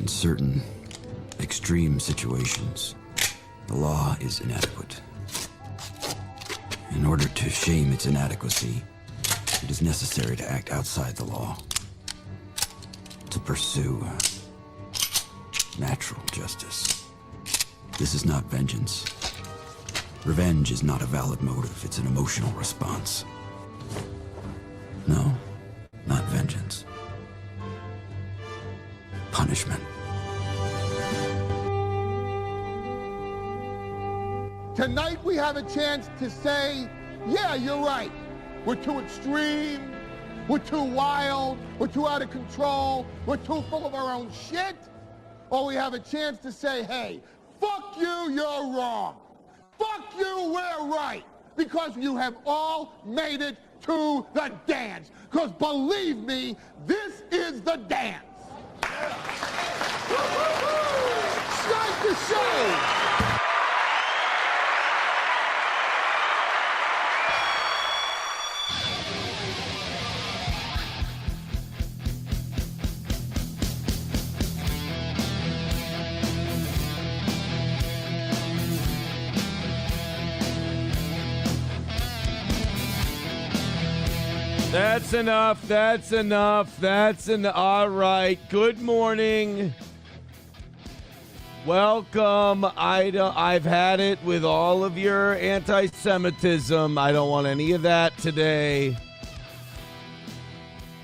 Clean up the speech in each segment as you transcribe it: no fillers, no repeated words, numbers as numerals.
In certain extreme situations, the law is inadequate. In order to shame its inadequacy, it is necessary to act outside the law, to pursue natural justice. This is not vengeance. Revenge is not a valid motive, it's an emotional response. No, not vengeance. Punishment. Tonight we have a chance to say, yeah, you're right. We're too extreme, we're too wild, we're too out of control, we're too full of our own shit. Or we have a chance to say, hey, fuck you, you're wrong. Fuck you, we're right. Because you have all made it to the dance. Because believe me, this is the dance. Start the show. That's enough. That's enough. That's enough. All right. Good morning. Welcome. I've had it with all of your anti-Semitism. I don't want any of that today.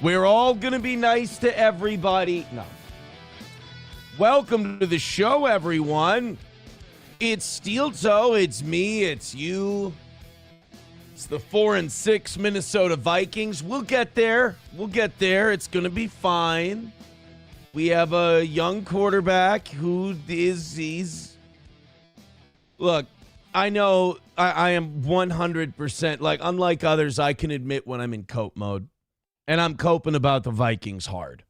We're all going to be nice to everybody. No. Welcome to the show, everyone. It's Steel Toe. It's me. It's you. It's the 4-6 Minnesota Vikings. We'll get there. We'll get there. It's going to be fine. We have a young quarterback who he's... Look, I know I am 100%, like, unlike others, I can admit when I'm in cope mode. And I'm coping about the Vikings hard.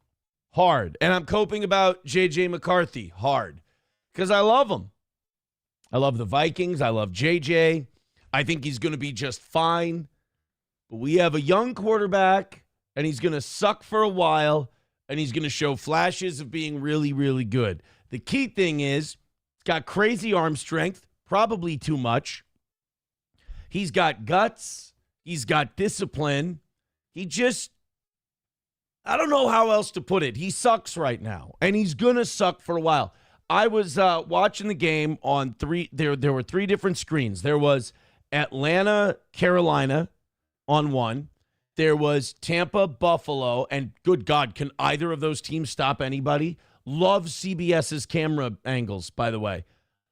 Hard. And I'm coping about J.J. McCarthy hard. Because I love him. I love the Vikings. I love J.J., I think he's going to be just fine. But we have a young quarterback, and he's going to suck for a while, and he's going to show flashes of being really, really good. The key thing is he's got crazy arm strength, probably too much. He's got guts. He's got discipline. He just, I don't know how else to put it. He sucks right now, and he's going to suck for a while. I was watching the game on there were three different screens. There was Atlanta, Carolina on one. There was Tampa, Buffalo, and good God, can either of those teams stop anybody? Love CBS's camera angles, by the way.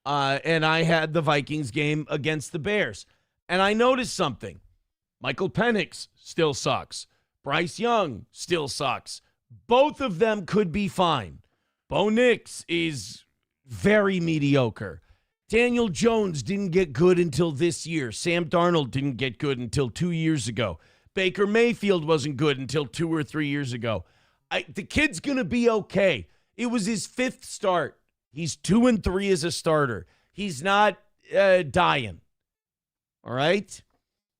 And I had the Vikings game against the Bears. And I noticed something. Michael Penix still sucks. Bryce Young still sucks. Both of them could be fine. Bo Nix is very mediocre. Daniel Jones didn't get good until this year. Sam Darnold didn't get good until 2 years ago. Baker Mayfield wasn't good until 2 or 3 years ago. The kid's going to be okay. It was his fifth start. He's 2-3 as a starter. He's not dying. All right?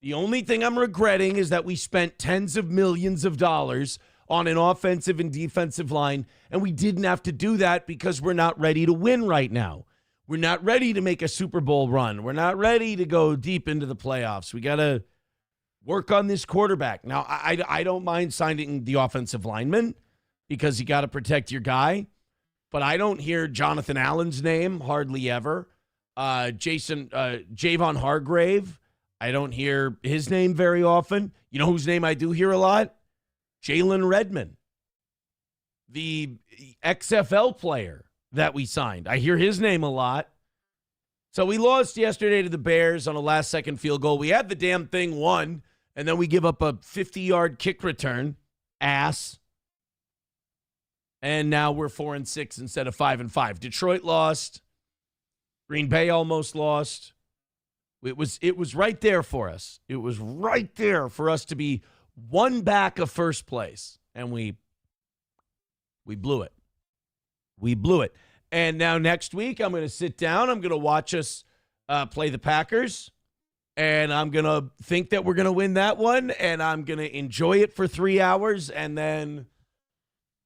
The only thing I'm regretting is that we spent tens of millions of dollars on an offensive and defensive line, and we didn't have to do that because we're not ready to win right now. We're not ready to make a Super Bowl run. We're not ready to go deep into the playoffs. We got to work on this quarterback. Now, I don't mind signing the offensive lineman because you got to protect your guy, but I don't hear Jonathan Allen's name hardly ever. Javon Hargrave, I don't hear his name very often. You know whose name I do hear a lot? Jalen Redmond, the XFL player that we signed. I hear his name a lot. So we lost yesterday to the Bears on a last-second field goal. We had the damn thing won, and then we give up a 50-yard kick return. Ass. And now we're 4-6 instead of 5-5. Detroit lost. Green Bay almost lost. It was right there for us. It was right there for us to be one back of first place, and we blew it. We blew it. And now next week, I'm going to sit down. I'm going to watch us play the Packers, and I'm going to think that we're going to win that one, and I'm going to enjoy it for 3 hours, and then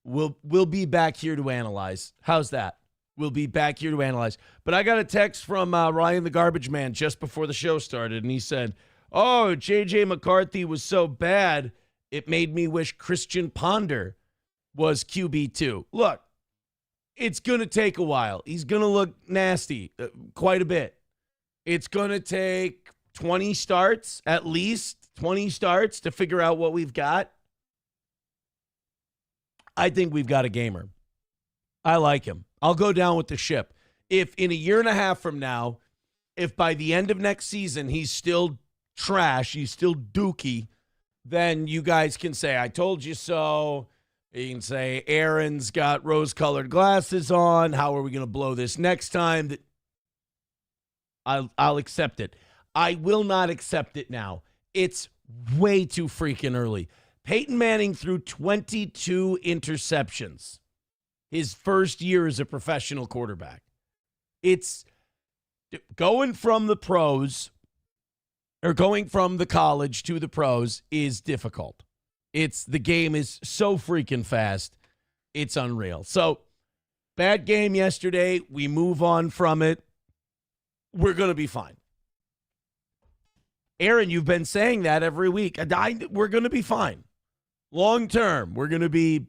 We'll be back here to analyze. How's that? We'll be back here to analyze. But I got a text from Ryan the Garbage Man just before the show started, and he said, "Oh, J.J. McCarthy was so bad, it made me wish Christian Ponder was QB2." Look, it's going to take a while. He's going to look nasty quite a bit. It's going to take 20 starts, at least 20 starts to figure out what we've got. I think we've got a gamer. I like him. I'll go down with the ship. If in a year and a half from now, if by the end of next season he's still trash, he's still dookie, then you guys can say, "I told you so." You can say, "Aaron's got rose-colored glasses on. How are we going to blow this next time?" I'll accept it. I will not accept it now. It's way too freaking early. Peyton Manning threw 22 interceptions his first year as a professional quarterback. It's going from the pros or going from the college to the pros is difficult. The game is so freaking fast. It's unreal. So, bad game yesterday. We move on from it. We're going to be fine. Aaron, you've been saying that every week. We're going to be fine. Long term, we're going to be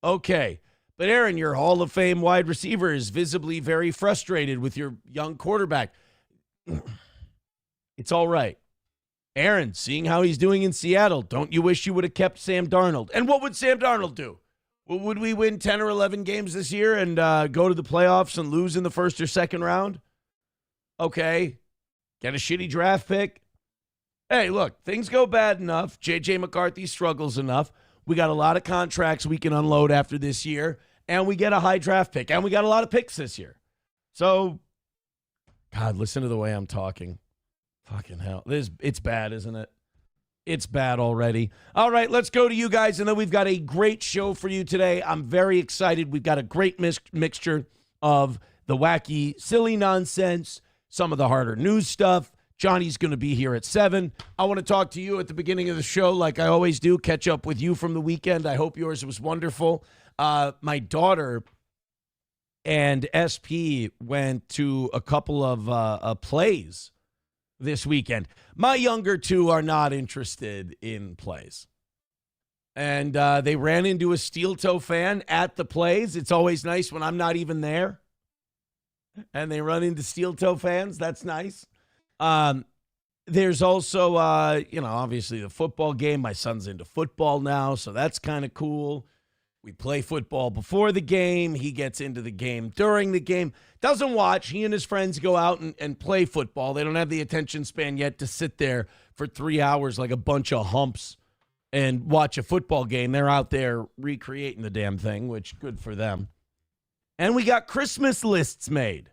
okay. But Aaron, your Hall of Fame wide receiver is visibly very frustrated with your young quarterback. It's all right. Aaron, seeing how he's doing in Seattle, don't you wish you would have kept Sam Darnold? And what would Sam Darnold do? Would we win 10 or 11 games this year and go to the playoffs and lose in the first or second round? Okay. Get a shitty draft pick? Hey, look, things go bad enough. J.J. McCarthy struggles enough. We got a lot of contracts we can unload after this year, and we get a high draft pick, and we got a lot of picks this year. So, God, listen to the way I'm talking. Fucking hell. It's bad, isn't it? It's bad already. All right, let's go to you guys, and then we've got a great show for you today. I'm very excited. We've got a great mixture of the wacky, silly nonsense, some of the harder news stuff. Johnny's going to be here at 7. I want to talk to you at the beginning of the show like I always do, catch up with you from the weekend. I hope yours was wonderful. My daughter and SP went to a couple of plays this weekend. My younger two are not interested in plays. And they ran into a steel toe fan at the plays. It's always nice when I'm not even there. And they run into steel toe fans. That's nice. There's also, obviously the football game. My son's into football now, so that's kind of cool. We play football before the game. He gets into the game during the game. Doesn't watch. He and his friends go out and play football. They don't have the attention span yet to sit there for 3 hours like a bunch of humps and watch a football game. They're out there recreating the damn thing, which good for them. And we got Christmas lists made,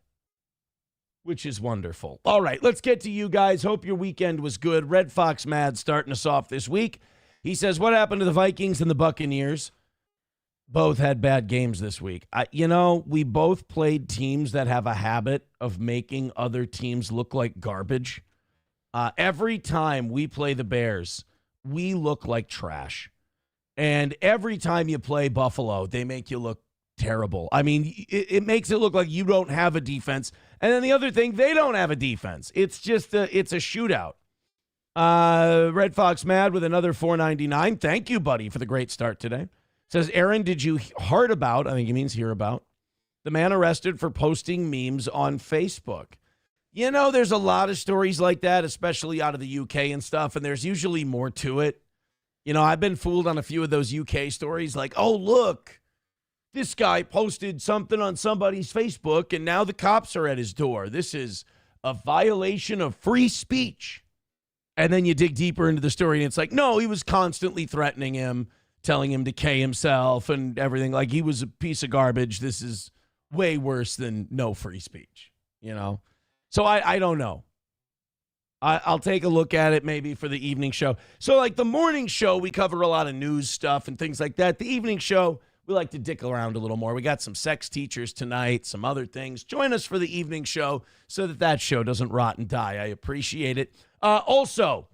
which is wonderful. All right, let's get to you guys. Hope your weekend was good. Red Fox Mad starting us off this week. He says, what happened to the Vikings and the Buccaneers? Both had bad games this week. We both played teams that have a habit of making other teams look like garbage. Every time we play the Bears, we look like trash. And every time you play Buffalo, they make you look terrible. I mean, it makes it look like you don't have a defense. And then the other thing, they don't have a defense. It's just it's a shootout. Red Fox Mad with another $4.99. Thank you, buddy, for the great start today. Says, Aaron, did you heard about, I think he means hear about, the man arrested for posting memes on Facebook? There's a lot of stories like that, especially out of the UK and stuff, and there's usually more to it. I've been fooled on a few of those UK stories, like, oh, look, this guy posted something on somebody's Facebook, and now the cops are at his door. This is a violation of free speech. And then you dig deeper into the story, and it's like, no, he was constantly threatening him, telling him to K himself and everything. Like, he was a piece of garbage. This is way worse than no free speech, So I don't know. I'll take a look at it maybe for the evening show. So, like, the morning show, we cover a lot of news stuff and things like that. The evening show, we like to dick around a little more. We got some sex teachers tonight, some other things. Join us for the evening show so that show doesn't rot and die. I appreciate it. Also,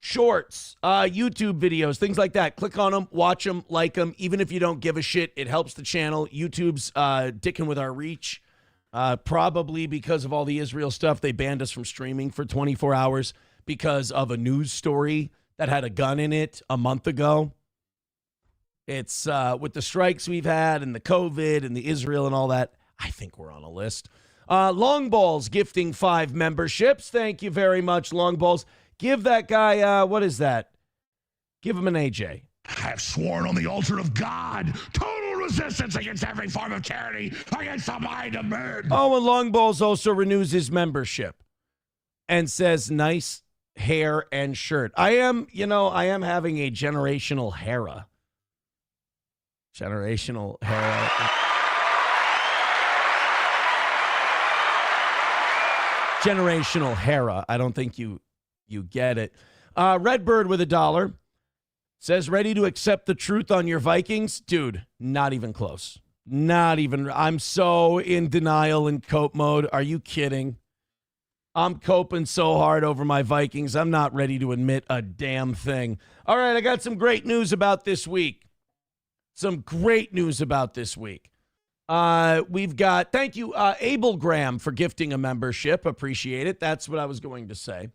Shorts, YouTube videos, things like that. Click on them, watch them, like them. Even if you don't give a shit, it helps the channel. YouTube's dicking with our reach. Probably because of all the Israel stuff, they banned us from streaming for 24 hours because of a news story that had a gun in it a month ago. It's with the strikes we've had and the COVID and the Israel and all that, I think we're on a list. Long Balls gifting 5 memberships. Thank you very much, Long Balls. Give that guy, what is that? Give him an AJ. I have sworn on the altar of God, total resistance against every form of tyranny, against the mind of man. Oh, and Long Balls also renews his membership and says nice hair and shirt. I am having a generational Hera. Generational Hera. Generational Hera. I don't think you get it. Redbird with $1 says, ready to accept the truth on your Vikings? Dude, not even close. Not even. I'm so in denial and cope mode. Are you kidding? I'm coping so hard over my Vikings. I'm not ready to admit a damn thing. All right, I got some great news about this week. Some great news about this week. We've got, thank you, Abel Graham, for gifting a membership. Appreciate it. That's what I was going to say.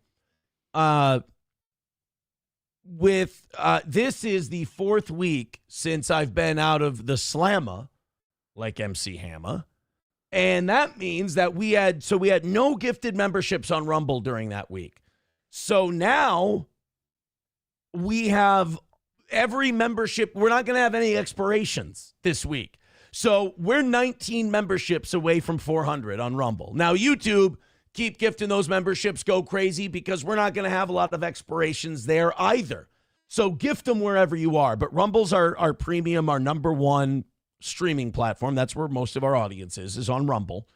This is the 4th week since I've been out of the Slamma, like MC Hammer. And that means that we had no gifted memberships on Rumble during that week. So now we have every membership. We're not going to have any expirations this week. So we're 19 memberships away from 400 on Rumble. Now, YouTube, keep gifting those memberships, go crazy, because we're not going to have a lot of expirations there either. So gift them wherever you are. But Rumble's our premium, our number one streaming platform. That's where most of our audience is on Rumble.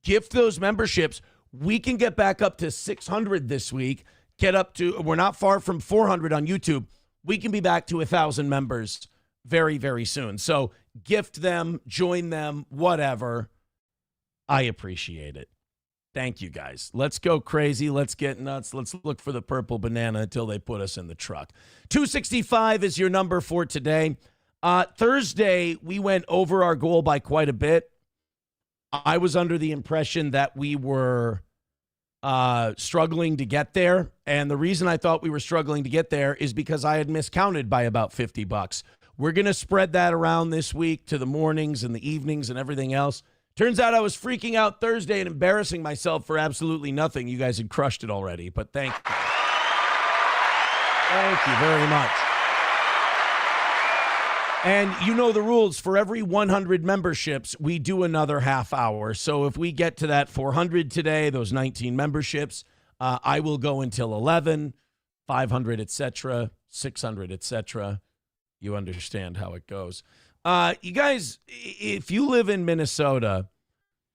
Gift those memberships. We can get back up to 600 this week. We're not far from 400 on YouTube. We can be back to 1,000 members very, very soon. So gift them, join them, whatever. I appreciate it. Thank you, guys. Let's go crazy. Let's get nuts. Let's look for the purple banana until they put us in the truck. 265 is your number for today. Thursday, we went over our goal by quite a bit. I was under the impression that we were struggling to get there. And the reason I thought we were struggling to get there is because I had miscounted by about $50. We're going to spread that around this week to the mornings and the evenings and everything else. Turns out I was freaking out Thursday and embarrassing myself for absolutely nothing. You guys had crushed it already, but thank you. Thank you very much. And you know the rules. For every 100 memberships, we do another half hour. So if we get to that 400 today, those 19 memberships, I will go until 11, 500, etc., 600, etc. You understand how it goes. You guys, if you live in Minnesota,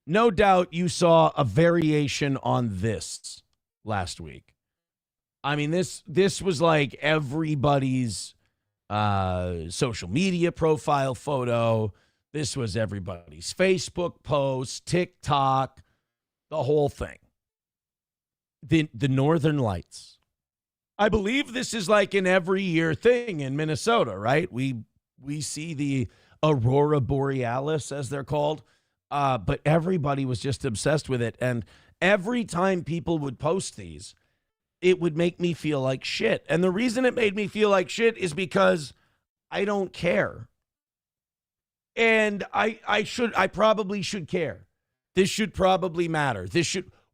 no doubt you saw a variation on this last week. I mean, this was like everybody's social media profile photo. This was everybody's Facebook post, TikTok, the whole thing. The Northern Lights. I believe this is like an every year thing in Minnesota, right? We see the Aurora Borealis, as they're called, but everybody was just obsessed with it. And every time people would post these, it would make me feel like shit. And the reason it made me feel like shit is because I don't care. And I probably should care. This should probably matter.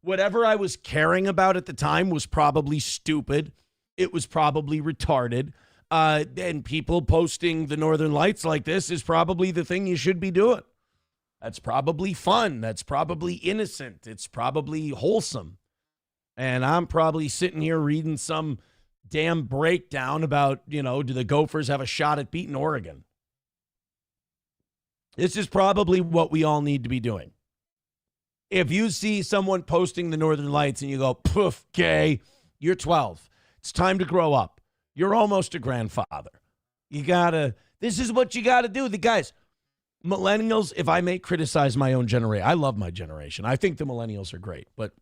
Whatever I was caring about at the time was probably stupid. It was probably retarded. And people posting the Northern Lights like this is probably the thing you should be doing. That's probably fun. That's probably innocent. It's probably wholesome. And I'm probably sitting here reading some damn breakdown about, do the Gophers have a shot at beating Oregon? This is probably what we all need to be doing. If you see someone posting the Northern Lights and you go, poof, gay, you're 12. It's time to grow up. You're almost a grandfather. This is what you gotta do. The guys, millennials, if I may criticize my own generation, I love my generation. I think the millennials are great, but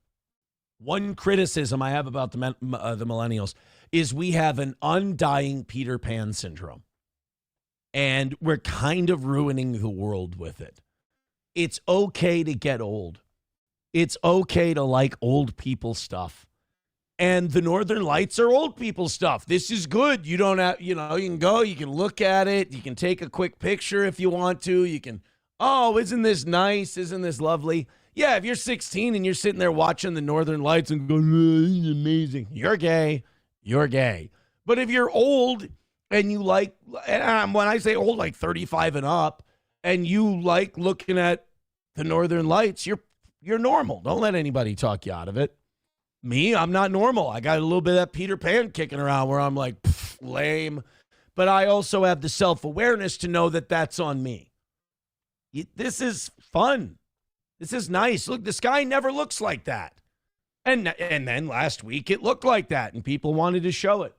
One criticism I have about the millennials is we have an undying Peter Pan syndrome. And we're kind of ruining the world with it. It's okay to get old. It's okay to like old people stuff. And the Northern Lights are old people stuff. This is good. You don't have, you can go, you can look at it. You can take a quick picture if you want to. You can, oh, isn't this nice? Isn't this lovely? Yeah, if you're 16 and you're sitting there watching the Northern Lights and going, oh, this is amazing. You're gay. You're gay. But if you're old and you like, and when I say old, like 35 and up, and you like looking at the Northern Lights, you're normal. Don't let anybody talk you out of it. Me, I'm not normal. I got a little bit of that Peter Pan kicking around where I'm like, lame. But I also have the self-awareness to know that that's on me. This is fun. This is nice. Look, the sky never looks like that. And then last week it looked like that, and people wanted to show it.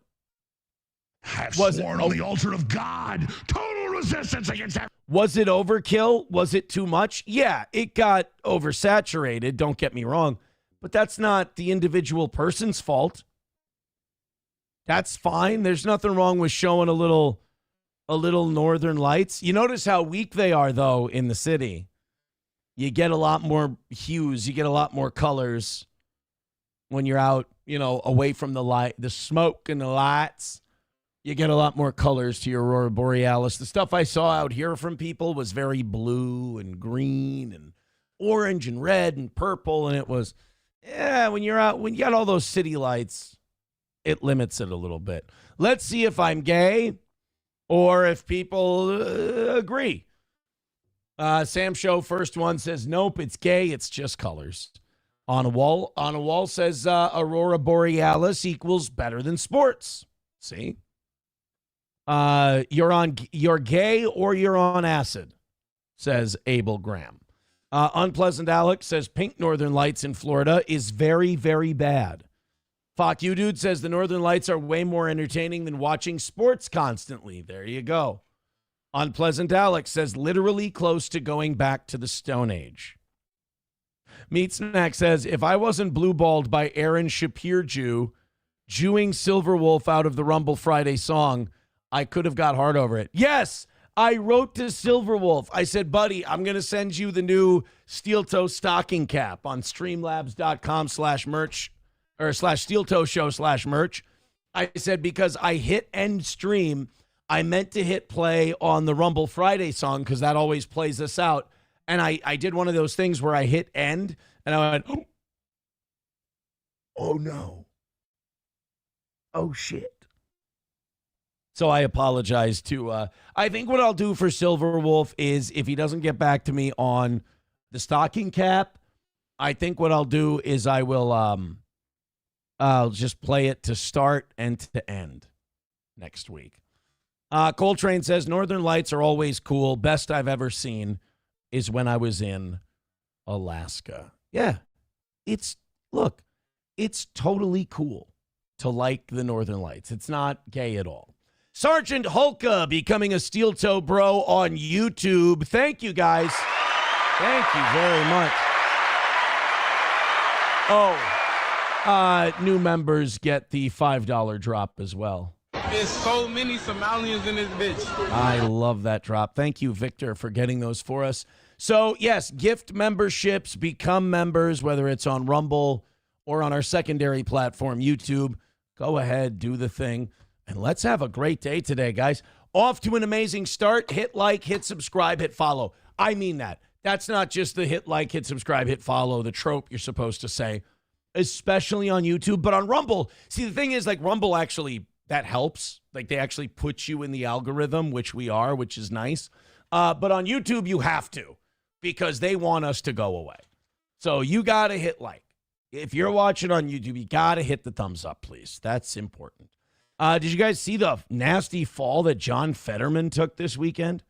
I've sworn on the altar of God, total resistance against that. Was it overkill? Was it too much? Yeah, it got oversaturated, don't get me wrong, but that's not the individual person's fault. That's fine. There's nothing wrong with showing a little Northern Lights. You notice how weak they are, though, in the city. You get a lot more hues. You get a lot more colors when you're out, away from the light, the smoke and the lights. You get a lot more colors to your Aurora Borealis. The stuff I saw out here from people was very blue and green and orange and red and purple. And it was, when you're out, when you got all those city lights, it limits it a little bit. Let's see if I'm gay or if people agree. Sam Show, first one, says, nope, it's gay. It's just colors. On a wall says Aurora Borealis equals better than sports. See? You're gay or you're on acid, says Abel Graham. Unpleasant Alex says pink Northern Lights in Florida is very, very bad. Fuck you, dude, says the Northern Lights are way more entertaining than watching sports constantly. There you go. Unpleasant Alex says literally close to going back to the Stone Age. Meat Snack says, if I wasn't blue-balled by Aaron Shapir Jewing Silverwolf out of the Rumble Friday song, I could have got hard over it. Yes, I wrote to Silverwolf. I said, buddy, I'm going to send you the new steel toe stocking cap on streamlabs.com/merch or /steel toe show/merch. I said, because I hit end stream, I meant to hit play on the Rumble Friday song because that always plays us out. And I did one of those things where I hit end and I went, oh no. Oh shit. So I apologize to, I think what I'll do for Silverwolf is if he doesn't get back to me on the stocking cap, I think what I'll do is I'll just play it to start and to end next week. Coltrane says, Northern Lights are always cool. Best I've ever seen is when I was in Alaska. Yeah, it's totally cool to like the Northern Lights. It's not gay at all. Sergeant Hulka becoming a steel toe bro on YouTube. Thank you, guys. Thank you very much. Oh, new members get the $5 drop as well. There's so many Somalians in this bitch. I love that drop. Thank you, Victor, for getting those for us. So, yes, gift memberships, become members, whether it's on Rumble or on our secondary platform, YouTube. Go ahead, do the thing. And let's have a great day today, guys. Off to an amazing start. Hit like, hit subscribe, hit follow. I mean that. That's not just the hit like, hit subscribe, hit follow, the trope you're supposed to say, especially on YouTube. But on Rumble, see, the thing is, like, Rumble actually, that helps. Like, they actually put you in the algorithm, which we are, which is nice. But on YouTube, you have to, because they want us to go away. So you got to hit like. If you're watching on YouTube, you got to hit the thumbs up, please. That's important. Did you guys see the nasty fall that John Fetterman took this weekend?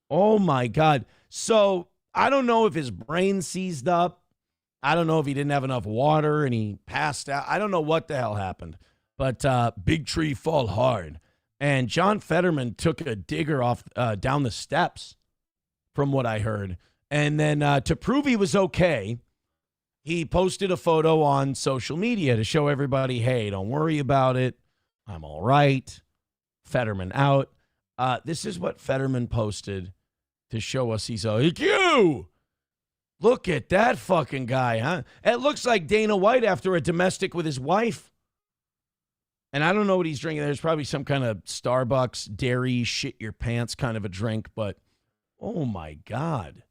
Oh, my God. So I don't know if his brain seized up. I don't know if he didn't have enough water and he passed out. I don't know what the hell happened. But big tree fall hard. And John Fetterman took a digger off down the steps, from what I heard. And then to prove he was okay, he posted a photo on social media to show everybody, hey, don't worry about it. I'm all right. Fetterman out. This is what Fetterman posted to show us he's like, you! Look at that fucking guy, huh? It looks like Dana White after a domestic with his wife. And I don't know what he's drinking. There's probably some kind of Starbucks, dairy, shit your pants kind of a drink. But, oh, my God.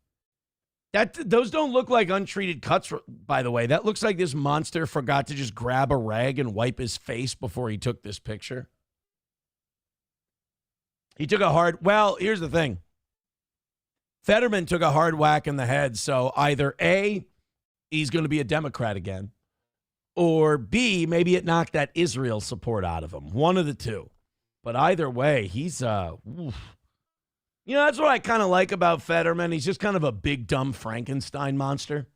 Those don't look like untreated cuts, by the way. That looks like this monster forgot to just grab a rag and wipe his face before he took this picture. He took a hard... Well, here's the thing. Fetterman took a hard whack in the head, so either A, he's going to be a Democrat again, or B, maybe it knocked that Israel support out of him. One of the two. But either way, he's... Oof. You know, that's what I kind of like about Fetterman. He's just kind of a big, dumb Frankenstein monster.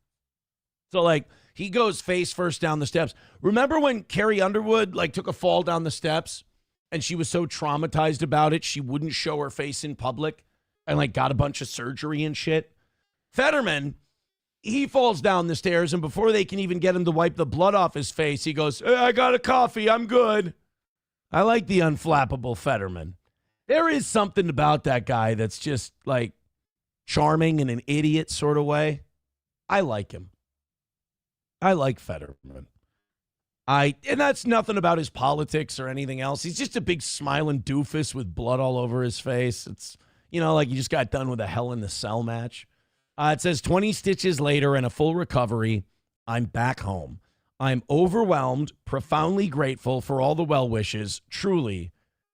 So, like, he goes face first down the steps. Remember when Carrie Underwood, like, took a fall down the steps, and she was so traumatized about it, she wouldn't show her face in public? And, like, got a bunch of surgery and shit. Fetterman, he falls down the stairs, and before they can even get him to wipe the blood off his face, he goes, hey, I got a coffee. I'm good. I like the unflappable Fetterman. There is something about that guy that's just, like, charming in an idiot sort of way. I like him. I like Fetterman. And that's nothing about his politics or anything else. He's just a big smiling doofus with blood all over his face. It's... You know, like you just got done with a Hell in the Cell match. It says 20 stitches later and a full recovery. I'm back home. I'm overwhelmed, profoundly grateful for all the well wishes. Truly,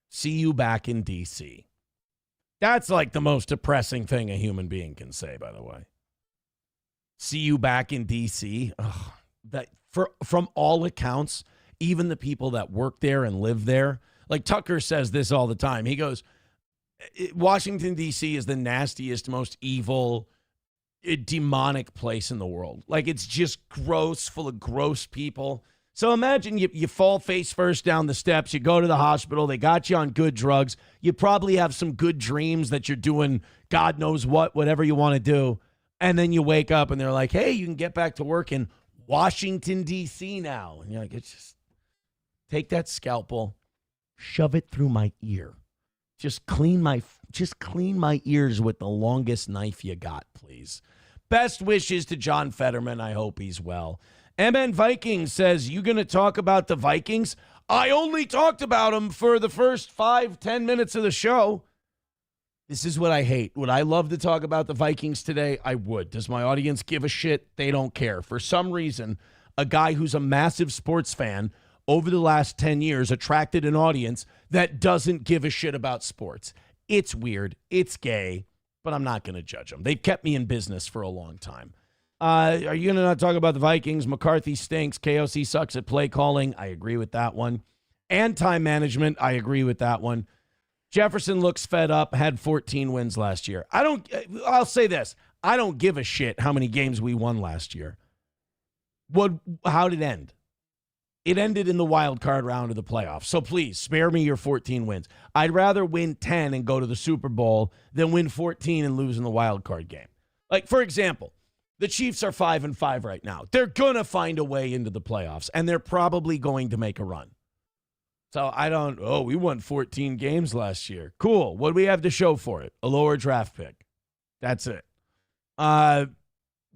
see you back in D.C. That's like the most depressing thing a human being can say, by the way. See you back in D.C. Ugh, from all accounts, even the people that work there and live there, like Tucker says this all the time. He goes, Washington, D.C. is the nastiest, most evil, demonic place in the world. Like, it's just gross, full of gross people. So imagine you fall face first down the steps. You go to the hospital. They got you on good drugs. You probably have some good dreams that you're doing God knows what, whatever you want to do. And then you wake up and they're like, hey, you can get back to work in Washington, D.C. now. And you're like, it's just take that scalpel, shove it through my ear. Just clean my ears with the longest knife you got, please. Best wishes to John Fetterman. I hope he's well. MN Vikings says, you going to talk about the Vikings? I only talked about them for the first 5-10 minutes of the show. This is what I hate. Would I love to talk about the Vikings today? I would. Does my audience give a shit? They don't care. For some reason, a guy who's a massive sports fan over the last 10 years attracted an audience that doesn't give a shit about sports. It's weird. It's gay, but I'm not going to judge them. They've kept me in business for a long time. Are you going to not talk about the Vikings? McCarthy stinks. KOC sucks at play calling. I agree with that one. And time management. I agree with that one. Jefferson looks fed up, had 14 wins last year. I'll say this. I don't give a shit how many games we won last year. How did it end? It ended in the wild card round of the playoffs. So please, spare me your 14 wins. I'd rather win 10 and go to the Super Bowl than win 14 and lose in the wild card game. Like, for example, the Chiefs are 5-5 right now. They're going to find a way into the playoffs, and they're probably going to make a run. So we won 14 games last year. Cool. What do we have to show for it? A lower draft pick. That's it. The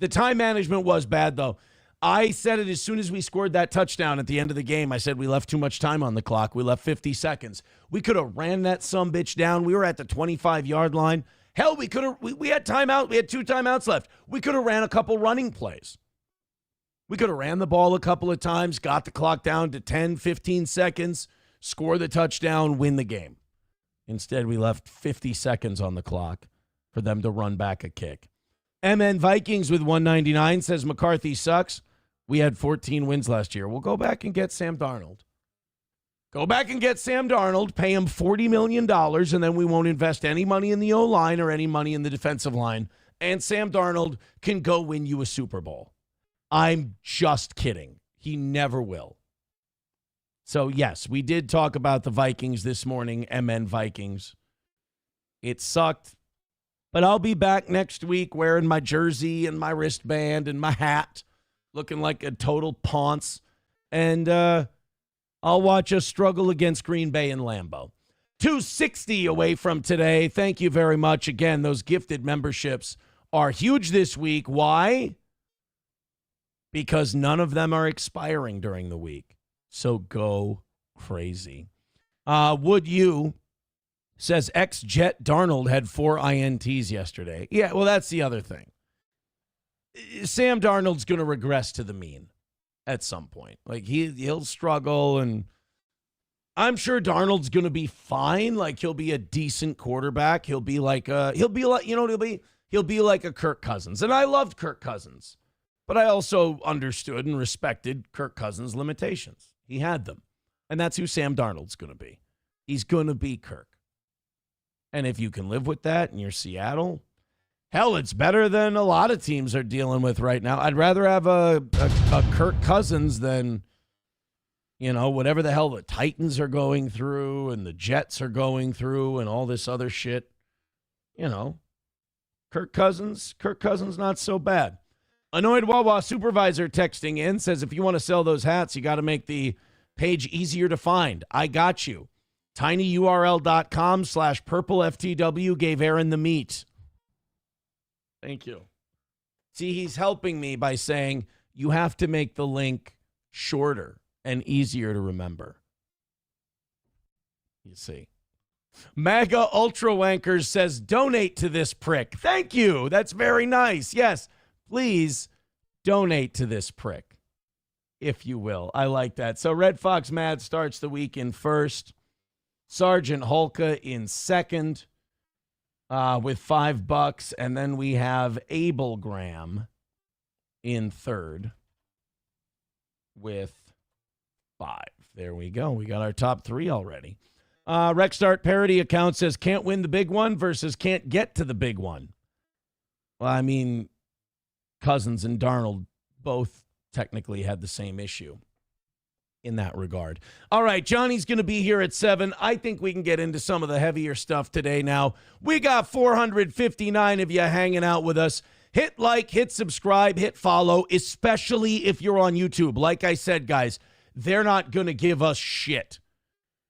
time management was bad, though. I said it as soon as we scored that touchdown at the end of the game. I said we left too much time on the clock. We left 50 seconds. We could have ran that sumbitch down. We were at the 25-yard line. Hell, we could have. We had timeout. We had 2 timeouts left. We could have ran a couple running plays. We could have ran the ball a couple of times, got the clock down to 10, 15 seconds, score the touchdown, win the game. Instead, we left 50 seconds on the clock for them to run back a kick. MN Vikings with 199 says McCarthy sucks. We had 14 wins last year. We'll go back and get Sam Darnold. Go back and get Sam Darnold, pay him $40 million, and then we won't invest any money in the O-line or any money in the defensive line. And Sam Darnold can go win you a Super Bowl. I'm just kidding. He never will. So, yes, we did talk about the Vikings this morning, MN Vikings. It sucked. But I'll be back next week wearing my jersey and my wristband and my hat, looking like a total ponce. And I'll watch us struggle against Green Bay and Lambeau. 260 away from today. Thank you very much. Again, those gifted memberships are huge this week. Why? Because none of them are expiring during the week. So go crazy. Would you says ex-Jet Darnold had 4 INTs yesterday. Yeah, well, that's the other thing. Sam Darnold's going to regress to the mean at some point. Like he'll struggle, and I'm sure Darnold's going to be fine. Like he'll be a decent quarterback. He'll be like a Kirk Cousins. And I loved Kirk Cousins, but I also understood and respected Kirk Cousins' limitations. He had them. And that's who Sam Darnold's going to be. He's going to be Kirk. And if you can live with that and you're Seattle, hell, it's better than a lot of teams are dealing with right now. I'd rather have a Kirk Cousins than, whatever the hell the Titans are going through and the Jets are going through and all this other shit. Kirk Cousins, not so bad. Annoyed Wawa supervisor texting in says, if you want to sell those hats, you got to make the page easier to find. I got you. tinyurl.com/purpleftw gave Aaron the meat. Thank you. See, he's helping me by saying you have to make the link shorter and easier to remember. You see. MAGA Ultra Wankers says, donate to this prick. Thank you. That's very nice. Yes, please donate to this prick, if you will. I like that. So Red Fox Mad starts the week in first. Sergeant Holka in second with $5. And then we have Abel Graham in third with 5. There we go. We got our top 3 already. Rexstart parody account says can't win the big one versus can't get to the big one. Well, I mean, Cousins and Darnold both technically had the same issue in that regard. All right, Johnny's going to be here at 7. I think we can get into some of the heavier stuff today now. We got 459 of you hanging out with us. Hit like, hit subscribe, hit follow, especially if you're on YouTube. Like I said, guys, they're not going to give us shit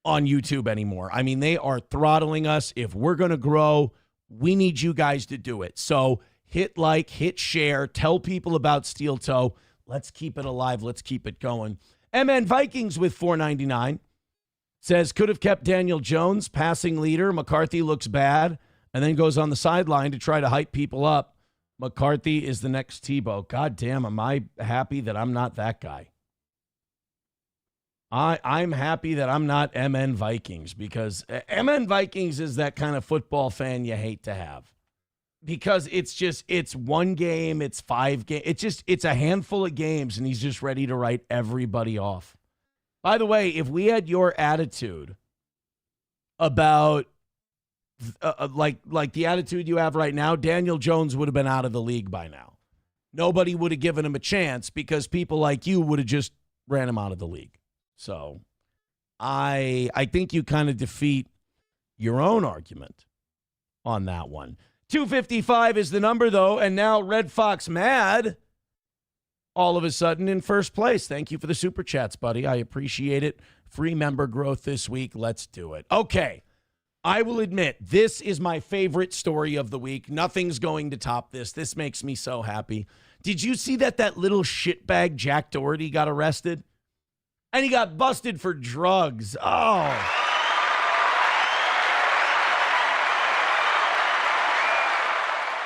on YouTube anymore. I mean, they are throttling us. If we're going to grow, we need you guys to do it. So hit like, hit share, tell people about Steel Toe. Let's keep it alive. Let's keep it going. MN Vikings with 499 says could have kept Daniel Jones, passing leader. McCarthy looks bad and then goes on the sideline to try to hype people up. McCarthy is the next Tebow. God damn, am I happy that I'm not that guy. I'm happy that I'm not MN Vikings, because MN Vikings is that kind of football fan you hate to have. Because it's one game, it's 5 games. It's a handful of games, and he's just ready to write everybody off. By the way, if we had your attitude about like the attitude you have right now, Daniel Jones would have been out of the league by now. Nobody would have given him a chance because people like you would have just ran him out of the league. So I think you kind of defeat your own argument on that one. 255 is the number, though, and now Red Fox Mad all of a sudden in first place. Thank you for the super chats, buddy. I appreciate it. Free member growth this week. Let's do it. Okay, I will admit, this is my favorite story of the week. Nothing's going to top this. This makes me so happy. Did you see that little shitbag Jack Doherty got arrested? And he got busted for drugs. Oh.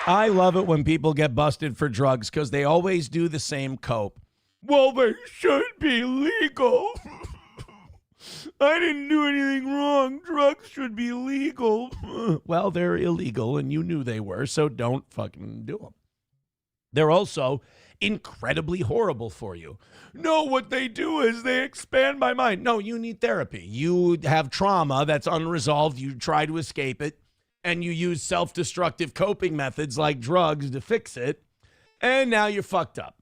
I love it when people get busted for drugs because they always do the same cope. Well, they should be legal. I didn't do anything wrong. Drugs should be legal. Well, they're illegal, and you knew they were, so don't fucking do them. They're also incredibly horrible for you. No, what they do is they expand my mind. No, you need therapy. You have trauma that's unresolved. You try to escape it. And you use self-destructive coping methods like drugs to fix it, and now you're fucked up.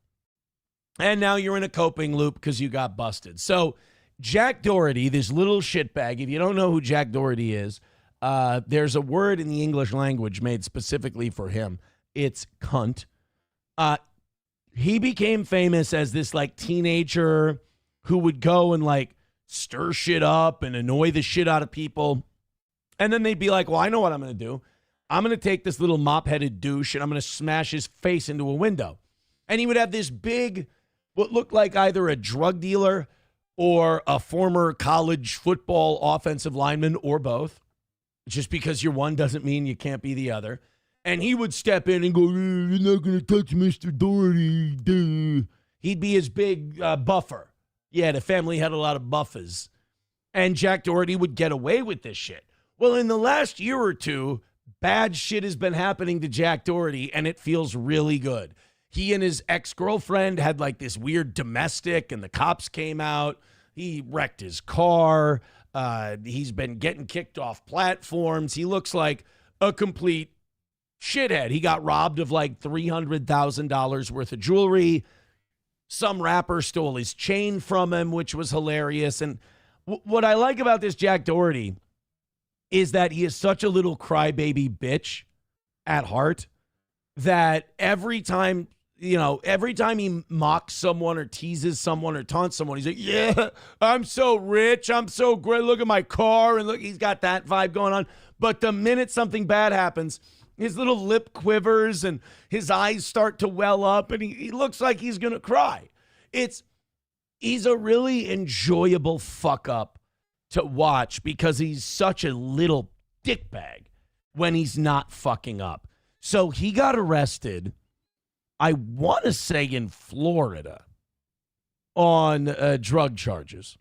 And now you're in a coping loop because you got busted. So Jack Doherty, this little shitbag, if you don't know who Jack Doherty is, there's a word in the English language made specifically for him. It's cunt. he became famous as this like teenager who would go and like stir shit up and annoy the shit out of people. And then they'd be like, well, I know what I'm going to do. I'm going to take this little mop-headed douche and I'm going to smash his face into a window. And he would have this big, what looked like either a drug dealer or a former college football offensive lineman or both. Just because you're one doesn't mean you can't be the other. And he would step in and go, you're not going to touch Mr. Doherty. Duh. He'd be his big buffer. Yeah, the family had a lot of buffers. And Jack Doherty would get away with this shit. Well, in the last year or two, bad shit has been happening to Jack Doherty, and it feels really good. He and his ex-girlfriend had like this weird domestic, and the cops came out. He wrecked his car. He's been getting kicked off platforms. He looks like a complete shithead. He got robbed of like $300,000 worth of jewelry. Some rapper stole his chain from him, which was hilarious. And what I like about this Jack Doherty is that he is such a little crybaby bitch at heart that every time he mocks someone or teases someone or taunts someone, he's like, yeah, I'm so rich. I'm so great. Look at my car. And look, he's got that vibe going on. But the minute something bad happens, his little lip quivers and his eyes start to well up and he looks like he's going to cry. He's a really enjoyable fuck up to watch because he's such a little dickbag when he's not fucking up. So he got arrested, I want to say in Florida, on drug charges.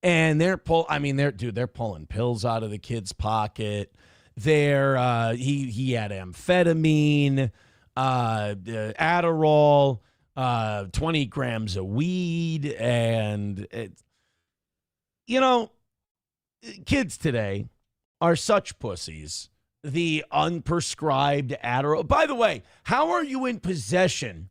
And they're pulling pills out of the kid's pocket. He had amphetamine, Adderall, 20 grams of weed, and kids today are such pussies. The unprescribed Adderall. By the way, how are you in possession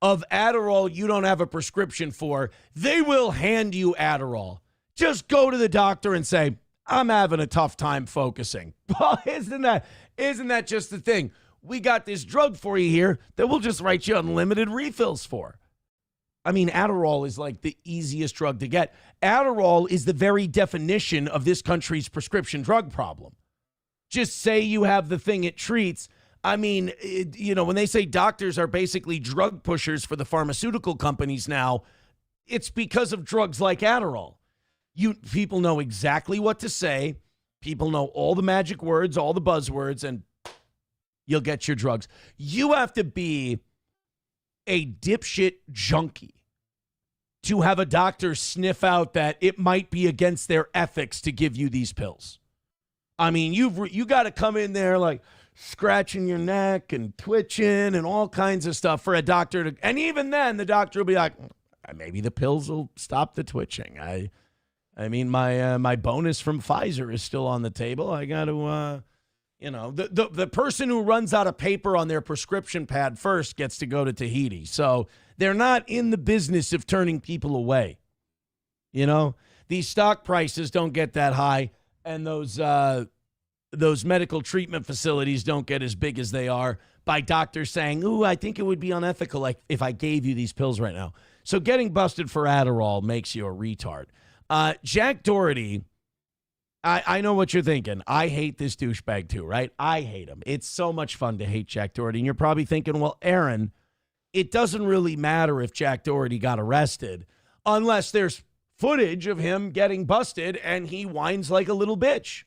of Adderall you don't have a prescription for? They will hand you Adderall. Just go to the doctor and say, I'm having a tough time focusing. Well, isn't that just the thing? We got this drug for you here that we'll just write you unlimited refills for. I mean, Adderall is like the easiest drug to get. Adderall is the very definition of this country's prescription drug problem. Just say you have the thing it treats. I mean, when they say doctors are basically drug pushers for the pharmaceutical companies now, it's because of drugs like Adderall. People know exactly what to say. People know all the magic words, all the buzzwords, and you'll get your drugs. You have to be a dipshit junkie to have a doctor sniff out that it might be against their ethics to give you these pills. I mean, you got to come in there like scratching your neck and twitching and all kinds of stuff for a doctor to, and even then the doctor will be like, maybe the pills will stop the twitching. I mean, my bonus from Pfizer is still on the table. I got to, the person who runs out of paper on their prescription pad first gets to go to Tahiti. So they're not in the business of turning people away. These stock prices don't get that high. And those medical treatment facilities don't get as big as they are by doctors saying, ooh, I think it would be unethical like if I gave you these pills right now. So getting busted for Adderall makes you a retard. Jack Doherty, I know what you're thinking. I hate this douchebag too, right? I hate him. It's so much fun to hate Jack Doherty. And you're probably thinking, well, Aaron, it doesn't really matter if Jack Doherty got arrested unless there's footage of him getting busted and he whines like a little bitch.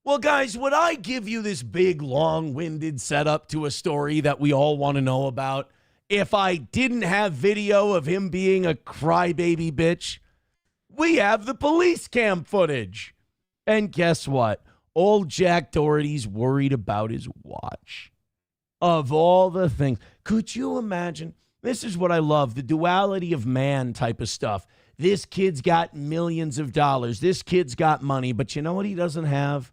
Well, guys, would I give you this big, long-winded setup to a story that we all want to know about if I didn't have video of him being a crybaby bitch? We have the police cam footage. And guess what? Old Jack Doherty's worried about his watch. Of all the things. Could you imagine? This is what I love, the duality of man type of stuff. This kid's got millions of dollars. This kid's got money. But you know what he doesn't have?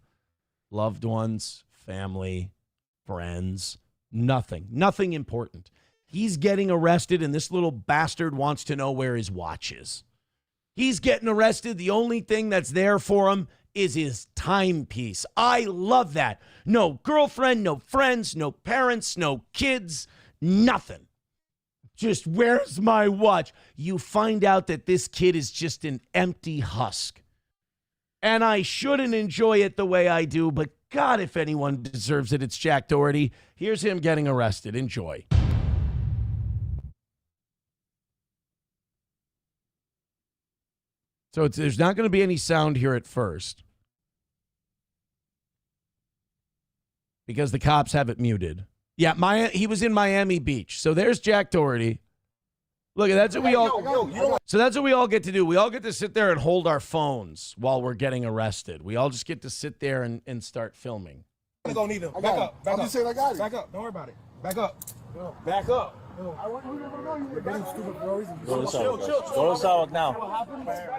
Loved ones, family, friends, nothing. Nothing important. He's getting arrested, and this little bastard wants to know where his watch is. He's getting arrested. The only thing that's there for him is his timepiece. I love that. No girlfriend, no friends, no parents, no kids, nothing. Just, where's my watch? You find out that this kid is just an empty husk. And I shouldn't enjoy it the way I do, but God, if anyone deserves it, it's Jack Doherty. Here's him getting arrested. Enjoy. So there's not going to be any sound here at first because the cops have it muted. Yeah, he was in Miami Beach. So there's Jack Doherty. Look, that's what we all. So that's what we all get to do. We all get to sit there and hold our phones while we're getting arrested. We all just get to sit there and start filming. I'm gonna go need him. Back up. Back up. Just saying I got it. Back up. Don't worry about it. Back up. Back up. Go to the sidewalk. Go to the sidewalk now.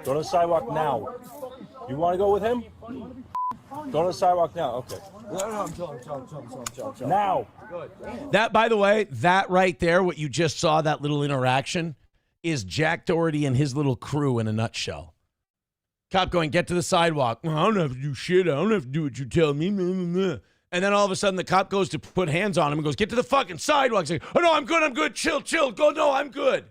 Go to the sidewalk now. You want to go with him? Go to the sidewalk now. Okay. I'm chilling. Now. That, by the way, that right there, what you just saw, that little interaction, is Jack Doherty and his little crew in a nutshell. Cop going, get to the sidewalk. I don't have to do shit. I don't have to do what you tell me. And then all of a sudden, the cop goes to put hands on him and goes, get to the fucking sidewalk. He's like, oh, no, I'm good. Chill. Go, no, I'm good.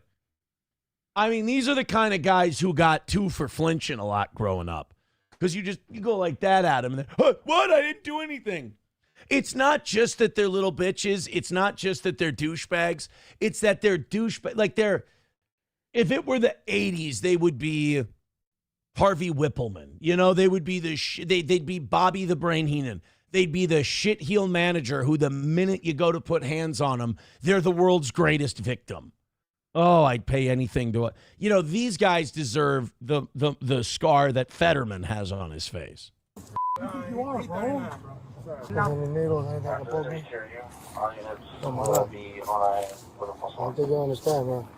I mean, these are the kind of guys who got two for flinching a lot growing up. Because you go like that at them. And then, what? I didn't do anything. It's not just that they're little bitches. It's not just that they're douchebags. It's that they're douchebags. Like if it were the 80s, they would be Harvey Whippleman. You know, they would be they'd be Bobby the Brain Heenan. They'd be the shit-heel manager who the minute you go to put hands on them, they're the world's greatest victim. Oh, I'd pay anything to it. You know, these guys deserve the scar that Fetterman has on his face. You want, bro? I don't think you understand, bro.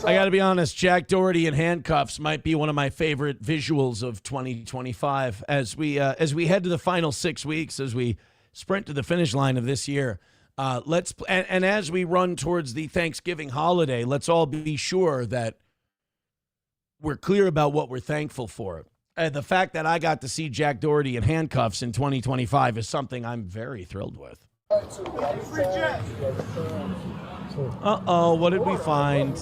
I got to be honest, Jack Doherty in handcuffs might be one of my favorite visuals of 2025 as we head to the final 6 weeks, as we sprint to the finish line of this year. And as we run towards the Thanksgiving holiday, let's all be sure that we're clear about what we're thankful for. The fact that I got to see Jack Doherty in handcuffs in 2025 is something I'm very thrilled with. Uh-oh, what did we find?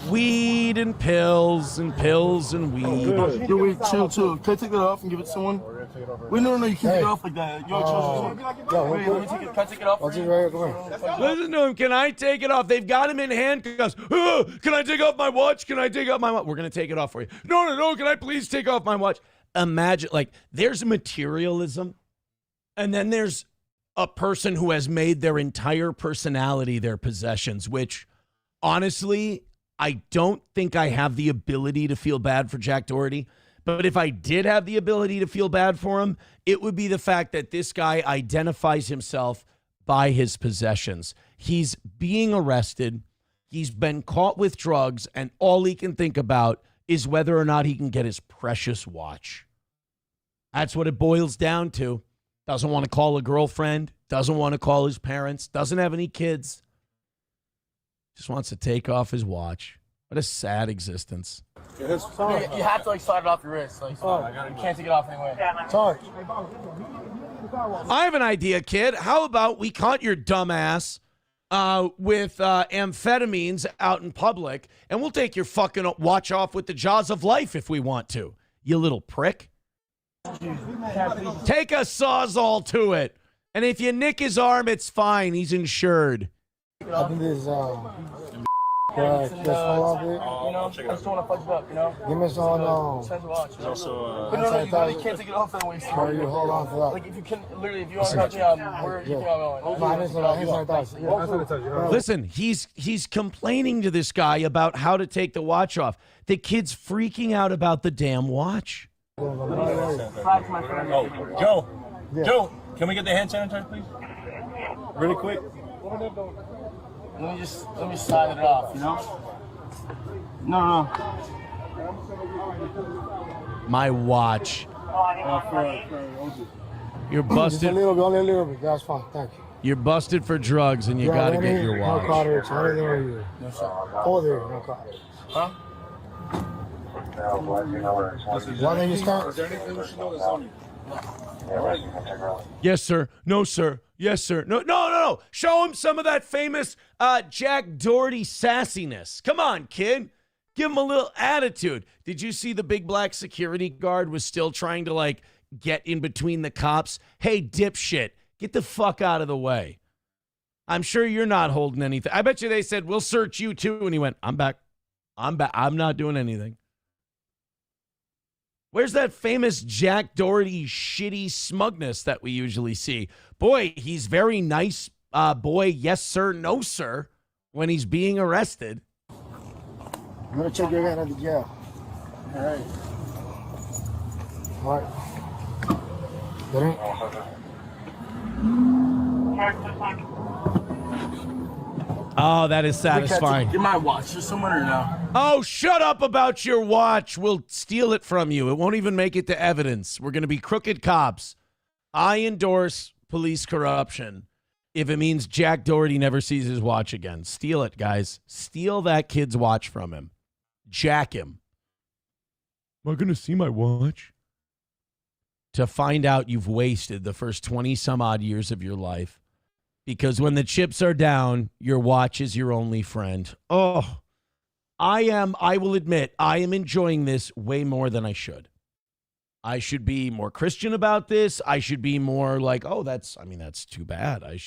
Weed and pills and weed. Yo, wait, chill. Can I take that off and give it to someone? Wait, no, you can't take it off like that. Yo, wait, let me take it. Can I take it off? I'll take it right here, come here. Listen to him. Can I take it off? They've got him in handcuffs. Can I take off my watch? We're going to take it off for you. No. Can I please take off my watch? Imagine, there's materialism, and then there's a person who has made their entire personality their possessions, which, honestly, I don't think I have the ability to feel bad for Jack Doherty. But if I did have the ability to feel bad for him, it would be the fact that this guy identifies himself by his possessions. He's being arrested. He's been caught with drugs, and all he can think about is whether or not he can get his precious watch. That's what it boils down to. Doesn't want to call a girlfriend, doesn't want to call his parents, doesn't have any kids. Just wants to take off his watch. What a sad existence. You have to slide it off your wrist. You can't take it off anyway. Sorry. I have an idea, kid. How about we caught your dumb ass with amphetamines out in public, and we'll take your fucking watch off with the jaws of life if we want to. You little prick. Take a Sawzall to it. And if you nick his arm, it's fine. He's insured. I think this, I just don't want to fudge it up, give me some, There's also, you can't take it off that way. you hold on to that. If you can, literally, if you want to touch me, where you think I'm going. Listen, he's complaining to this guy about how to take the watch off. The kid's freaking out about the damn watch. Joe, can we get the hand sanitizer, please? Really quick. Let me slide it off, No. My watch. You're busted. Just only a little bit. That's fine. Thank you. You're busted for drugs, and you got to get your watch. No cartridge. Oh, there. No cartridge. Huh? Why don't you start? Is there anything we should know that's on you? Yes, sir. No, sir. Yes, sir. No. Show him some of that famous Jack Doherty sassiness. Come on, kid. Give him a little attitude. Did you see the big black security guard was still trying to, like, get in between the cops? Hey, dipshit, get the fuck out of the way. I'm sure you're not holding anything. I bet you they said, we'll search you too. And he went, I'm back. I'm not doing anything. Where's that famous Jack Doherty shitty smugness that we usually see? Boy, he's very nice, boy, yes, sir, no, sir, when he's being arrested. I'm going to check your in at the jail. All right. That ain't... Oh, that is satisfying. Get my watch. There's someone or no? Oh, shut up about your watch. We'll steal it from you. It won't even make it to evidence. We're going to be crooked cops. I endorse police corruption if it means Jack Doherty never sees his watch again. Steal it, guys. Steal that kid's watch from him. Jack him. Am I going to see my watch? To find out you've wasted the first 20-some-odd years of your life. Because when the chips are down, your watch is your only friend. Oh, I will admit, I am enjoying this way more than I should. I should be more Christian about this. I should be more like, oh, that's too bad. I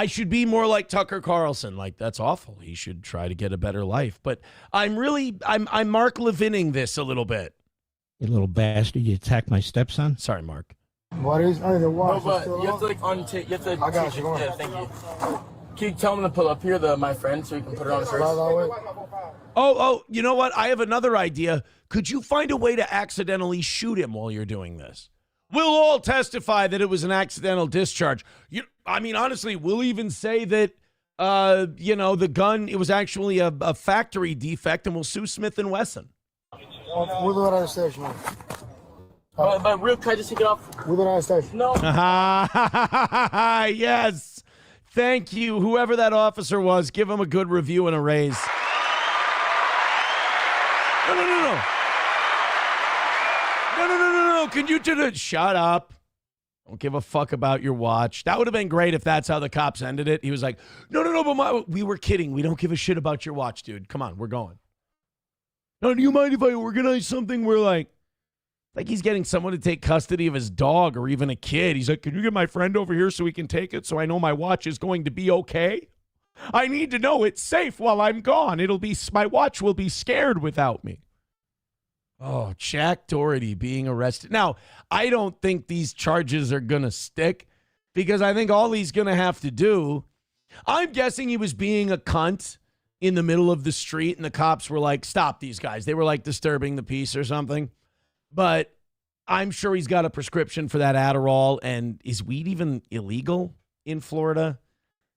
should be more like Tucker Carlson. Like, that's awful. He should try to get a better life. But I'm Mark Levining this a little bit. You little bastard, you attacked my stepson? Sorry, Mark. What is under the watch? No, but you have to like untape. You have to. I got you. Yeah, thank you. Can you tell him to pull up here, my friend, so we can put it on first? Oh, you know what? I have another idea. Could you find a way to accidentally shoot him while you're doing this? We'll all testify that it was an accidental discharge. Honestly, we'll even say that, the gun, it was actually a factory defect, and we'll sue Smith & Wesson. We'll do it on the station, man. But real, can I just take it off? We'll do it on the station. No. Yes. Thank you. Whoever that officer was, give him a good review and a raise. No. Can you do it? Shut up. Don't give a fuck about your watch. That would have been great if that's how the cops ended it. He was like, no, but we were kidding. We don't give a shit about your watch, dude. Come on, we're going. No, do you mind if I organize something where, like he's getting someone to take custody of his dog or even a kid. He's like, can you get my friend over here so we can take it so I know my watch is going to be okay? I need to know it's safe while I'm gone. My watch will be scared without me. Oh, Jack Doherty being arrested. Now, I don't think these charges are going to stick because I think all he's going to have to do, I'm guessing he was being a cunt in the middle of the street and the cops were like, stop these guys. They were like disturbing the peace or something. But I'm sure he's got a prescription for that Adderall. And is weed even illegal in Florida?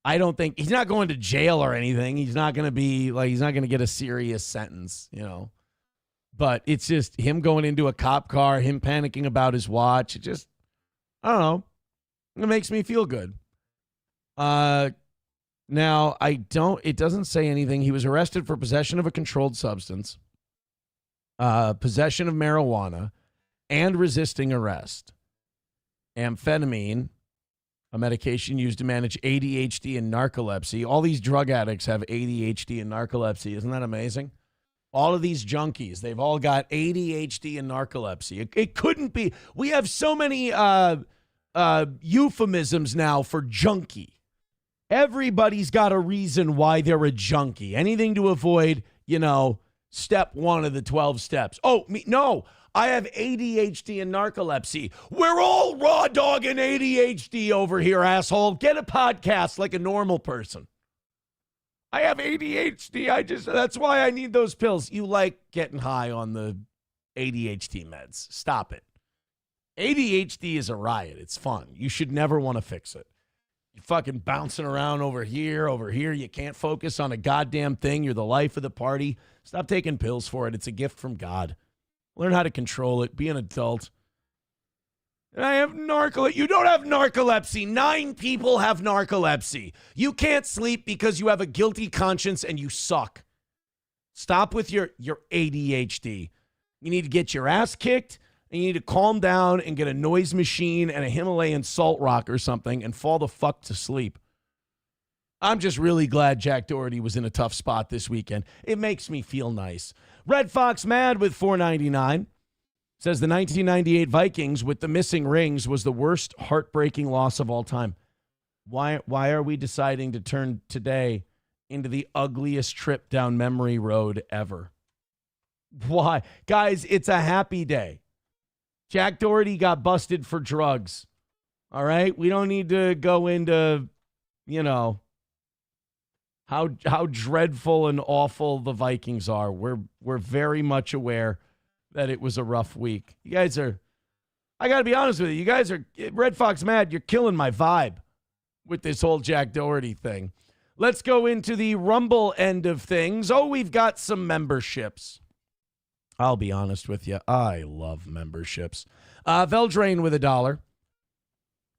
I don't think he's not going to jail or anything. He's not going to get a serious sentence, But it's just him going into a cop car, him panicking about his watch. I don't know. It makes me feel good. Now, it doesn't say anything. He was arrested for possession of a controlled substance, possession of marijuana, and resisting arrest. Amphetamine, a medication used to manage ADHD and narcolepsy. All these drug addicts have ADHD and narcolepsy. Isn't that amazing? All of these junkies, they've all got ADHD and narcolepsy. It couldn't be. We have so many euphemisms now for junkie. Everybody's got a reason why they're a junkie. Anything to avoid, step one of the 12 steps. No, I have ADHD and narcolepsy. We're all raw dogging ADHD over here, asshole. Get a podcast like a normal person. I have ADHD. That's why I need those pills. You like getting high on the ADHD meds. Stop it. ADHD is a riot. It's fun. You should never want to fix it. You're fucking bouncing around over here. You can't focus on a goddamn thing. You're the life of the party. Stop taking pills for it. It's a gift from God. Learn how to control it. Be an adult. And I have narcolepsy. You don't have narcolepsy. 9 people have narcolepsy. You can't sleep because you have a guilty conscience and you suck. Stop with your ADHD. You need to get your ass kicked. and you need to calm down and get a noise machine and a Himalayan salt rock or something and fall the fuck to sleep. I'm just really glad Jack Doherty was in a tough spot this weekend. It makes me feel nice. Red Fox Mad with $4.99 says the 1998 Vikings with the missing rings was the worst heartbreaking loss of all time. Why are we deciding to turn today into the ugliest trip down memory road ever? Why? Guys, it's a happy day. Jack Doherty got busted for drugs. All right? We don't need to go into, how dreadful and awful the Vikings are. We're very much aware that it was a rough week. You guys are, I got to be honest with you, you guys are, Red Fox Mad, you're killing my vibe with this whole Jack Doherty thing. Let's go into the Rumble end of things. Oh, we've got some memberships. I'll be honest with you. I love memberships. Veldrain with $1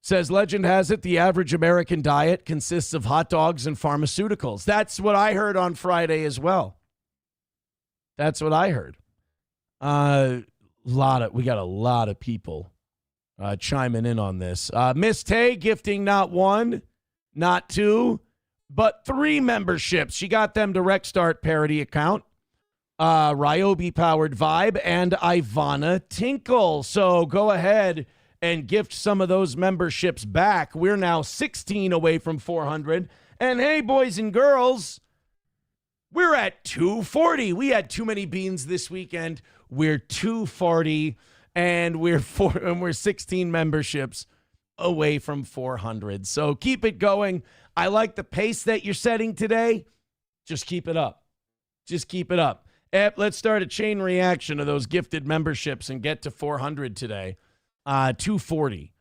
says, legend has it the average American diet consists of hot dogs and pharmaceuticals. That's what I heard on Friday as well. That's what I heard. We got a lot of people chiming in on this. Miss Tay gifting not 1, not 2, but 3 memberships. She got them to Rec Start parody account. Ryobi Powered Vibe, and Ivana Tinkle. So go ahead and gift some of those memberships back. We're now 16 away from 400. And hey, boys and girls, we're at 240. We had too many beans this weekend. We're 240, and we're 16 memberships away from 400. So keep it going. I like the pace that you're setting today. Just keep it up. Just keep it up. Let's start a chain reaction of those gifted memberships and get to 400 today. 240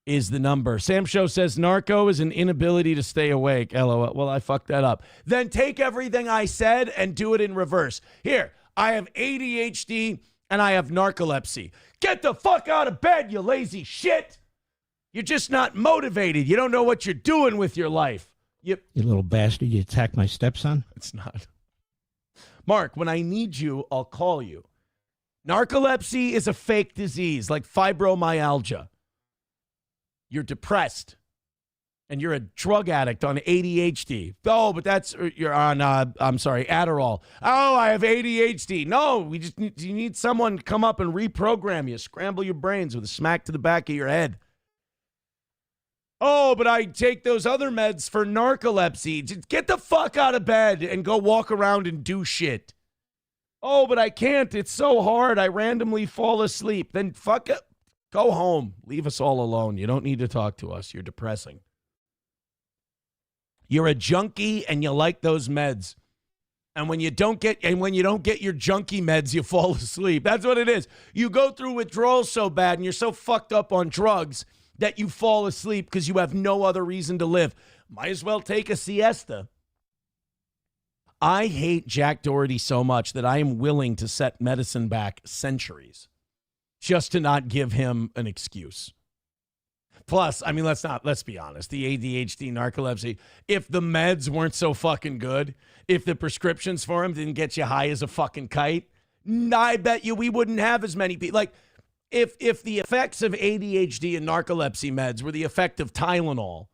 is the number. Sam Show says narco is an inability to stay awake. LOL. Well, I fucked that up. Then take everything I said and do it in reverse. Here, I have ADHD and I have narcolepsy. Get the fuck out of bed, you lazy shit. You're just not motivated. You don't know what you're doing with your life. You little bastard. You attacked my stepson? It's not. Mark, when I need you, I'll call you. Narcolepsy is a fake disease like fibromyalgia. You're depressed and you're a drug addict on ADHD. Oh, but you're on, Adderall. Oh, I have ADHD. No, you need someone to come up and reprogram you, scramble your brains with a smack to the back of your head. Oh, but I take those other meds for narcolepsy. Just get the fuck out of bed and go walk around and do shit. Oh, but I can't. It's so hard. I randomly fall asleep. Then fuck it. Go home. Leave us all alone. You don't need to talk to us. You're depressing. You're a junkie and you like those meds. And when you don't get your junkie meds, you fall asleep. That's what it is. You go through withdrawal so bad and you're so fucked up on drugs that you fall asleep because you have no other reason to live. Might as well take a siesta. I hate Jack Doherty so much that I am willing to set medicine back centuries just to not give him an excuse. Plus, I mean, let's be honest. The ADHD, narcolepsy, if the meds weren't so fucking good, if the prescriptions for him didn't get you high as a fucking kite, I bet you we wouldn't have as many people. Like, if the effects of ADHD and narcolepsy meds were the effect of Tylenol,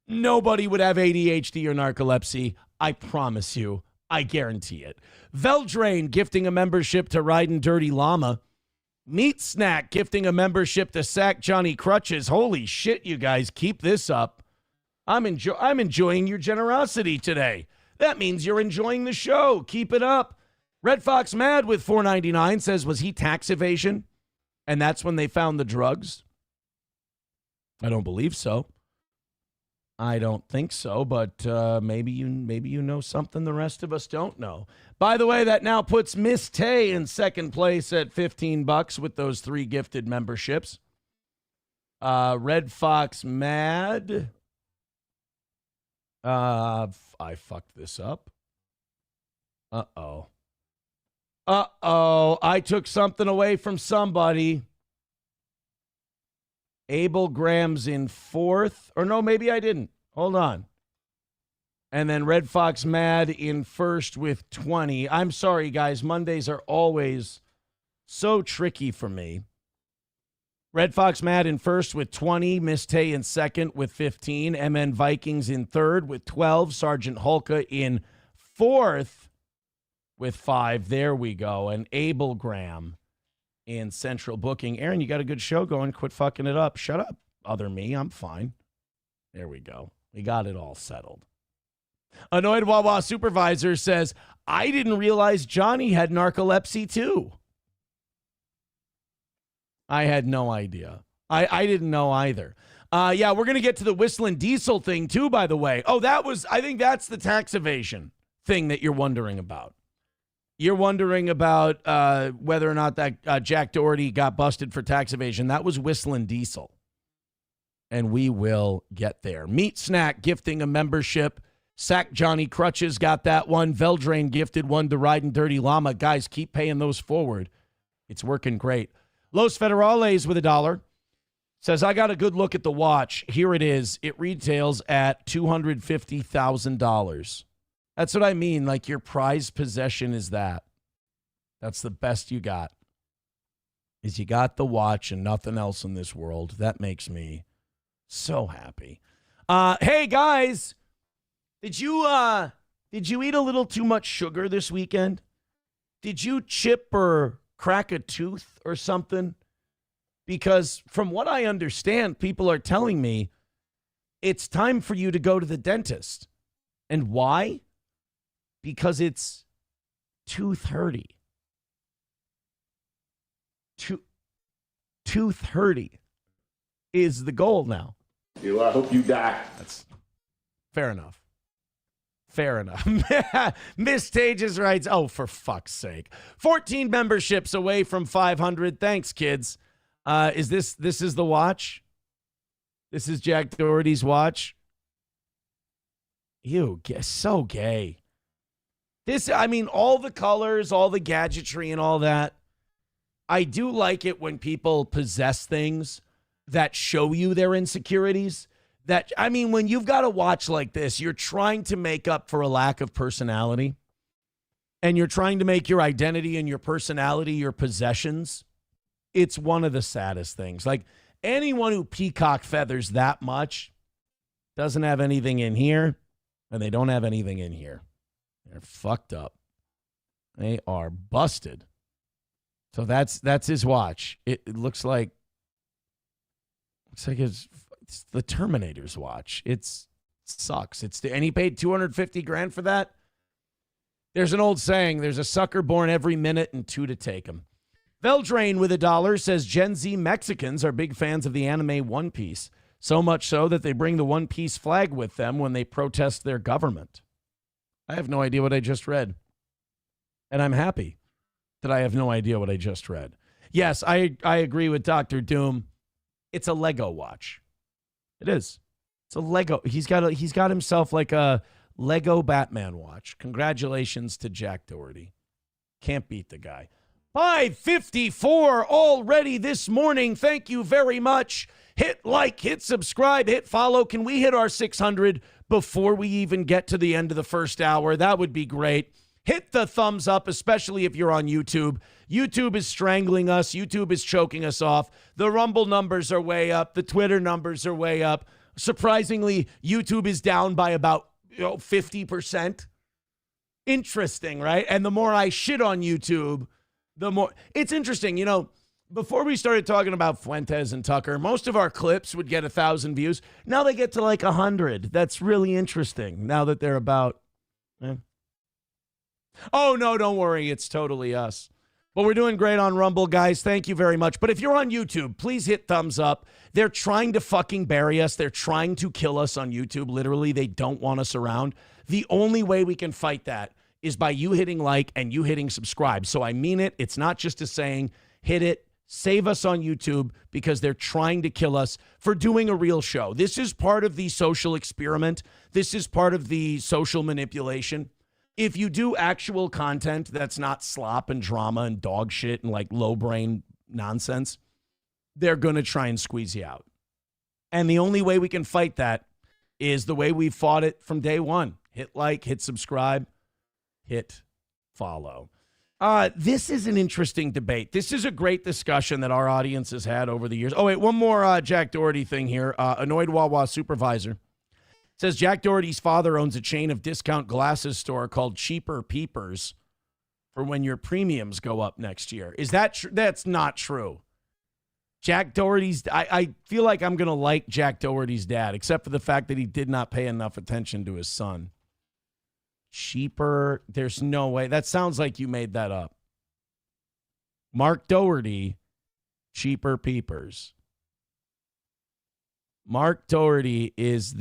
nobody would have ADHD or narcolepsy. I promise you. I guarantee it. Veldrain gifting a membership to Riding Dirty Llama. Meat Snack gifting a membership to Sack Johnny Crutches. Holy shit, you guys. Keep this up. I'm enjoying your generosity today. That means you're enjoying the show. Keep it up. Red Fox Mad with $4.99 says, was he tax evasion? And that's when they found the drugs? I don't believe so. I don't think so, but maybe you know something the rest of us don't know. By the way, that now puts Miss Tay in second place at $15 with those 3 gifted memberships. Red Fox Mad. I fucked this up. Uh-oh. I took something away from somebody. Abel Graham's in 4th. Or no, maybe I didn't. Hold on. And then Red Fox Mad in 1st with 20. I'm sorry, guys. Mondays are always So tricky for me. Red Fox Matt in first with 20. Miss Tay in second with 15. MN Vikings in third with 12. Sergeant Holka in fourth with 5. There we go. And Abel Graham in central booking. Aaron, you got a good show going. Quit fucking it up. Shut up, other me. I'm fine. There we go. We got it all settled. Annoyed Wawa supervisor says, I didn't realize Johnny had narcolepsy too. I had no idea. I didn't know either. Yeah, we're going to get to the Whistlin diesel thing too, by the way. Oh, I think that's the tax evasion thing that you're wondering about. You're wondering about whether or not that Jack Doherty got busted for tax evasion. That was Whistlin diesel. And we will get there. Meat Snack gifting a membership. Sack Johnny Crutches got that one. Veldrain gifted one to Riding Dirty Llama. Guys, keep paying those forward. It's working great. Los Federales with $1 says, I got a good look at the watch. Here it is. It retails at $250,000. That's what I mean. Like, your prized possession is that. That's the best you got. Is you got the watch and nothing else in this world. That makes me so happy. Hey, guys. Did you eat a little too much sugar this weekend? Did you chip or crack a tooth or something? Because from what I understand, people are telling me it's time for you to go to the dentist. And why? Because it's tooth-hurty. Tooth-hurty is the goal now. I hope you die. That's fair enough. Fair enough. Miss Tages writes, oh, for fuck's sake. 14 memberships away from 500. Thanks, kids. Is this is the watch? This is Jack Doherty's watch? Ew, so gay. All the colors, all the gadgetry and all that. I do like it when people possess things that show you their insecurities. When you've got a watch like this, you're trying to make up for a lack of personality. And you're trying to make your identity and your personality your possessions. It's one of the saddest things. Like, anyone who peacock feathers that much doesn't have anything in here, and they don't have anything in here. They're fucked up. They are busted. So that's his watch. It looks like it's the Terminator's watch. It sucks. And he paid $250,000 for that. There's an old saying, there's a sucker born every minute and 2 to take him. Veldrain with $1 says Gen Z Mexicans are big fans of the anime One Piece. So much so that they bring the One Piece flag with them when they protest their government. I have no idea what I just read. And I'm happy that I have no idea what I just read. Yes, I agree with Dr. Doom. It's a Lego watch. It is. It's a Lego. He's got himself like a Lego Batman watch. Congratulations to Jack Doherty. Can't beat the guy. 5:54 already this morning. Thank you very much. Hit like, hit subscribe, hit follow. Can we hit our 600 before we even get to the end of the first hour? That would be great. Hit the thumbs up, especially if you're on YouTube. YouTube is strangling us. YouTube is choking us off. The Rumble numbers are way up. The Twitter numbers are way up. Surprisingly, YouTube is down by about 50%. Interesting, right? And the more I shit on YouTube, the more it's interesting. Before we started talking about Fuentes and Tucker, most of our clips would get 1,000 views. Now they get to like 100. That's really interesting now that they're about. Oh, no, don't worry. It's totally us. But we're doing great on Rumble, guys. Thank you very much. But if you're on YouTube, please hit thumbs up. They're trying to fucking bury us. They're trying to kill us on YouTube. Literally, they don't want us around. The only way we can fight that is by you hitting like and you hitting subscribe. So I mean it. It's not just a saying. Hit it. Save us on YouTube because they're trying to kill us for doing a real show. This is part of the social experiment. This is part of the social manipulation. If you do actual content that's not slop and drama and dog shit and like low brain nonsense, they're going to try and squeeze you out. And the only way we can fight that is the way we fought it from day one. Hit like, hit subscribe, hit follow. This is an interesting debate. This is a great discussion that our audience has had over the years. Oh, wait, one more Jack Doherty thing here. Annoyed Wawa supervisor says Jack Doherty's father owns a chain of discount glasses store called Cheaper Peepers for when your premiums go up next year. Is that true? That's not true. Jack Doherty's, I feel like I'm going to like Jack Doherty's dad, except for the fact that he did not pay enough attention to his son. Cheaper, there's no way. That sounds like you made that up. Mark Doherty, Cheaper Peepers. Mark Doherty is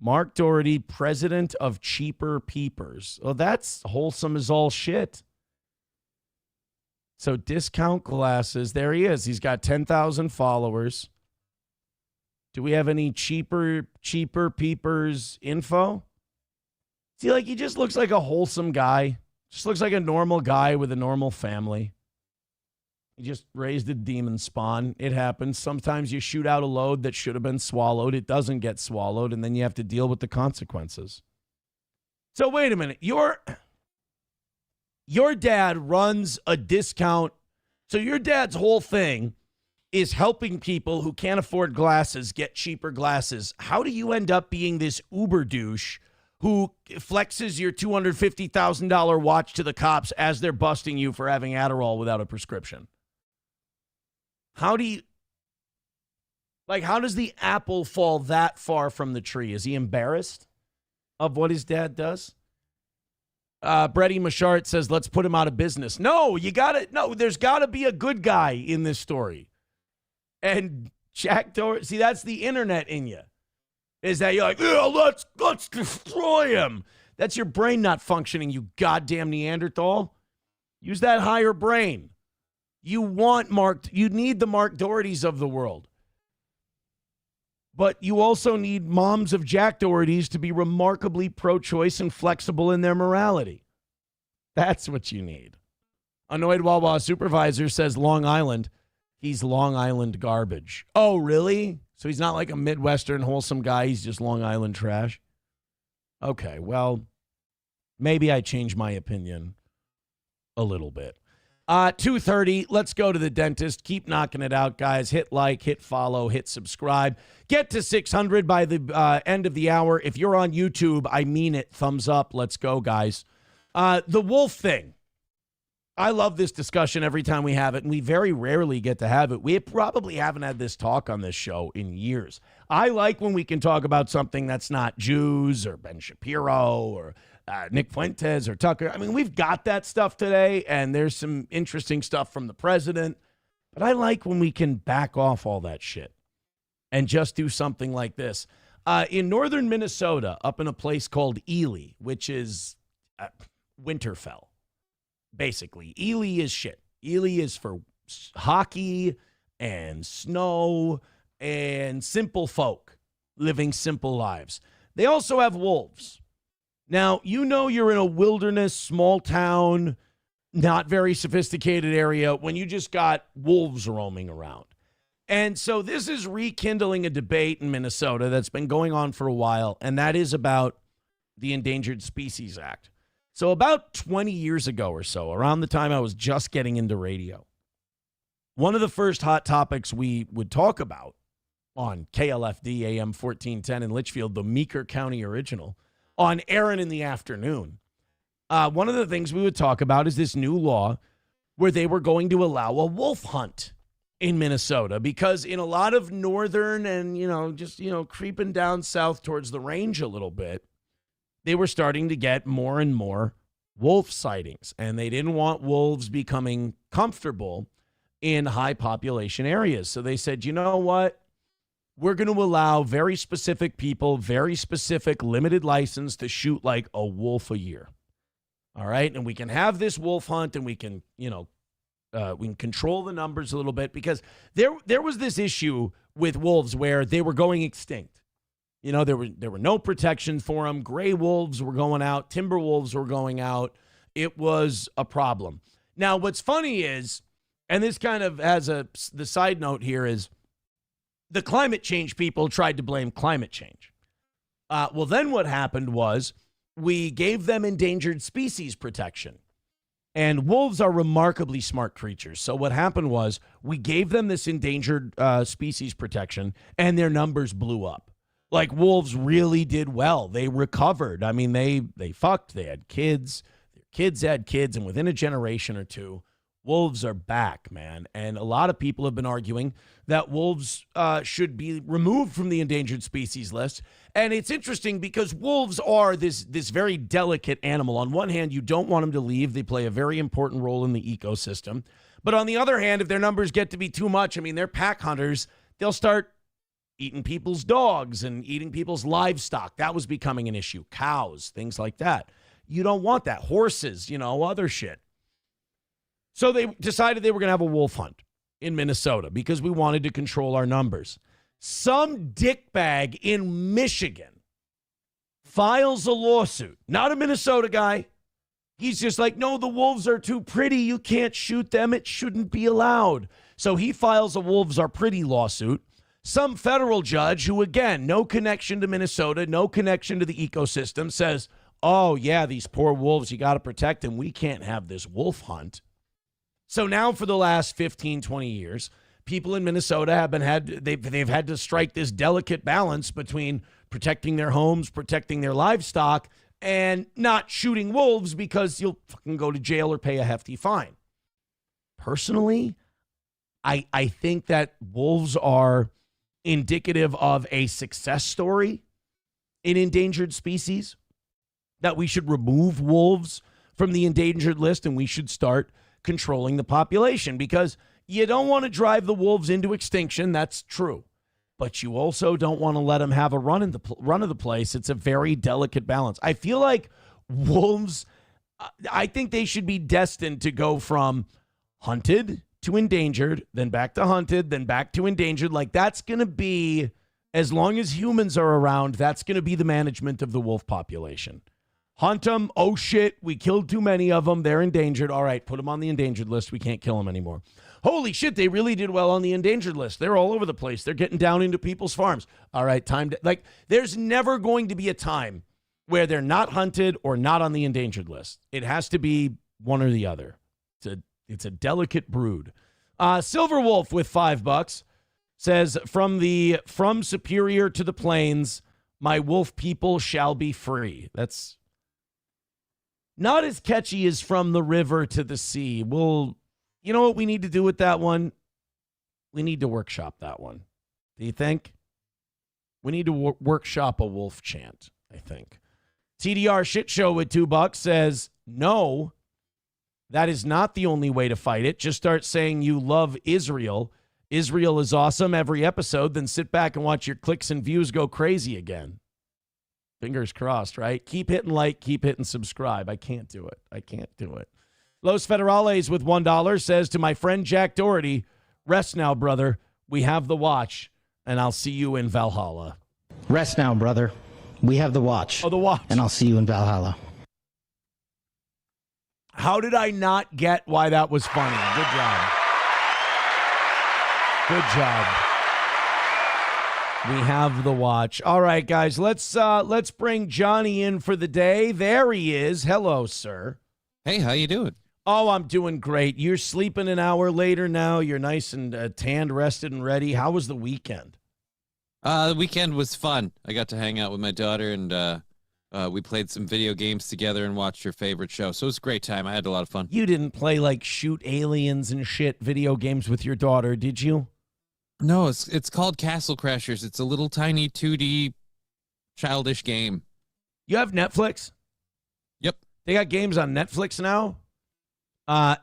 Mark Doherty, president of Cheaper Peepers. Well, that's wholesome as all shit. So discount glasses, there he is. He's got 10,000 followers. Do we have any cheaper Peepers info? See, like, he just looks like a wholesome guy. Just looks like a normal guy with a normal family. He just raised a demon spawn. It happens. Sometimes you shoot out a load that should have been swallowed. It doesn't get swallowed, and then you have to deal with the consequences. So wait a minute. Your dad runs a discount. So your dad's whole thing is helping people who can't afford glasses get cheaper glasses. How do you end up being this uber douche who flexes your $250,000 watch to the cops as they're busting you for having Adderall without a prescription? How does the apple fall that far from the tree? Is he embarrassed of what his dad does? Brady Machart says, let's put him out of business. No, there's got to be a good guy in this story. And Jack Doherty, see, that's the internet in you. Is that you're like, yeah, let's destroy him. That's your brain not functioning, you goddamn Neanderthal. Use that higher brain. You need the Mark Dohertys of the world. But you also need moms of Jack Dohertys to be remarkably pro-choice and flexible in their morality. That's what you need. Annoyed Wawa supervisor says Long Island. He's Long Island garbage. Oh, really? So he's not like a Midwestern wholesome guy. He's just Long Island trash. Okay, well, maybe I change my opinion a little bit. 2:30, let's go to the dentist. Keep knocking it out, guys. Hit like, hit follow, hit subscribe. Get to 600 by the end of the hour. If you're on YouTube, I mean it. Thumbs up. Let's go, guys. The wolf thing. I love this discussion every time we have it, and we very rarely get to have it. We probably haven't had this talk on this show in years. I like when we can talk about something that's not Jews or Ben Shapiro or Nick Fuentes or Tucker. I mean, we've got that stuff today, and there's some interesting stuff from the president. But I like when we can back off all that shit and just do something like this. In northern Minnesota, up in a place called Ely, which is Winterfell. Basically, Ely is shit. Ely is for hockey and snow and simple folk living simple lives. They also have wolves. Now, you're in a wilderness, small town, not very sophisticated area when you just got wolves roaming around. And so this is rekindling a debate in Minnesota that's been going on for a while, and that is about the Endangered Species Act. So about 20 years ago or so, around the time I was just getting into radio, one of the first hot topics we would talk about on KLFD AM 1410 in Litchfield, the Meeker County original, on Aaron in the afternoon, one of the things we would talk about is this new law where they were going to allow a wolf hunt in Minnesota, because in a lot of northern and, creeping down south towards the range a little bit, they were starting to get more and more wolf sightings, and they didn't want wolves becoming comfortable in high population areas. So they said, you know what? We're going to allow very specific people, very specific limited license to shoot like a wolf a year. All right. And we can have this wolf hunt, and we can, we can control the numbers a little bit, because there was this issue with wolves where they were going extinct. There were no protection for them. Gray wolves were going out. Timber wolves were going out. It was a problem. Now, what's funny is, and this kind of has the side note here is, the climate change people tried to blame climate change. Well, then what happened was we gave them endangered species protection. And wolves are remarkably smart creatures. So what happened was we gave them this endangered species protection, and their numbers blew up. Like, wolves really did well. They recovered. I mean, they fucked. They had kids. Their kids had kids. And within a generation or two, wolves are back, man. And a lot of people have been arguing that wolves should be removed from the endangered species list. And it's interesting because wolves are this very delicate animal. On one hand, you don't want them to leave. They play a very important role in the ecosystem. But on the other hand, if their numbers get to be too much, I mean, they're pack hunters. They'll start eating people's dogs and eating people's livestock. That was becoming an issue. Cows, things like that. You don't want that. Horses, other shit. So they decided they were going to have a wolf hunt in Minnesota because we wanted to control our numbers. Some dickbag in Michigan files a lawsuit. Not a Minnesota guy. He's just like, no, the wolves are too pretty. You can't shoot them. It shouldn't be allowed. So he files a wolves are pretty lawsuit. Some federal judge who, again, no connection to Minnesota, no connection to the ecosystem, says, oh, yeah, these poor wolves, you got to protect them. We can't have this wolf hunt. So now for the last 15, 20 years, people in Minnesota they've had to strike this delicate balance between protecting their homes, protecting their livestock, and not shooting wolves because you'll fucking go to jail or pay a hefty fine. Personally, I think that wolves are indicative of a success story in endangered species, that we should remove wolves from the endangered list and we should start controlling the population, because you don't want to drive the wolves into extinction. That's true. But you also don't want to let them have a run of the place. It's a very delicate balance. I feel like wolves, I think they should be destined to go from hunted to endangered, then back to hunted, then back to endangered. Like, that's going to be, as long as humans are around, that's going to be the management of the wolf population. Hunt them. Oh, shit, we killed too many of them. They're endangered. All right, put them on the endangered list. We can't kill them anymore. Holy shit, they really did well on the endangered list. They're all over the place. They're getting down into people's farms. All right, time to, like, there's never going to be a time where they're not hunted or not on the endangered list. It has to be one or the other. It's a delicate brood. Silver Wolf with $5 says, from Superior to the Plains, my wolf people shall be free. That's not as catchy as from the river to the sea. Well, you know what we need to do with that one? We need to workshop that one. Do you think? We need to workshop a wolf chant, I think. TDR Shit Show with $2 says, no, that is not the only way to fight it. Just start saying you love Israel. Israel is awesome every episode. Then sit back and watch your clicks and views go crazy again. Fingers crossed, right? Keep hitting like, keep hitting subscribe. I can't do it. Los Federales with $1 says, to my friend Jack Doherty, rest now, brother. We have the watch, and I'll see you in Valhalla. Rest now, brother. We have the watch. Oh, the watch. And I'll see you in Valhalla. How did I not get why that was funny? Good job. Good job. We have the watch. All right, guys, let's bring Johnny in for the day. There he is. Hello, sir. Hey, how you doing? Oh, I'm doing great. You're sleeping an hour later now. You're nice and tanned, rested, and ready. How was the weekend? The weekend was fun. I got to hang out with my daughter, and we played some video games together and watched her favorite show. So it was a great time. I had a lot of fun. You didn't play, like, shoot aliens and shit video games with your daughter, did you? No, it's called Castle Crashers. It's a little tiny 2D childish game. You have Netflix? Yep. They got games on Netflix now?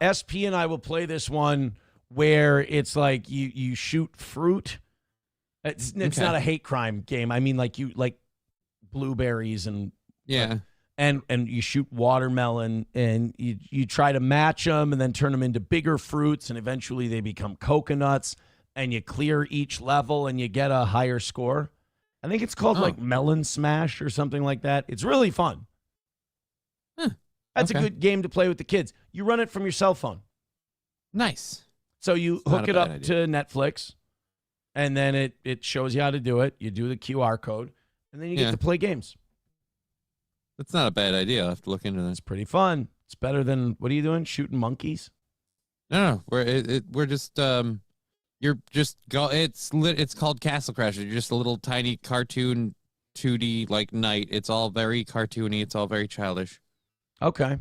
SP and I will play this one where it's like you shoot fruit. It's okay. Not a hate crime game. I mean, like, you like blueberries and yeah, and you shoot watermelon and you try to match them and then turn them into bigger fruits and eventually they become coconuts and you clear each level and you get a higher score. I think it's called like Melon Smash or something like that. It's really fun. That's a good game to play with the kids. You run it from your cell phone. Nice. So you hook it up to Netflix, and then it shows you how to do it. You do the QR code, and then you get to play games. That's not a bad idea. I'll have to look into this. It's pretty fun. It's better than, what are you doing? Shooting monkeys? No, we're just you're just go. It's called Castle Crashers. You're just a little tiny cartoon 2D like knight. It's all very cartoony. It's all very childish. Okay.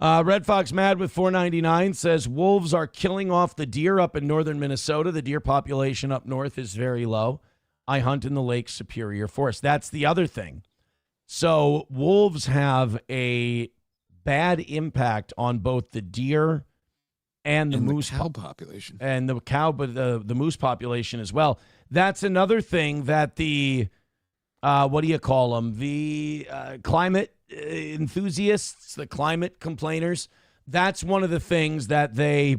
Red Fox Mad with $4.99 says wolves are killing off the deer up in northern Minnesota. The deer population up north is very low. I hunt in the Lake Superior Forest. That's the other thing. So wolves have a bad impact on both the deer and the moose cow population, and the cow, but the moose population as well. That's another thing that the what do you call them? The climate enthusiasts, the climate complainers. That's one of the things that they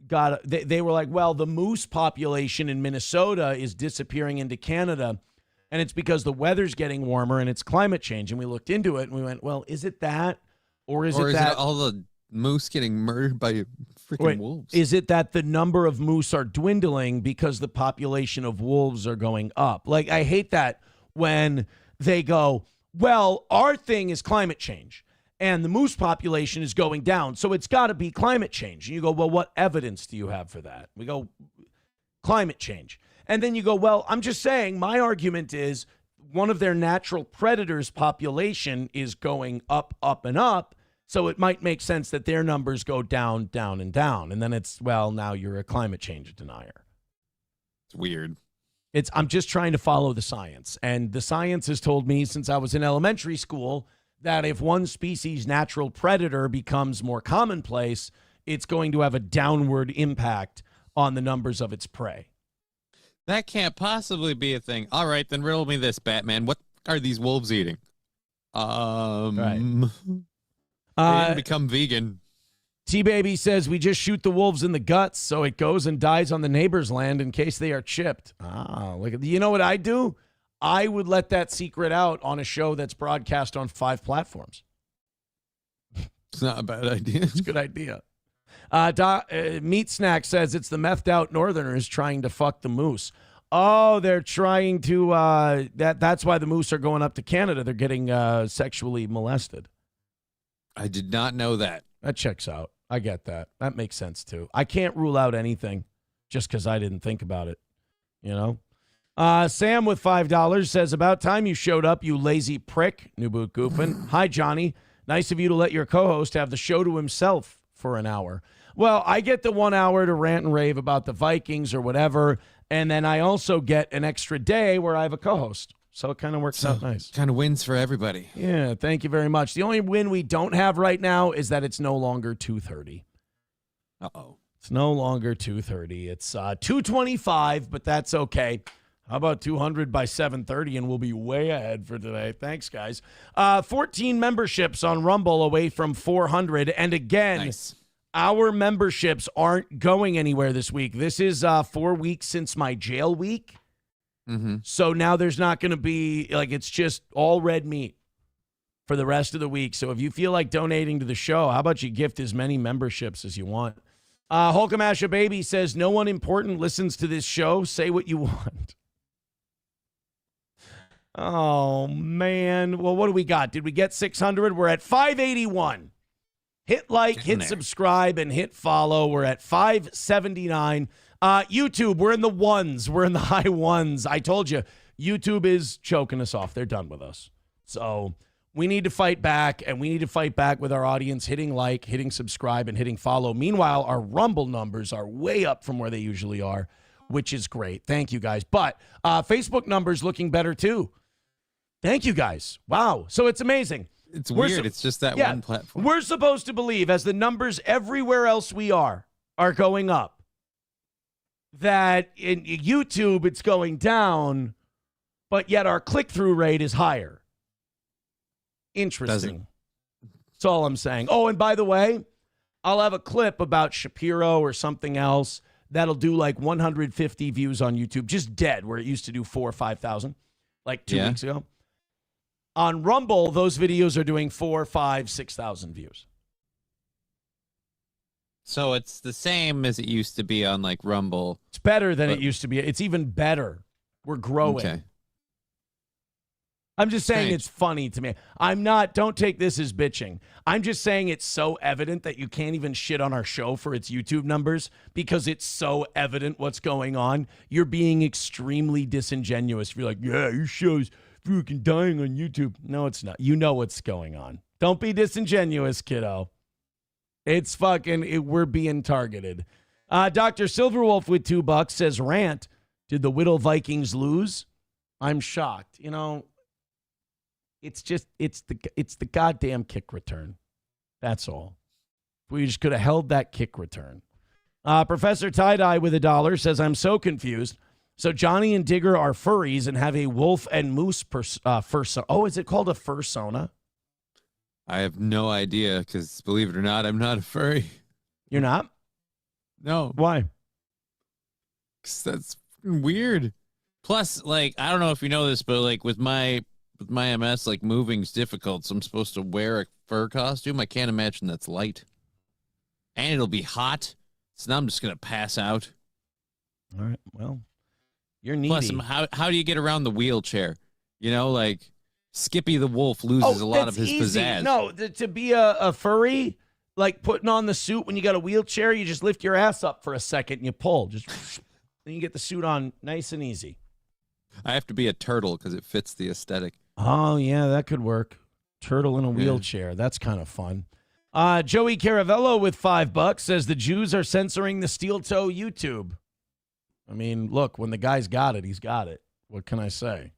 got. They were like, well, the moose population in Minnesota is disappearing into Canada, and it's because the weather's getting warmer and it's climate change. And we looked into it and we went, well, is it that, or is it all the moose getting murdered by freaking wolves? Is it that the number of moose are dwindling because the population of wolves are going up? Like, I hate that when they go, well, our thing is climate change and the moose population is going down, so it's got to be climate change. And you go, well, what evidence do you have for that? We go, climate change. And then you go, well, I'm just saying, my argument is one of their natural predators' population is going up, up, and up. So it might make sense that their numbers go down, down, and down. And then it's, well, now you're a climate change denier. It's weird. I'm just trying to follow the science. And the science has told me since I was in elementary school that if one species' natural predator becomes more commonplace, it's going to have a downward impact on the numbers of its prey. That can't possibly be a thing. All right, then riddle me this, Batman. What are these wolves eating? Right. They didn't become vegan. T-Baby says, we just shoot the wolves in the guts so it goes and dies on the neighbor's land in case they are chipped. Look at, you know what I'd do? I would let that secret out on a show that's broadcast on 5 platforms. It's not a bad idea. It's a good idea. Meat Snack says it's the methed out Northerners trying to fuck the moose. Oh, they're trying to, that's why the moose are going up to Canada. They're getting sexually molested. I did not know that. That checks out. I get that. That makes sense, too. I can't rule out anything just because I didn't think about it, you know? Sam with $5 says, about time you showed up, you lazy prick. New boot goofing. Hi, Johnny. Nice of you to let your co-host have the show to himself for an hour. Well, I get the 1 hour to rant and rave about the Vikings or whatever, and then I also get an extra day where I have a co-host. So it kind of works out nice. Kind of wins for everybody. Yeah, thank you very much. The only win we don't have right now is that it's no longer 2:30. Uh-oh. It's no longer 2:30. It's 2:25, but that's okay. How about 200 by 7:30, and we'll be way ahead for today. Thanks, guys. 14 memberships on Rumble away from 400. And again, nice. Our memberships aren't going anywhere this week. This is 4 weeks since my jail week. Mm-hmm. So now there's not going to be, like, it's just all red meat for the rest of the week. So if you feel like donating to the show, how about you gift as many memberships as you want? Hulkamasha Baby says, no one important listens to this show. Say what you want. Oh, man. Well, what do we got? Did we get 600? We're at 581. Hit like, hit subscribe, and hit follow. We're at 579. YouTube, we're in the ones. We're in the high ones. I told you, YouTube is choking us off. They're done with us. So we need to fight back, and we need to fight back with our audience, hitting like, hitting subscribe, and hitting follow. Meanwhile, our Rumble numbers are way up from where they usually are, which is great. Thank you, guys. But Facebook numbers looking better, too. Thank you, guys. Wow. So it's amazing. It's weird. It's just that one platform. We're supposed to believe, as the numbers everywhere else we are going up, that in YouTube it's going down, but yet our click-through rate is higher. Interesting. That's all I'm saying. Oh, and by the way, I'll have a clip about Shapiro or something else that'll do like 150 views on YouTube, just dead, where it used to do 4,000 or 5,000, like 2 weeks ago. On Rumble, those videos are doing 4,000, 5,000, 6,000 views. So it's the same as it used to be on like Rumble. It's better than it used to be. It's even better. We're growing. Okay. I'm just saying Strange. it's funny to me. Don't take this as bitching. I'm just saying it's so evident that you can't even shit on our show for its YouTube numbers because it's so evident what's going on. You're being extremely disingenuous. You're like, yeah, your show's freaking dying on YouTube. No, it's not. You know what's going on. Don't be disingenuous, kiddo. It's we're being targeted. Dr. Silverwolf with $2 says, rant, did the Whittle Vikings lose? I'm shocked. You know, it's the goddamn kick return. That's all. We just could have held that kick return. Professor Tie-Dye with $1 says, I'm so confused. So Johnny and Digger are furries and have a wolf and moose fursona. Oh, is it called a fursona? I have no idea because, believe it or not, I'm not a furry. You're not? No. Why? 'Cause that's weird. Plus, like, I don't know if you know this, but like with my MS, like moving's difficult, so I'm supposed to wear a fur costume. I can't imagine that's light. And it'll be hot. So now I'm just gonna pass out. All right. Well, you're needy. Plus, how do you get around the wheelchair? You know, like Skippy the Wolf loses a lot of his easy. pizzazz. No, to be a furry, like putting on the suit when you got a wheelchair, you just lift your ass up for a second and you pull. Just then you get the suit on nice and easy. I have to be a turtle because it fits the aesthetic. Oh, yeah, that could work. Turtle in a wheelchair. That's kind of fun. Joey Caravello with $5 says the Jews are censoring the steel toe YouTube. I mean, look, when the guy's got it, he's got it. What can I say?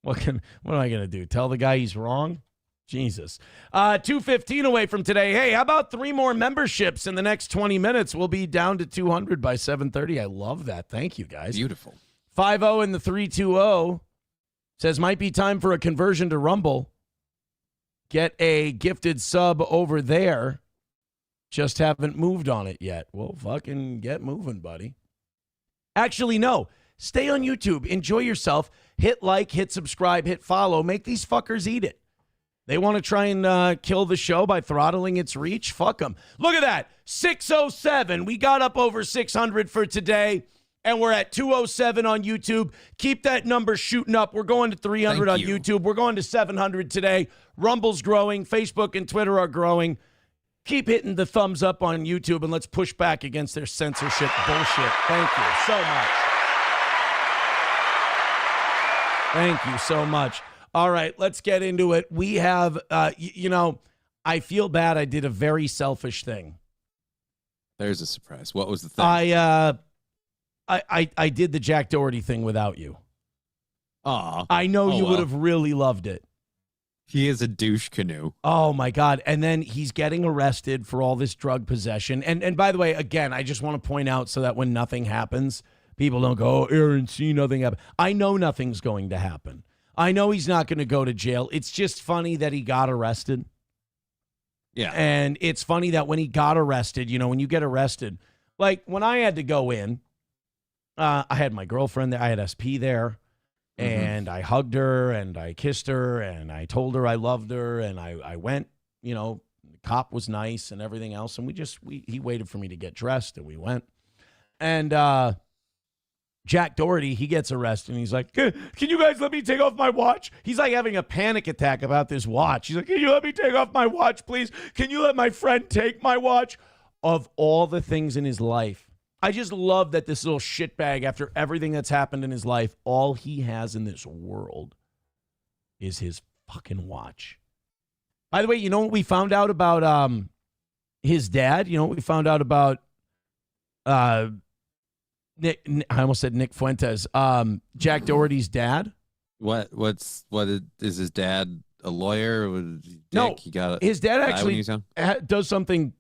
What am I going to do? Tell the guy he's wrong? Jesus. 2:15 away from today. Hey, how about 3 more memberships in the next 20 minutes? We'll be down to 200 by 7:30. I love that. Thank you, guys. Beautiful. 50 in the 320 says might be time for a conversion to Rumble. Get a gifted sub over there. Just haven't moved on it yet. Well, fucking get moving, buddy. Actually, no. Stay on YouTube. Enjoy yourself. Hit like, hit subscribe, hit follow. Make these fuckers eat it. They want to try and kill the show by throttling its reach? Fuck them. Look at that. 607. We got up over 600 for today, and we're at 207 on YouTube. Keep that number shooting up. We're going to 300 on YouTube. We're going to 700 today. Rumble's growing. Facebook and Twitter are growing. Keep hitting the thumbs up on YouTube, and let's push back against their censorship bullshit. Thank you so much. Thank you so much. All right, let's get into it. We have, I feel bad. I did a very selfish thing. There's a surprise. What was the thing? I did the Jack Doherty thing without you. Aw. I know you would have really loved it. He is a douche canoe. Oh, my God. And then he's getting arrested for all this drug possession. And by the way, again, I just want to point out so that when nothing happens, people don't go, oh, Aaron, see, nothing happened. I know nothing's going to happen. I know he's not going to go to jail. It's just funny that he got arrested. Yeah. And it's funny that when he got arrested, when you get arrested, like when I had to go in, I had my girlfriend there. I had SP there. And I hugged her and I kissed her and I told her I loved her. And I went, the cop was nice and everything else. And he waited for me to get dressed and we went. And Jack Doherty, he gets arrested and he's like, can you guys let me take off my watch? He's like having a panic attack about this watch. He's like, can you let me take off my watch, please? Can you let my friend take my watch? Of all the things in his life, I just love that this little shitbag, after everything that's happened in his life, all he has in this world is his fucking watch. By the way, you know what we found out about his dad? You know what we found out about Nick? I almost said Nick Fuentes. Jack Doherty's dad. What is his dad a lawyer? No, his dad actually does something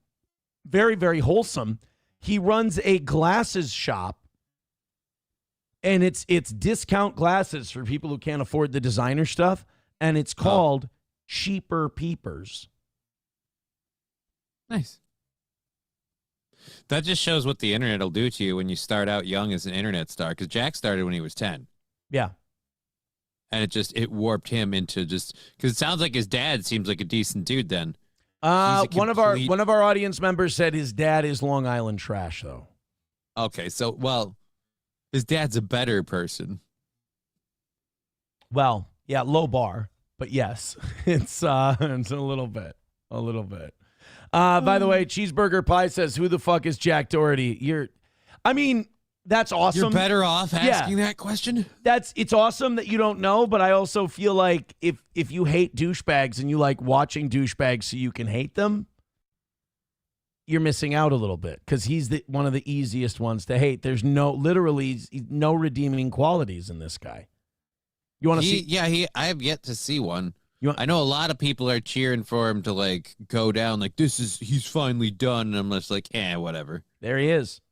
very, very wholesome. He runs a glasses shop, and it's discount glasses for people who can't afford the designer stuff, and it's called Cheaper Peepers. Nice. That just shows what the internet will do to you when you start out young as an internet star, because Jack started when he was 10. Yeah. And it warped him into just, because it sounds like his dad seems like a decent dude then. One of our audience members said his dad is Long Island trash, though. Okay, so his dad's a better person. Well, yeah, low bar, but yes, it's a little bit. By the way, Cheeseburger Pie says, "Who the fuck is Jack Doherty?" That's awesome. You're better off asking that question. It's awesome that you don't know, but I also feel like if you hate douchebags and you like watching douchebags so you can hate them, you're missing out a little bit because he's one of the easiest ones to hate. There's literally no redeeming qualities in this guy. You want to see? Yeah, I have yet to see one. I know a lot of people are cheering for him to like go down. Like he's finally done. And I'm just like, whatever. There he is.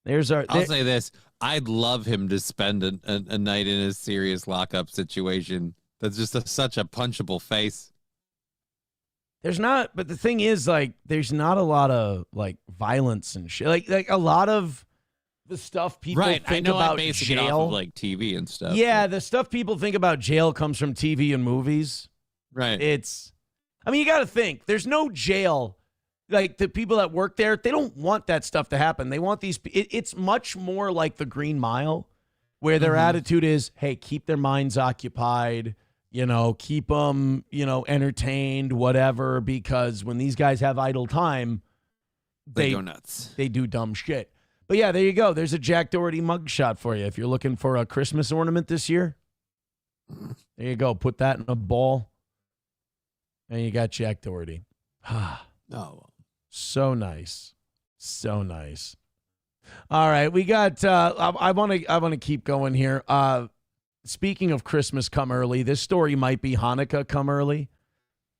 I'll say this. I'd love him to spend a night in a serious lockup situation. That's just such a punchable face. But the thing is, like, there's not a lot of like violence and shit. Like a lot of the stuff people think about jail, off of, like TV and stuff. Yeah, the stuff people think about jail comes from TV and movies. Right. You got to think. There's no jail. Like, the people that work there, they don't want that stuff to happen. They want it's much more like the Green Mile, where their attitude is, hey, keep their minds occupied, keep them, entertained, whatever, because when these guys have idle time, they go nuts. They do dumb shit. But yeah, there you go. There's a Jack Doherty mugshot for you. If you're looking for a Christmas ornament this year, there you go. Put that in a ball, and you got Jack Doherty. Oh, so nice. So nice. All right, we got I want to keep going here. Speaking of Christmas come early, this story might be Hanukkah come early.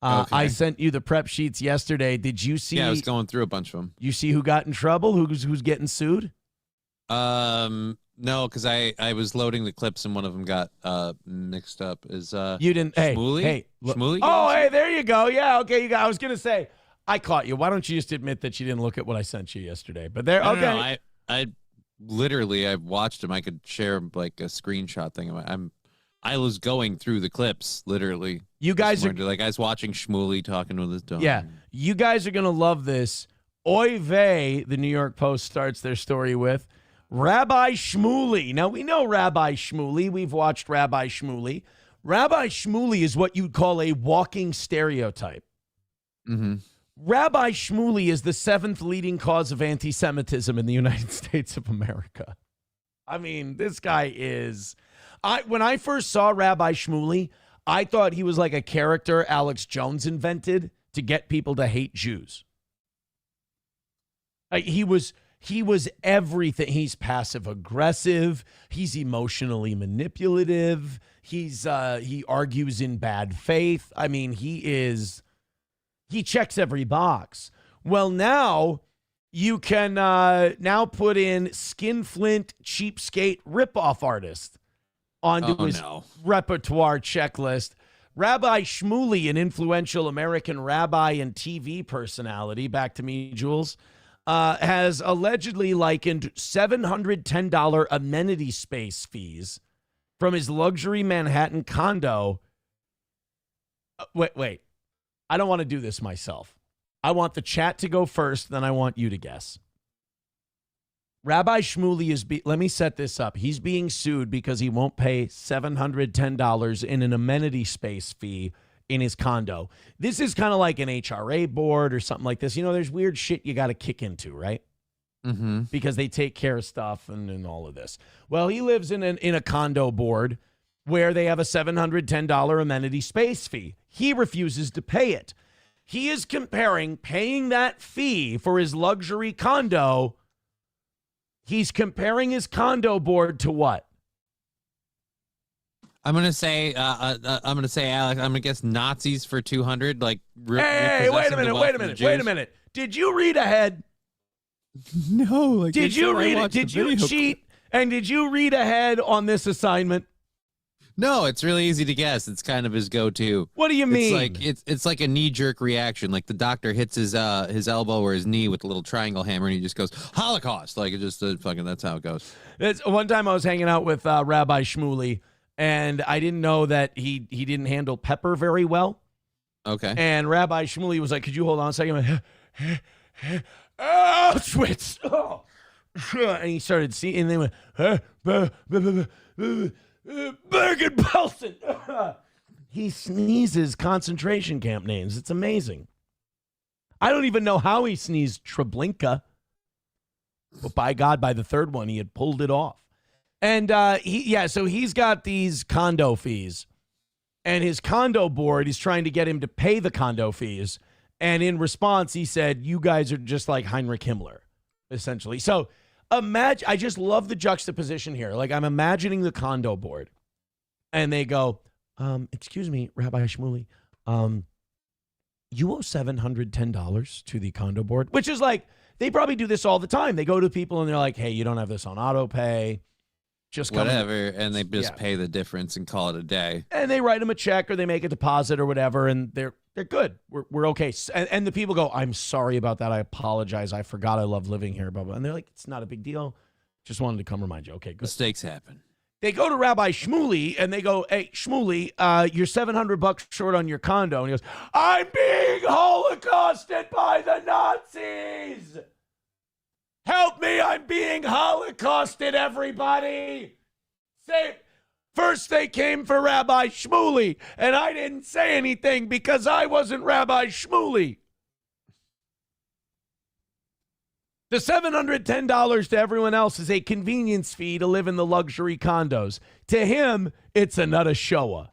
Okay. I sent you the prep sheets yesterday. Did you see? Yeah, I was going through a bunch of them. You see who got in trouble? Who's getting sued? No, because I was loading the clips and one of them got mixed up. You didn't? Shmuley? Hey, Shmuley? Oh, hey, there you go. Yeah, okay. I was gonna say I caught you. Why don't you just admit that you didn't look at what I sent you yesterday? But there, okay. No, I literally I watched him. I could share like a screenshot thing. I was going through the clips literally. You guys are like I was watching Shmuley talking with his dog. Yeah, you guys are gonna love this. Oy vey, the New York Post starts their story with Rabbi Shmuley. Now we know Rabbi Shmuley. We've watched Rabbi Shmuley. Rabbi Shmuley is what you'd call a walking stereotype. Mm-hmm. Rabbi Shmuley is the 7th leading cause of anti-Semitism in the United States of America. I mean, this guy is... When I first saw Rabbi Shmuley, I thought he was like a character Alex Jones invented to get people to hate Jews. He was everything. He's passive-aggressive. He's emotionally manipulative. He argues in bad faith. I mean, he checks every box. Well, now you can now put in skinflint, cheapskate, ripoff artist onto his repertoire checklist. Rabbi Shmuley, an influential American rabbi and TV personality, back to me, Jules, has allegedly likened $710 amenity space fees from his luxury Manhattan condo. Wait. I don't want to do this myself. I want the chat to go first, then I want you to guess. Rabbi Shmuley let me set this up. He's being sued because he won't pay $710 in an amenity space fee in his condo. This is kind of like an HRA board or something like this. There's weird shit you got to kick into, right? Mm-hmm. Because they take care of stuff and all of this. Well, he lives in a condo board where they have a $710 amenity space fee. He refuses to pay it. He is comparing paying that fee for his luxury condo. He's comparing his condo board to what? I'm gonna say, Alex. I'm gonna guess Nazis for 200. Like, hey, wait a minute. Did you read ahead? No. Did you read it? Did you cheat? And did you read ahead on this assignment? No, it's really easy to guess. It's kind of his go-to. What do you mean? It's like a knee-jerk reaction. Like the doctor hits his elbow or his knee with a little triangle hammer, and he just goes Holocaust. Like it just fucking. That's how it goes. One time I was hanging out with Rabbi Shmuley, and I didn't know that he didn't handle pepper very well. Okay. And Rabbi Shmuley was like, "Could you hold on a second?" Oh, schwitz. Oh. And he started seeing, and they went, Bergen-Belsen. He sneezes concentration camp names. It's amazing. I don't even know how he sneezed Treblinka. But by God, by the third one, he had pulled it off. And so he's got these condo fees. And his condo board is trying to get him to pay the condo fees. And in response, he said, you guys are just like Heinrich Himmler, essentially. So imagine, I just love the juxtaposition here. Like, I'm imagining the condo board. And they go, excuse me, Rabbi Shmuley, you owe $710 to the condo board, which is like, they probably do this all the time. They go to people and they're like, hey, you don't have this on auto pay. Just whatever, and they just pay the difference and call it a day. And they write them a check or they make a deposit or whatever, and they're good. We're okay. And the people go, I'm sorry about that. I apologize. I forgot I love living here, blah, blah. And they're like, it's not a big deal. Just wanted to come remind you. Okay, good. Mistakes happen. They go to Rabbi Shmuley and they go, hey, Shmuley, you're $700 short on your condo. And he goes, I'm being holocausted by the Nazis. Help me, I'm being holocausted, everybody. First they came for Rabbi Shmuley, and I didn't say anything because I wasn't Rabbi Shmuley. The $710 to everyone else is a convenience fee to live in the luxury condos. To him, it's another showa.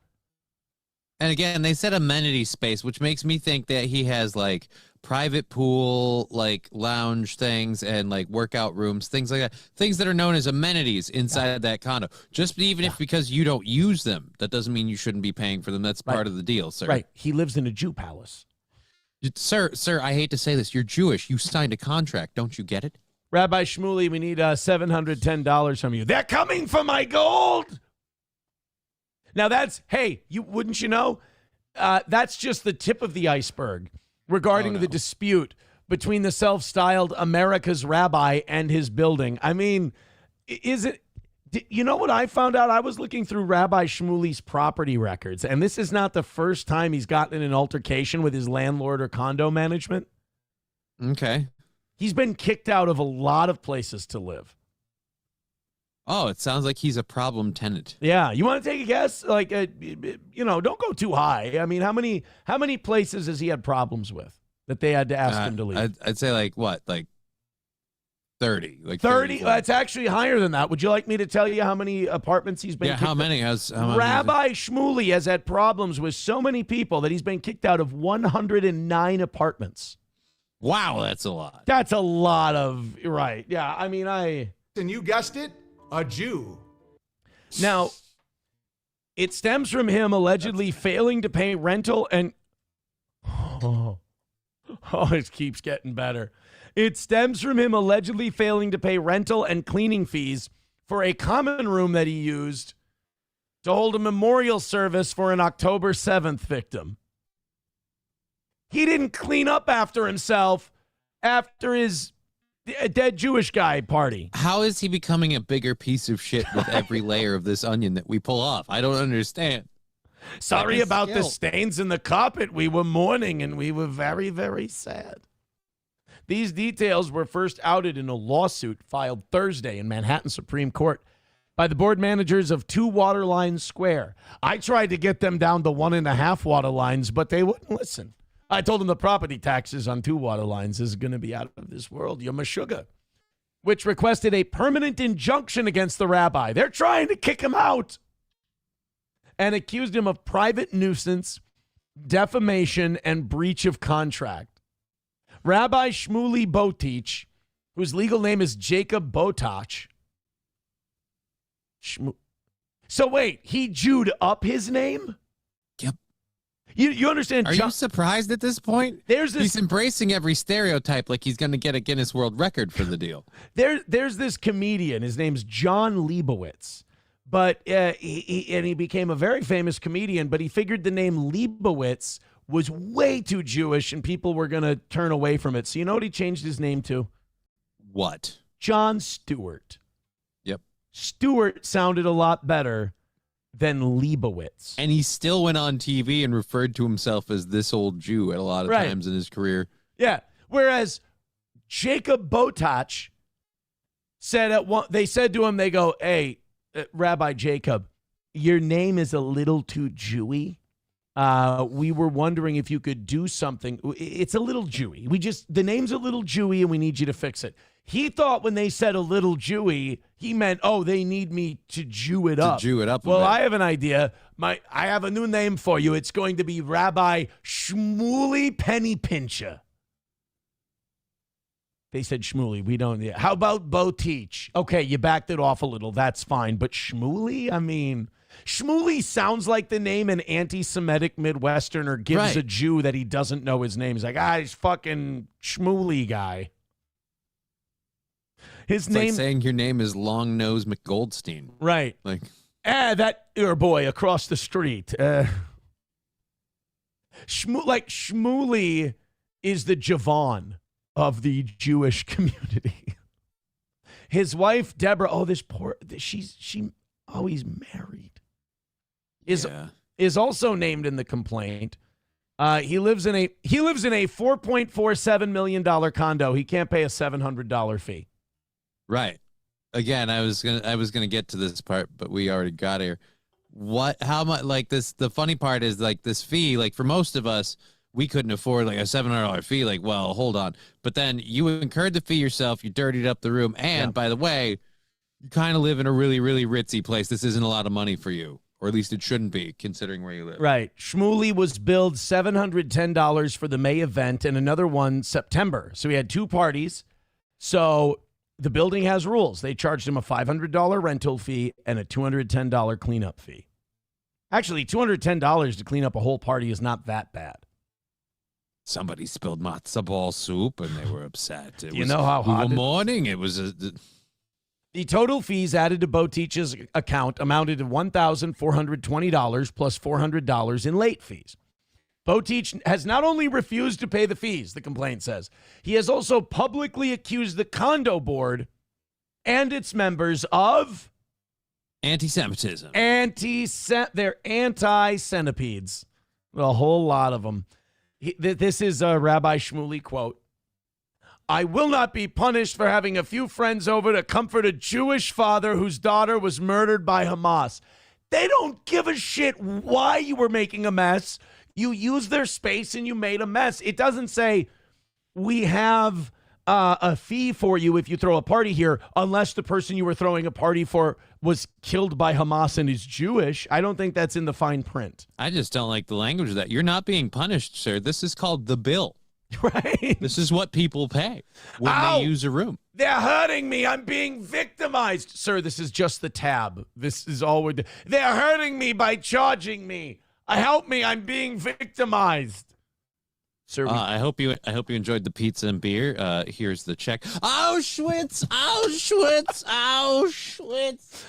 And again, they said amenity space, which makes me think that he has like private pool, like lounge things and like workout rooms, things like that. Things that are known as amenities inside that condo. Just even if because you don't use them, that doesn't mean you shouldn't be paying for them. That's part of the deal, sir. Right. He lives in a Jew palace. Sir, I hate to say this. You're Jewish. You signed a contract. Don't you get it? Rabbi Shmuley, we need $710 from you. They're coming for my gold. Now that's, hey, wouldn't you know? That's just the tip of the iceberg regarding the dispute between the self-styled America's rabbi and his building. I mean, you know what I found out? I was looking through Rabbi Shmuley's property records, and this is not the first time he's gotten in an altercation with his landlord or condo management. Okay. He's been kicked out of a lot of places to live. Oh, it sounds like he's a problem tenant. Yeah. You want to take a guess? Like, don't go too high. I mean, how many places has he had problems with that they had to ask him to leave? I'd say like what? Like 30. Like 30? That's actually higher than that. Would you like me to tell you how many apartments he's been kicked how out? many? Rabbi Shmuley has had problems with so many people that he's been kicked out of 109 apartments. Wow, that's a lot. That's a lot of, right. Yeah, I mean, And you guessed it, a Jew. Now, it stems from him allegedly failing to pay rental and... Oh, it keeps getting better. It stems from him allegedly failing to pay rental and cleaning fees for a common room that he used to hold a memorial service for an October 7th victim. He didn't clean up after himself after his dead Jewish guy party. How is he becoming a bigger piece of shit with every layer of this onion that we pull off? I don't understand. Sorry about the stains in the carpet. We were mourning and we were very, very sad. These details were first outed in a lawsuit filed Thursday in Manhattan Supreme Court by the board managers of 2 Waterline Square. I tried to get them down to 1.5 water lines, but they wouldn't listen. I told them the property taxes on 2 water lines is going to be out of this world. You're my sugar. Which requested a permanent injunction against the rabbi. They're trying to kick him out. And accused him of private nuisance, defamation, and breach of contract. Rabbi Shmuley Botich, whose legal name is Jacob Botach. So wait, he Jewed up his name? Yep. You understand? Are you surprised at this point? He's embracing every stereotype like he's going to get a Guinness World Record for the deal. There's this comedian. His name's John Leibowitz. But he became a very famous comedian, but he figured the name Leibowitz was way too Jewish and people were going to turn away from it. So you know what he changed his name to? What? John Stewart. Yep. Stewart sounded a lot better than Leibowitz. And he still went on TV and referred to himself as this old Jew at a lot of times in his career. Yeah. Whereas Jacob Botach said they said to him, they go, hey, Rabbi Jacob, your name is a little too Jewy. We were wondering if you could do something. It's a little Jewy. The name's a little Jewy and we need you to fix it. He thought when they said a little Jewy, he meant, oh, they need me to Jew it up. To Jew it up. Well, I have an idea. I have a new name for you. It's going to be Rabbi Shmuley Penny Pincher. They said Shmuley. We don't. How about Bo Teach? Okay, you backed it off a little. That's fine. But Shmuley? I mean, Shmuley sounds like the name an anti-Semitic Midwesterner gives a Jew that he doesn't know his name. He's like, he's fucking Shmuley guy. His name, like saying your name is Long Nose McGoldstein. Right. Like, that your boy across the street. Shmuley is the Javon of the Jewish community. His wife, Deborah, she always married. Is also named in the complaint. He lives in a $4.47 million condo. He can't pay a $700 fee. Right. Again, I was gonna get to this part, but we already got here. How much, like this, the funny part is like this fee, like for most of us, we couldn't afford like a $700 fee. Like, well, hold on. But then you incurred the fee yourself. You dirtied up the room. And by the way, you kind of live in a really, really ritzy place. This isn't a lot of money for you, or at least it shouldn't be considering where you live. Right. Shmuley was billed $710 for the May event and another one September. So he had two parties. So the building has rules. They charged him a $500 rental fee and a $210 cleanup fee. Actually, $210 to clean up a whole party is not that bad. Somebody spilled matzo ball soup and they were upset. You know how hot morning it was. The total fees added to Bo Teach's account amounted to $1,420 plus $400 in late fees. Bo Teach has not only refused to pay the fees, the complaint says, he has also publicly accused the condo board and its members of anti-Semitism. They're anti-centipedes. A whole lot of them. This is a Rabbi Shmuley quote. I will not be punished for having a few friends over to comfort a Jewish father whose daughter was murdered by Hamas. They don't give a shit why you were making a mess. You used their space and you made a mess. It doesn't say we have a fee for you if you throw a party here, unless the person you were throwing a party for was killed by Hamas and is Jewish. I don't think that's in the fine print. I just don't like the language of that. You're not being punished, sir. This is called the bill. Right. This is what people pay when they use a room. They're hurting me. I'm being victimized. Sir, this is just the tab. This is all we're doing. They're hurting me by charging me. Help me. I'm being victimized. Sir, I hope you enjoyed the pizza and beer. Here's the check. Auschwitz, Auschwitz, Auschwitz.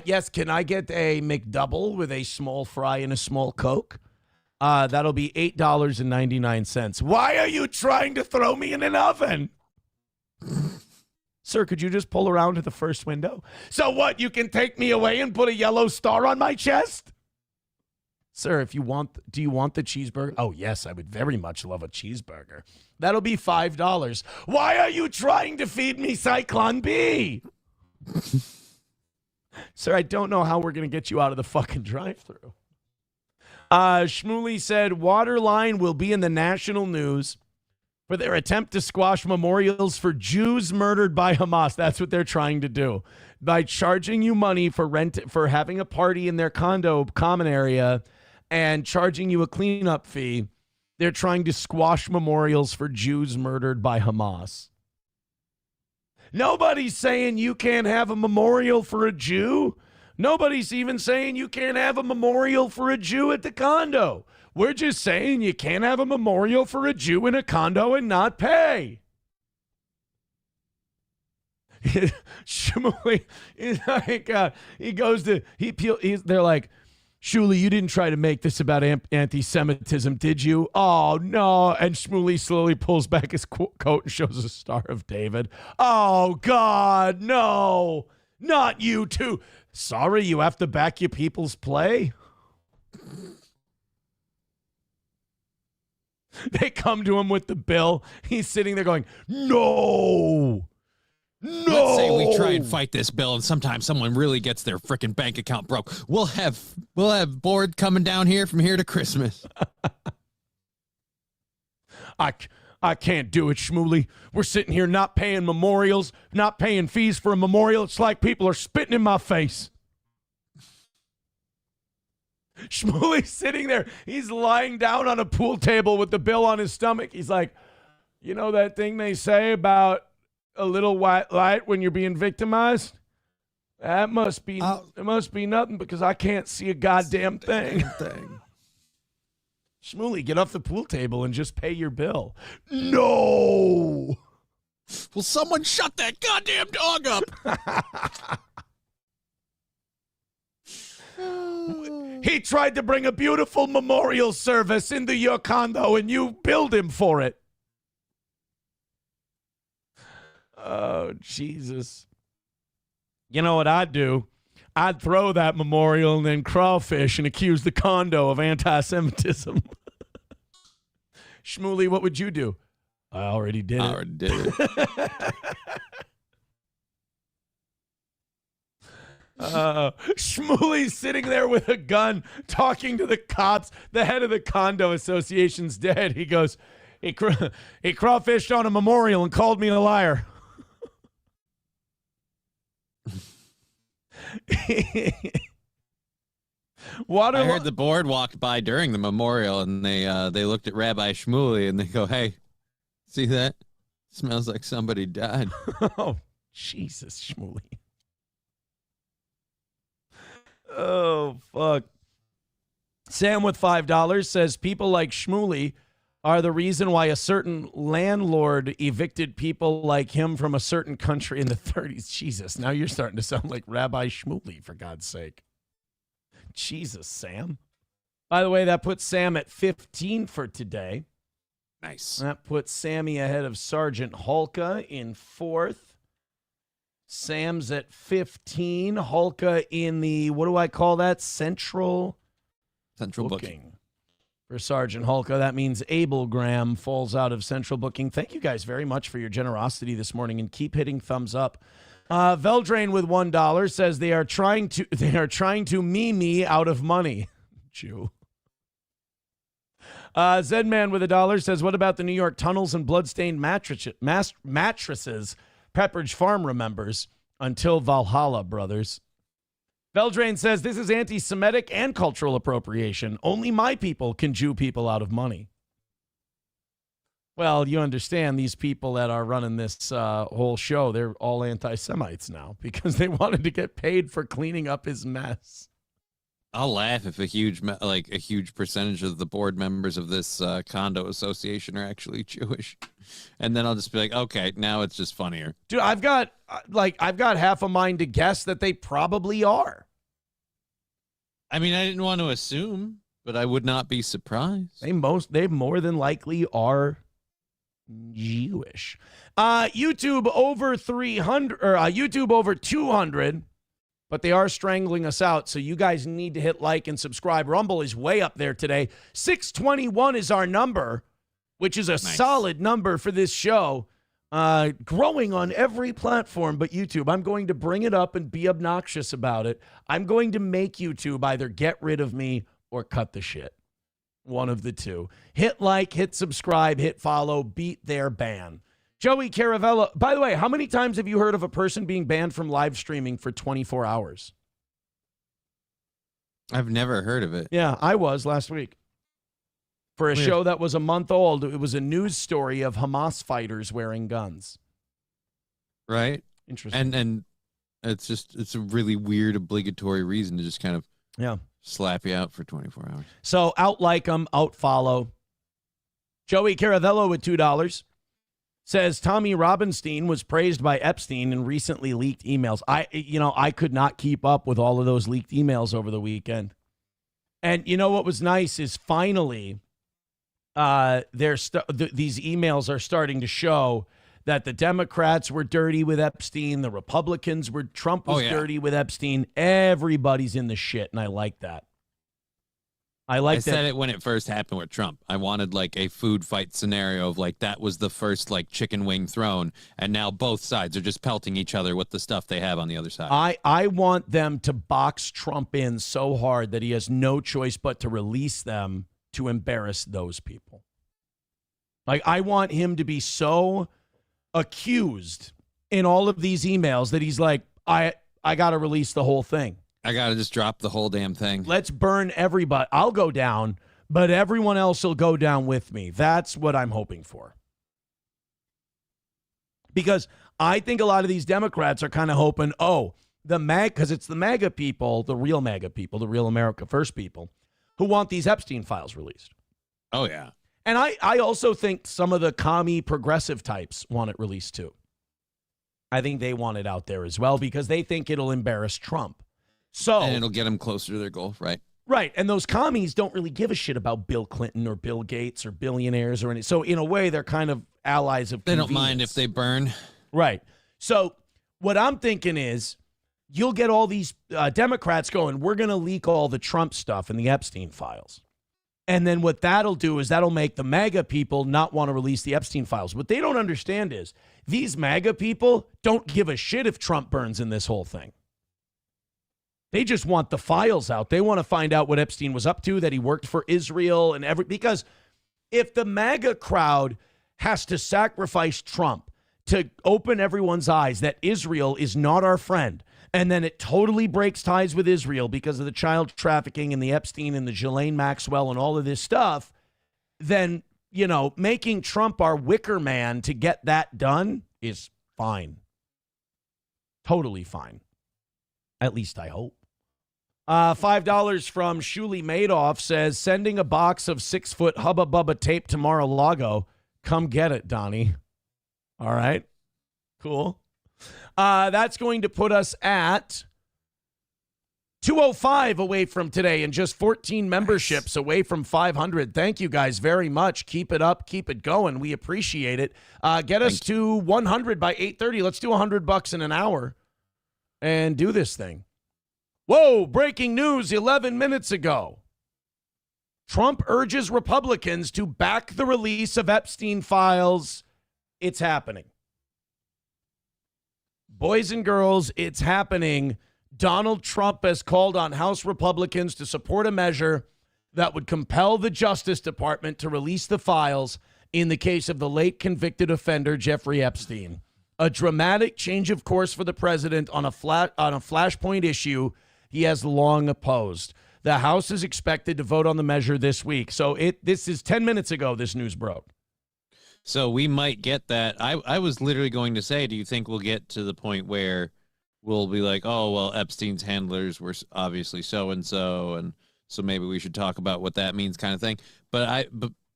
Yes, can I get a McDouble with a small fry and a small Coke? That'll be $8.99. Why are you trying to throw me in an oven? Sir, could you just pull around to the first window? So what, you can take me away and put a yellow star on my chest? Sir, do you want the cheeseburger? Oh, yes, I would very much love a cheeseburger. That'll be $5. Why are you trying to feed me Cyclone B? Sir, I don't know how we're going to get you out of the fucking drive-thru. Shmuley said Waterline will be in the national news for their attempt to squash memorials for Jews murdered by Hamas. That's what they're trying to do. By charging you money for having a party in their condo common area and charging you a cleanup fee, they're trying to squash memorials for Jews murdered by Hamas. Nobody's saying you can't have a memorial for a Jew. Nobody's even saying you can't have a memorial for a Jew at the condo. We're just saying you can't have a memorial for a Jew in a condo and not pay. Shmuley is like, they're like, Shmuley, you didn't try to make this about anti-Semitism, did you? Oh, no. And Shmuley slowly pulls back his coat and shows a Star of David. Oh, God, no. Not you, too. Sorry, you have to back your people's play? They come to him with the bill. He's sitting there going, no. No! Let's say we try and fight this bill, and sometimes someone really gets their frickin' bank account broke. We'll have board coming down here from here to Christmas. I can't do it, Shmuley. We're sitting here not paying memorials, not paying fees for a memorial. It's like people are spitting in my face. Shmuley's sitting there. He's lying down on a pool table with the bill on his stomach. He's like, you know that thing they say about a little white light when you're being victimized? That must be it must be nothing because I can't see a goddamn thing. Shmuley, get off the pool table and just pay your bill. No! Will someone shut that goddamn dog up? He tried to bring a beautiful memorial service into your condo and you billed him for it. Oh, Jesus. You know what I'd do? I'd throw that memorial and then crawfish and accuse the condo of anti-Semitism. Shmuley, what would you do? I already did it. Shmuley's sitting there with a gun talking to the cops. The head of the condo association's dead. He goes, he crawfished on a memorial and called me a liar. I heard the board walked by during the memorial, and they looked at Rabbi Shmuley, and they go, "Hey, see that? Smells like somebody died." Oh, Jesus, Shmuley. Oh, fuck. Sam with $5 says people like Shmuley are the reason why a certain landlord evicted people like him from a certain country in the 30s. Jesus, now you're starting to sound like Rabbi Shmuley, for God's sake. Jesus, Sam. By the way, that puts Sam at 15 for today. Nice. That puts Sammy ahead of Sergeant Hulka in 4th. Sam's at 15. Hulka in the, what do I call that? Central booking. For Sergeant Hulka, that means Abel Graham falls out of central booking. Thank you guys very much for your generosity this morning, and keep hitting thumbs up. Veldrain with $1 says they are trying to me out of money. Jew. Zedman with $1 says, what about the New York tunnels and bloodstained mattresses Pepperidge Farm remembers? Until Valhalla, brothers. Veldrain says, this is anti-Semitic and cultural appropriation. Only my people can Jew people out of money. Well, you understand these people that are running this whole show, they're all anti-Semites now because they wanted to get paid for cleaning up his mess. I'll laugh if a huge percentage of the board members of this condo association are actually Jewish. And then I'll just be like, okay, now it's just funnier. Dude, I've got half a mind to guess that they probably are. I mean, I didn't want to assume, but I would not be surprised. They more than likely are Jewish. YouTube over 300 or YouTube over 200, but they are strangling us out. So you guys need to hit like and subscribe. Rumble is way up there today. 621 is our number, which is a solid number for this show. Growing on every platform but YouTube. I'm going to bring it up and be obnoxious about it. I'm going to make YouTube either get rid of me or cut the shit. One of the two. Hit like, hit subscribe, hit follow, beat their ban. Joey Caravello. By the way, how many times have you heard of a person being banned from live streaming for 24 hours? I've never heard of it. Yeah, I was last week. For a Weird. show that was a month old, it was a news story of Hamas fighters wearing guns. Right? Interesting. And it's a really weird obligatory reason to just kind of slap you out for 24 hours. So out like them, out follow. Joey Caravello with $2 says Tommy Robinstein was praised by Epstein in recently leaked emails. I could not keep up with all of those leaked emails over the weekend. And you know what was nice is finally these emails are starting to show that the Democrats were dirty with Epstein, the Republicans were, Trump was dirty with Epstein. Everybody's in the shit, and I like that. I like I that. said it when it first happened with Trump. I wanted like a food fight scenario of like that was the first like chicken wing thrown, and now both sides are just pelting each other with the stuff they have on the other side. I want them to box Trump in so hard that he has no choice but to release them to embarrass those people. Like, I want him to be so accused in all of these emails that he's like, I got to release the whole thing. I got to just drop the whole damn thing. Let's burn everybody. I'll go down, but everyone else will go down with me. That's what I'm hoping for. Because I think a lot of these Democrats are kind of hoping, because it's the MAGA people, the real MAGA people, the real America First people, who want these Epstein files released. Oh, yeah. And I also think some of the commie progressive types want it released too. I think they want it out there as well because they think it'll embarrass Trump. And it'll get them closer to their goal, right? Right. And those commies don't really give a shit about Bill Clinton or Bill Gates or billionaires or any. So in a way, they're kind of allies of They don't mind if they burn. Right. So what I'm thinking is you'll get all these Democrats going, we're going to leak all the Trump stuff and the Epstein files. And then what that'll do is that'll make the MAGA people not want to release the Epstein files. What they don't understand is these MAGA people don't give a shit if Trump burns in this whole thing. They just want the files out. They want to find out what Epstein was up to, that he worked for Israel and because if the MAGA crowd has to sacrifice Trump to open everyone's eyes that Israel is not our friend, and then it totally breaks ties with Israel because of the child trafficking and the Epstein and the Ghislaine Maxwell and all of this stuff, then, making Trump our wicker man to get that done is fine. Totally fine. At least I hope. $5 from Shmuley Madoff says, sending a box of 6-foot Hubba Bubba tape to Mar-a-Lago. Come get it, Donnie. All right. Cool. That's going to put us at 205 away from today and just 14 memberships away from 500. Thank you guys very much. Keep it up. Keep it going. We appreciate it. Get us to 100 by 8:30. Let's do $100 in an hour and do this thing. Whoa, breaking news 11 minutes ago. Trump urges Republicans to back the release of Epstein files. It's happening. Boys and girls, it's happening. Donald Trump has called on House Republicans to support a measure that would compel the Justice Department to release the files in the case of the late convicted offender Jeffrey Epstein. A dramatic change of course for the president on a flashpoint issue he has long opposed. The House is expected to vote on the measure this week. So this is 10 minutes ago this news broke. So we might get that. I was literally going to say, do you think we'll get to the point where we'll be like, oh, well, Epstein's handlers were obviously so-and-so, and so maybe we should talk about what that means kind of thing. But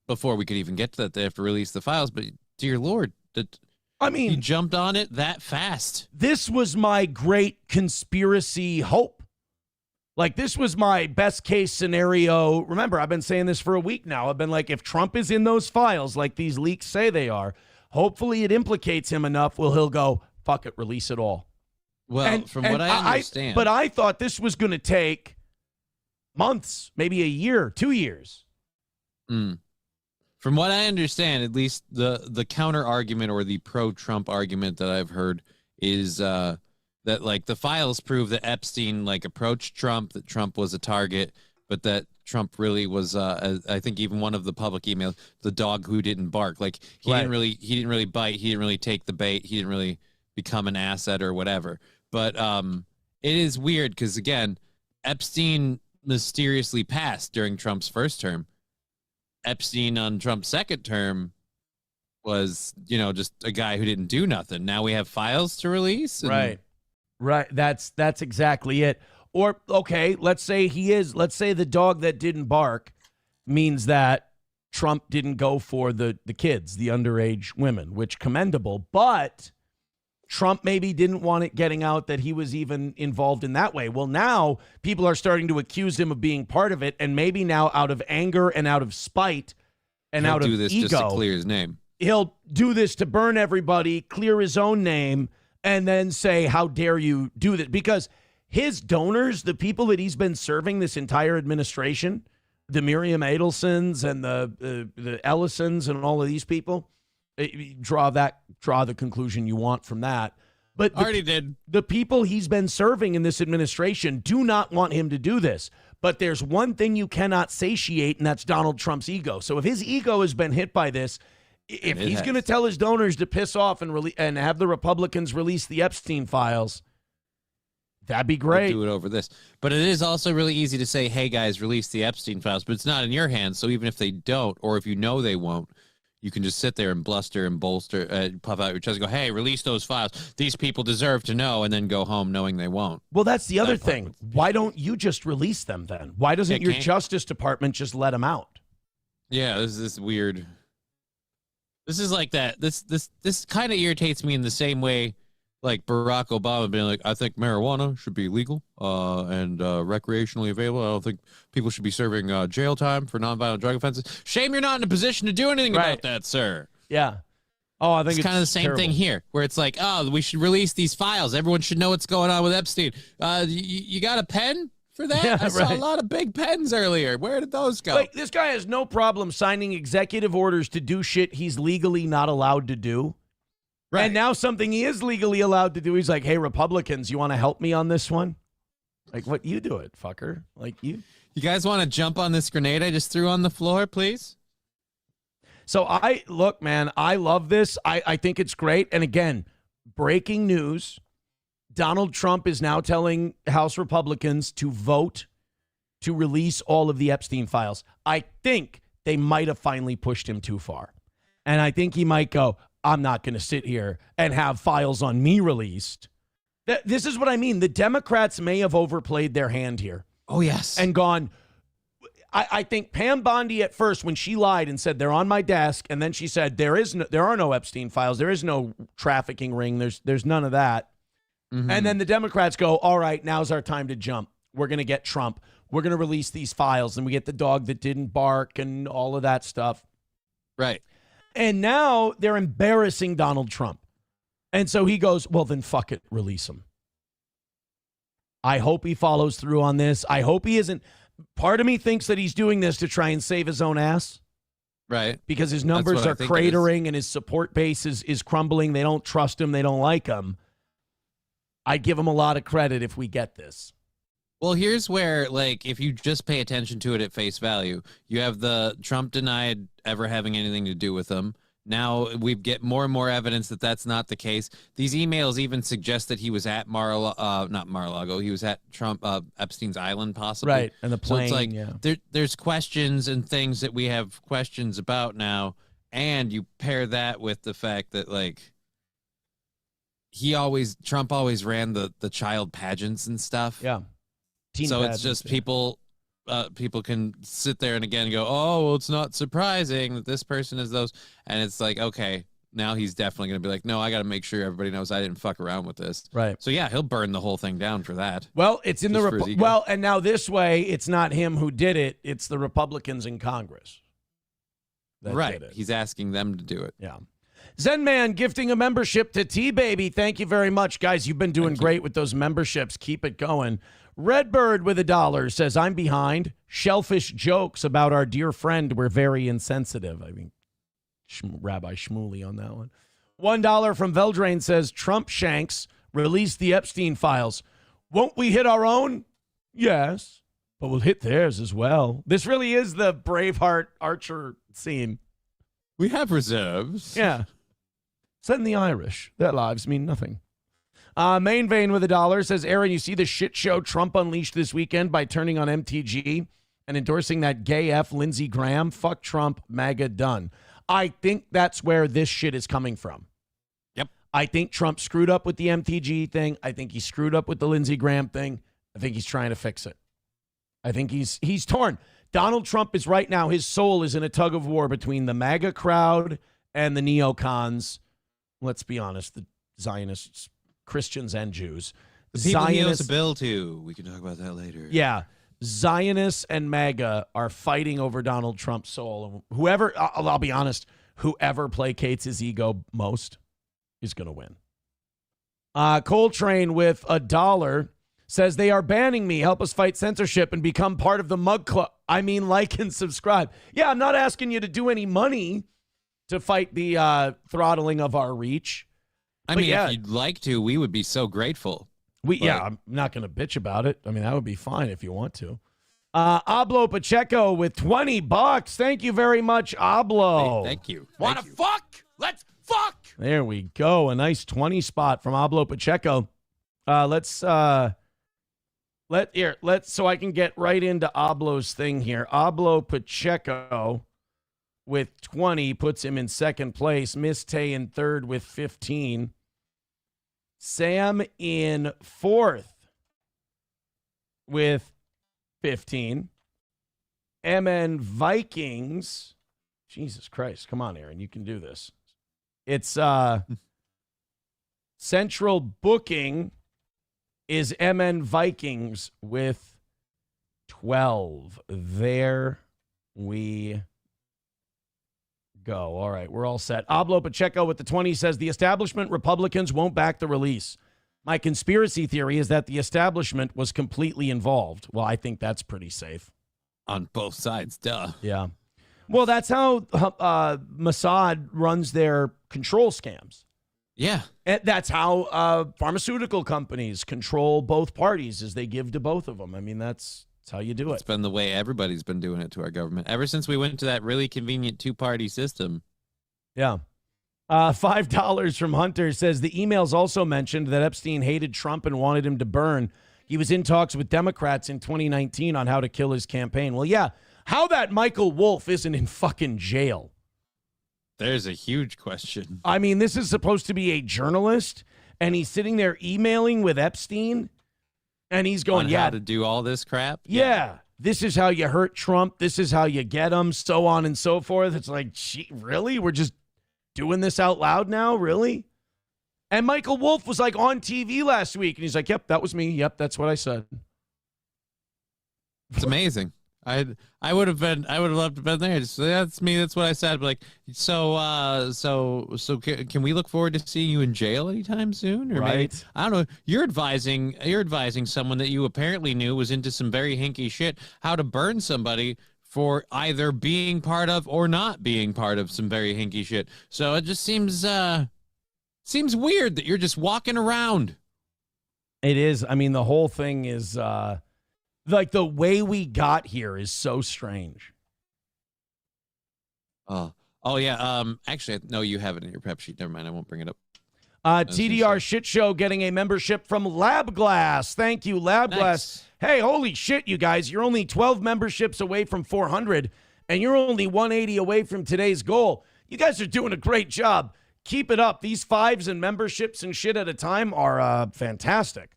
before we could even get to that, they have to release the files. But dear Lord, he jumped on it that fast. This was my great conspiracy hope. Like, this was my best case scenario. Remember, I've been saying this for a week now. I've been like, if Trump is in those files like these leaks say they are, hopefully it implicates him enough where he'll go, fuck it, release it all. Well, from what I understand. But I thought this was going to take months, maybe a year, 2 years. From what I understand, at least the counter argument or the pro-Trump argument that I've heard is that like the files prove that Epstein like approached Trump, that Trump was a target, but that Trump really was, I think even one of the public emails, the dog who didn't bark. Like he didn't really bite. He didn't really take the bait. He didn't really become an asset or whatever. But it is weird because, again, Epstein mysteriously passed during Trump's first term. Epstein on Trump's second term was, just a guy who didn't do nothing. Now we have files to release. Right. That's exactly it. Or, okay, let's say the dog that didn't bark means that Trump didn't go for the kids, the underage women, which commendable, but Trump maybe didn't want it getting out that he was even involved in that way. Well, now people are starting to accuse him of being part of it, and maybe now out of anger and out of spite and out of ego, just to clear his name. He'll do this to burn everybody, clear his own name, and then say, how dare you do this? Because his donors, the people that he's been serving this entire administration, the Miriam Adelsons and the Ellisons and all of these people, draw the conclusion you want from that. But already did. The people he's been serving in this administration do not want him to do this. But there's one thing you cannot satiate, and that's Donald Trump's ego. So if his ego has been hit by this, if he's going to tell his donors to piss off and have the Republicans release the Epstein files, that'd be great. We'll do it over this. But it is also really easy to say, hey, guys, release the Epstein files. But it's not in your hands. So even if they don't, or if you know they won't, you can just sit there and bluster and bolster, puff out your chest and go, hey, release those files. These people deserve to know, and then go home knowing they won't. Well, that's the other thing. Why don't you just release them then? Why doesn't your Justice Department just let them out? Yeah, this is weird. This is like that. This kind of irritates me in the same way like Barack Obama being like, I think marijuana should be legal and recreationally available. I don't think people should be serving jail time for nonviolent drug offenses. Shame you're not in a position to do anything about that, sir. Yeah. Oh, I think it's kind of the same thing here, where it's like, oh, we should release these files. Everyone should know what's going on with Epstein. You got a pen for that? Yeah, I saw a lot of big pens earlier. Where did those go? Like, this guy has no problem signing executive orders to do shit he's legally not allowed to do. Right. And now something he is legally allowed to do, he's like, hey, Republicans, you want to help me on this one? Like, what? You do it, fucker. Like, you guys want to jump on this grenade I just threw on the floor, please? So look, man, I love this. I think it's great. And again, breaking news, Donald Trump is now telling House Republicans to vote to release all of the Epstein files. I think they might have finally pushed him too far. And I think he might go, I'm not going to sit here and have files on me released. This is what I mean. The Democrats may have overplayed their hand here. Oh, yes. And gone. I think Pam Bondi at first, when she lied and said they're on my desk, and then she said there are no Epstein files, there is no trafficking ring, there's none of that. Mm-hmm. And then the Democrats go, all right, now's our time to jump. We're going to get Trump. We're going to release these files, and we get the dog that didn't bark and all of that stuff. Right. And now they're embarrassing Donald Trump. And so he goes, well, then fuck it, release him. I hope he follows through on this. I hope he isn't. Part of me thinks that he's doing this to try and save his own ass. Right. Because his numbers are cratering and his support base is crumbling. They don't trust him. They don't like him. I'd give him a lot of credit if we get this. Well, here's where, like, if you just pay attention to it at face value, you have the Trump denied ever having anything to do with him. Now we get more and more evidence that that's not the case. These emails even suggest that he was at not Mar-a-Lago. He was at Epstein's Island, possibly. Right, and the plane. So it's like there's questions and things that we have questions about now, and you pair that with the fact that, like, Trump always ran the child pageants and stuff. Yeah. So it's just people can sit there and again go, oh, well, it's not surprising that this person is those. And it's like, okay, now he's definitely going to be like, no, I got to make sure everybody knows I didn't fuck around with this. Right. So, yeah, he'll burn the whole thing down for that. Well, it's in and now this way, it's not him who did it. It's the Republicans in Congress. Right. He's asking them to do it. Yeah. Zen Man gifting a membership to T-Baby. Thank you very much, guys. You've been doing great with those memberships. Keep it going. Redbird with $1 says, I'm behind. Shellfish jokes about our dear friend were very insensitive. I mean, Rabbi Shmuley on that one. $1 from Veldrain says, Trump shanks released the Epstein files. Won't we hit our own? Yes, but we'll hit theirs as well. This really is the Braveheart Archer scene. We have reserves. Yeah. Send the Irish. Their lives mean nothing. Main Vein with $1 says, Aaron, you see the shit show Trump unleashed this weekend by turning on MTG and endorsing that gay F Lindsey Graham? Fuck Trump, MAGA done. I think that's where this shit is coming from. Yep. I think Trump screwed up with the MTG thing. I think he screwed up with the Lindsey Graham thing. I think he's trying to fix it. I think he's torn. Donald Trump is right now, his soul is in a tug of war between the MAGA crowd and the neocons. Let's be honest, the Zionists, Christians and Jews. The people he owes a bill to. We can talk about that later. Yeah. Zionists and MAGA are fighting over Donald Trump's soul. And whoever, I'll be honest, whoever placates his ego most is going to win. Coltrane with $1 says they are banning me. Help us fight censorship and become part of the mug club. I mean, like and subscribe. Yeah, I'm not asking you to do any money to fight the throttling of our reach. I mean, if you'd like to, we would be so grateful. I'm not going to bitch about it. I mean, that would be fine if you want to. Ablo Pacheco with $20. Thank you very much, Ablo. Hey, thank you. Wanna fuck? Let's fuck. There we go. A nice 20 spot from Ablo Pacheco. Let's so I can get right into Ablo's thing here. Ablo Pacheco with 20 puts him in second place. Miss Tay in third with 15. Sam in fourth with 15. MN Vikings. Jesus Christ. Come on, Aaron. You can do this. It's Central Booking is MN Vikings with 12. There we go. All right, we're all set. Ablo Pacheco with the 20 says the establishment Republicans won't back the release. My conspiracy theory is that the establishment was completely involved. Well, I think that's pretty safe. On both sides, duh. Yeah. Well, that's how Mossad runs their control scams. Yeah. And that's how pharmaceutical companies control both parties, is they give to both of them. I mean, that's how you do it. It's been the way everybody's been doing it to our government ever since we went to that really convenient two-party system. Yeah. $5 from Hunter says the emails also mentioned that Epstein hated Trump and wanted him to burn. He was in talks with Democrats in 2019 on how to kill his campaign. Well, yeah. How that Michael Wolff isn't in fucking jail? There's a huge question. I mean, this is supposed to be a journalist, and he's sitting there emailing with Epstein, and he's going, how to do all this crap? Yeah. This is how you hurt Trump. This is how you get him, so on and so forth. It's like, gee, really? We're just doing this out loud now? Really? And Michael Wolff was like on TV last week, and he's like, yep, that was me. Yep, that's what I said. It's amazing. I would have loved to have been there. Just, that's me. That's what I said. But like, so can we look forward to seeing you in jail anytime soon? Or right. Maybe, I don't know. You're advising someone that you apparently knew was into some very hinky shit, how to burn somebody for either being part of or not being part of some very hinky shit. So it just seems weird that you're just walking around. It is. I mean, the whole thing is like the way we got here is so strange. Oh yeah. Actually, no, you have it in your prep sheet. Never mind. I won't bring it up. TDR Shit Show getting a membership from Lab Glass. Thank you, Lab Glass. Hey, holy shit, you guys. You're only 12 memberships away from 400, and you're only 180 away from today's goal. You guys are doing a great job. Keep it up. These fives and memberships and shit at a time are fantastic.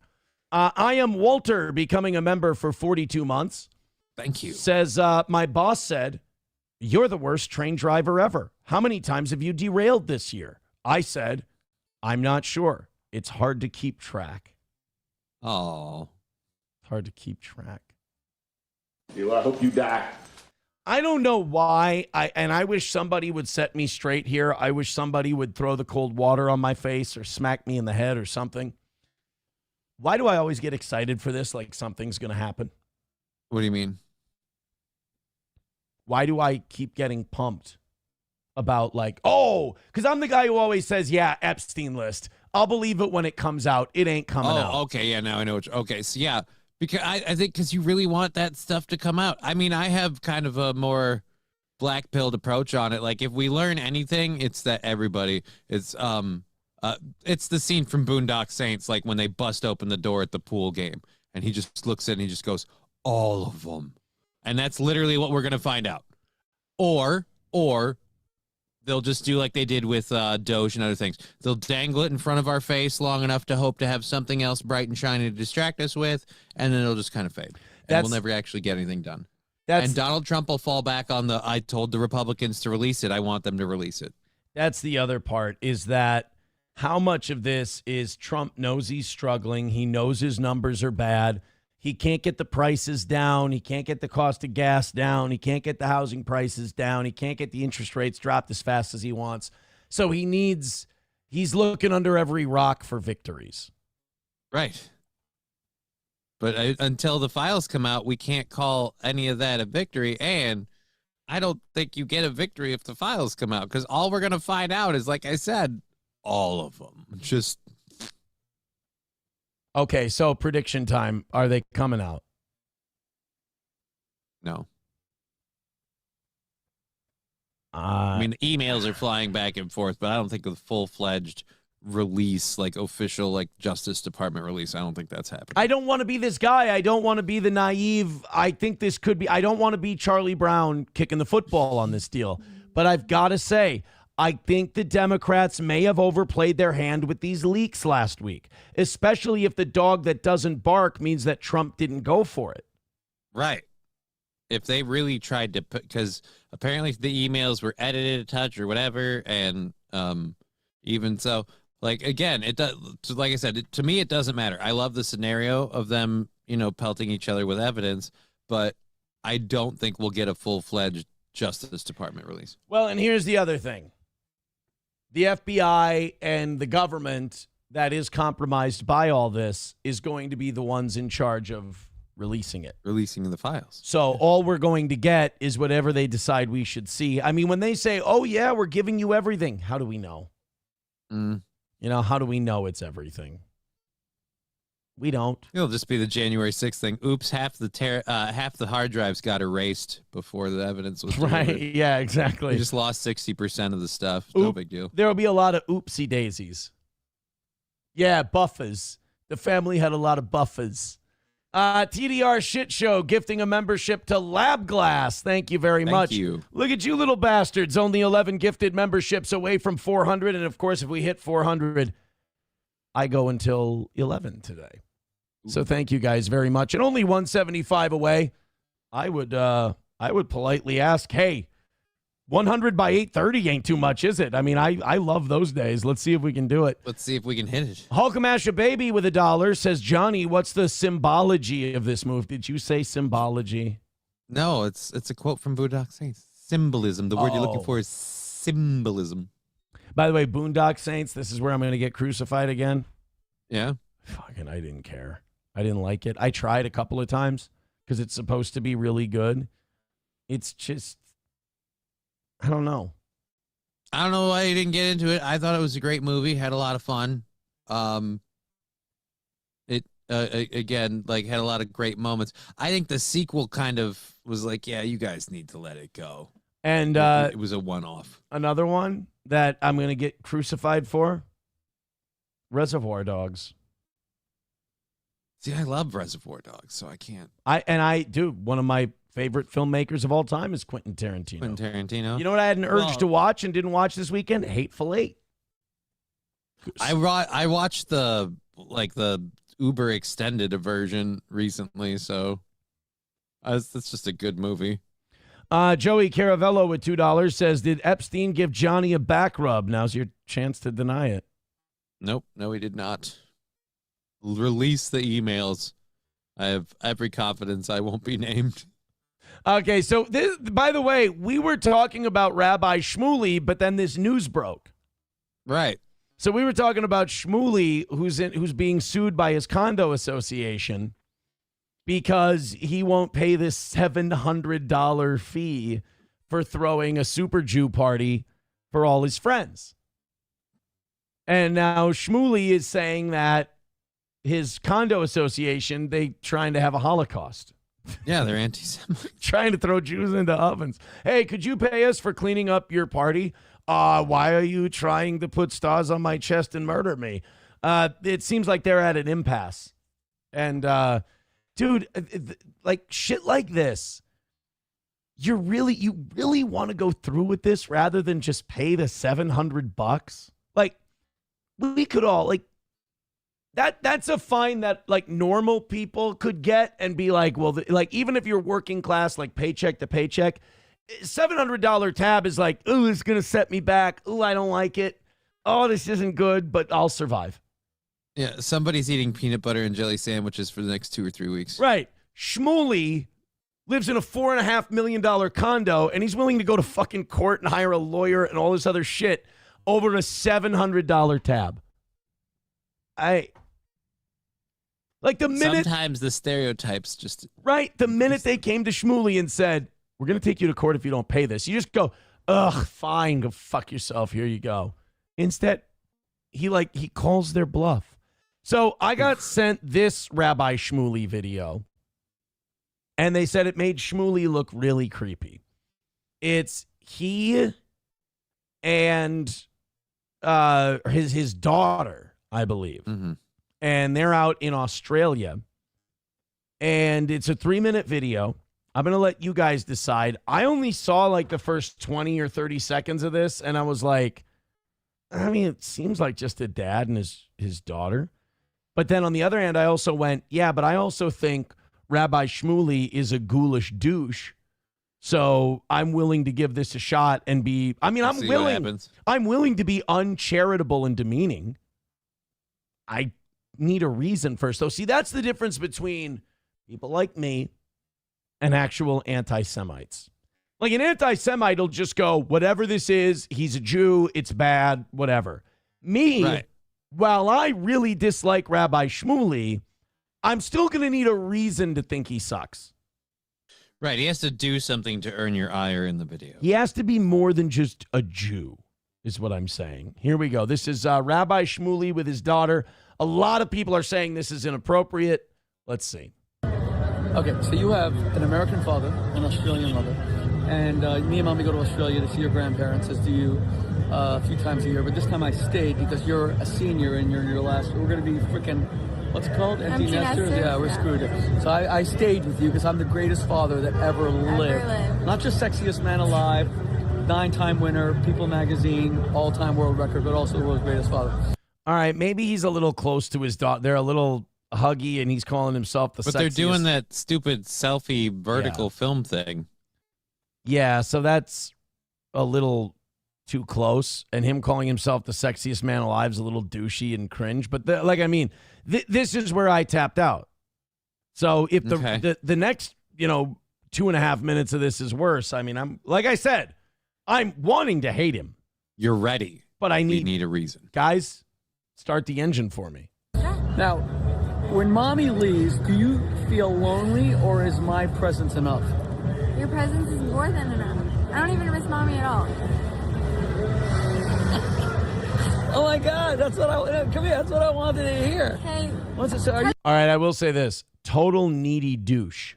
I am Walter becoming a member for 42 months. Thank you. Says, my boss said, you're the worst train driver ever. How many times have you derailed this year? I said, I'm not sure. It's hard to keep track. Oh. Hard to keep track. I hope you die. I don't know why. I wish somebody would set me straight here. I wish somebody would throw the cold water on my face or smack me in the head or something. Why do I always get excited for this like something's going to happen? What do you mean? Why do I keep getting pumped about like, oh, because I'm the guy who always says, yeah, Epstein list. I'll believe it when it comes out. It ain't coming out. Okay. Yeah, now I know. Okay. So, yeah, because I think because you really want that stuff to come out. I mean, I have kind of a more black-pilled approach on it. Like, if we learn anything, it's that everybody is it's the scene from Boondock Saints, like when they bust open the door at the pool game, and he just looks in and he just goes, all of them. And that's literally what we're going to find out. Or they'll just do like they did with Doge and other things. They'll dangle it in front of our face long enough to hope to have something else bright and shiny to distract us with, and then it'll just kind of fade. And we'll never actually get anything done. And Donald Trump will fall back on the, I told the Republicans to release it. I want them to release it. That's the other part, is that how much of this is Trump knows he's struggling. He knows his numbers are bad. He can't get the prices down. He can't get the cost of gas down. He can't get the housing prices down. He can't get the interest rates dropped as fast as he wants. So he's looking under every rock for victories. Right. But until the files come out, we can't call any of that a victory. And I don't think you get a victory if the files come out, because all we're going to find out is, like I said, all of them. Just. Okay, so prediction time. Are they coming out? No. I mean, emails are flying back and forth, but I don't think with full-fledged release, like official, like Justice Department release, I don't think that's happening. I don't want to be this guy. I don't want to be the naive. I think this could be. I don't want to be Charlie Brown kicking the football on this deal. But I've got to say, I think the Democrats may have overplayed their hand with these leaks last week, especially if the dog that doesn't bark means that Trump didn't go for it. Right. If they really tried to put, because apparently the emails were edited a touch or whatever, and even so, like, again, it does. Like I said, to me, it doesn't matter. I love the scenario of them, pelting each other with evidence, but I don't think we'll get a full-fledged Justice Department release. Well, and here's the other thing. The FBI and the government that is compromised by all this is going to be the ones in charge of releasing it. Releasing the files. So all we're going to get is whatever they decide we should see. I mean, when they say, oh, yeah, we're giving you everything, how do we know? How do we know it's everything? We don't. It'll just be the January 6th thing. Oops, half the hard drives got erased before the evidence was delivered. Right, yeah, exactly. We just lost 60% of the stuff. No big deal. There will be a lot of oopsie daisies. Yeah, buffers. The family had a lot of buffers. TDR Shit Show gifting a membership to Lab Glass. Thank you very much. Thank you. Look at you little bastards. Only 11 gifted memberships away from 400. And, of course, if we hit 400, I go until 11 today. So thank you guys very much. And only 175 away. I would politely ask, hey, 100 by 8:30 ain't too much, is it? I mean, I love those days. Let's see if we can do it. Let's see if we can hit it. Hulkamasha Baby with $1 says, Johnny, what's the symbology of this move? Did you say symbology? No, it's a quote from Boondock Saints. Symbolism. The word you're looking for is symbolism. By the way, Boondock Saints, this is where I'm going to get crucified again. Yeah? Fucking, I didn't care. I didn't like it. I tried a couple of times because it's supposed to be really good. It's just, I don't know. I don't know why you didn't get into it. I thought it was a great movie. Had a lot of fun. It again, like, had a lot of great moments. I think the sequel kind of was like, yeah, you guys need to let it go. And it was a one-off. Another one that I'm going to get crucified for, Reservoir Dogs. See, I love Reservoir Dogs, so I can't. One of my favorite filmmakers of all time is Quentin Tarantino. Quentin Tarantino. You know what I had an urge to watch and didn't watch this weekend? Hateful Eight. I watched the Uber extended version recently, so it's just a good movie. Joey Caravello with $2 says, did Epstein give Johnny a back rub? Now's your chance to deny it. Nope, no, he did not. Release the emails. I have every confidence I won't be named. Okay, so this, by the way, we were talking about Rabbi Shmuley, but then this news broke. Right. So we were talking about Shmuley, who's being sued by his condo association because he won't pay this $700 fee for throwing a Super Jew party for all his friends. And now Shmuley is saying that his condo association, they trying to have a Holocaust. Yeah, they're anti-Semitic. Trying to throw Jews into ovens. Hey, could you pay us for cleaning up your party? Why are you trying to put stars on my chest and murder me? It seems like they're at an impasse. And, dude, like shit like this, you really want to go through with this rather than just pay the $700? Like, we could all, like, that's a fine that like normal people could get and be like, well, like even if you're working class, like paycheck to paycheck, $700 tab is like, oh, it's going to set me back. Oh, I don't like it. Oh, this isn't good, but I'll survive. Yeah, somebody's eating peanut butter and jelly sandwiches for the next 2 or 3 weeks. Right. Shmuley lives in a $4.5 million condo, and he's willing to go to fucking court and hire a lawyer and all this other shit over a $700 tab. Like the minute sometimes the stereotypes just the minute they came to Shmuley and said, "We're going to take you to court if you don't pay this," you just go, "Ugh, fine, go fuck yourself. Here you go." Instead, he calls their bluff. So I got sent this Rabbi Shmuley video, and they said it made Shmuley look really creepy. It's he and his daughter, I believe. Mm-hmm. And they're out in Australia. And it's a 3-minute video. I'm going to let you guys decide. I only saw like the first 20 or 30 seconds of this, and I was like, I mean, it seems like just a dad and his daughter. But then on the other hand, I also went, yeah, but I also think Rabbi Shmuley is a ghoulish douche. So I'm willing to give this a shot and be, I mean, I'm willing to be uncharitable and demeaning. I need a reason first. So see, that's the difference between people like me and actual anti-Semites. Like an anti-Semite will just go, whatever this is, he's a Jew, it's bad, whatever. Me, while I really dislike Rabbi Shmuley, I'm still going to need a reason to think he sucks. Right, he has to do something to earn your ire in the video. He has to be more than just a Jew, is what I'm saying. Here we go. This is Rabbi Shmuley with his daughter. A lot of people are saying this is inappropriate. Let's see. Okay, so you have an American father, an Australian mother, and me and Mommy go to Australia to see your grandparents, as do you, a few times a year. But this time I stayed because you're a senior and you're in your last. We're going to be freaking, what's it called? Empty nesters? Yeah, we're screwed. So I stayed with you because I'm the greatest father that ever lived. Not just sexiest man alive, 9-time winner, People Magazine, all-time world record, but also the world's greatest father. All right, maybe he's a little close to his daughter. They're a little huggy, and he's calling himself the sexiest. But they're doing that stupid selfie vertical film thing. Yeah, so that's a little too close. And him calling himself the sexiest man alive is a little douchey and cringe. But this is where I tapped out. So if the next 2.5 minutes of this is worse, I mean, I'm like I said, I'm wanting to hate him. You're ready, but I need a reason. Guys, start the engine for me. Now, when Mommy leaves, do you feel lonely, or is my presence enough? Your presence is more than enough. I don't even miss Mommy at all. Oh my God, that's what I wanted to hear. Hey. All right, I will say this. Total needy douche.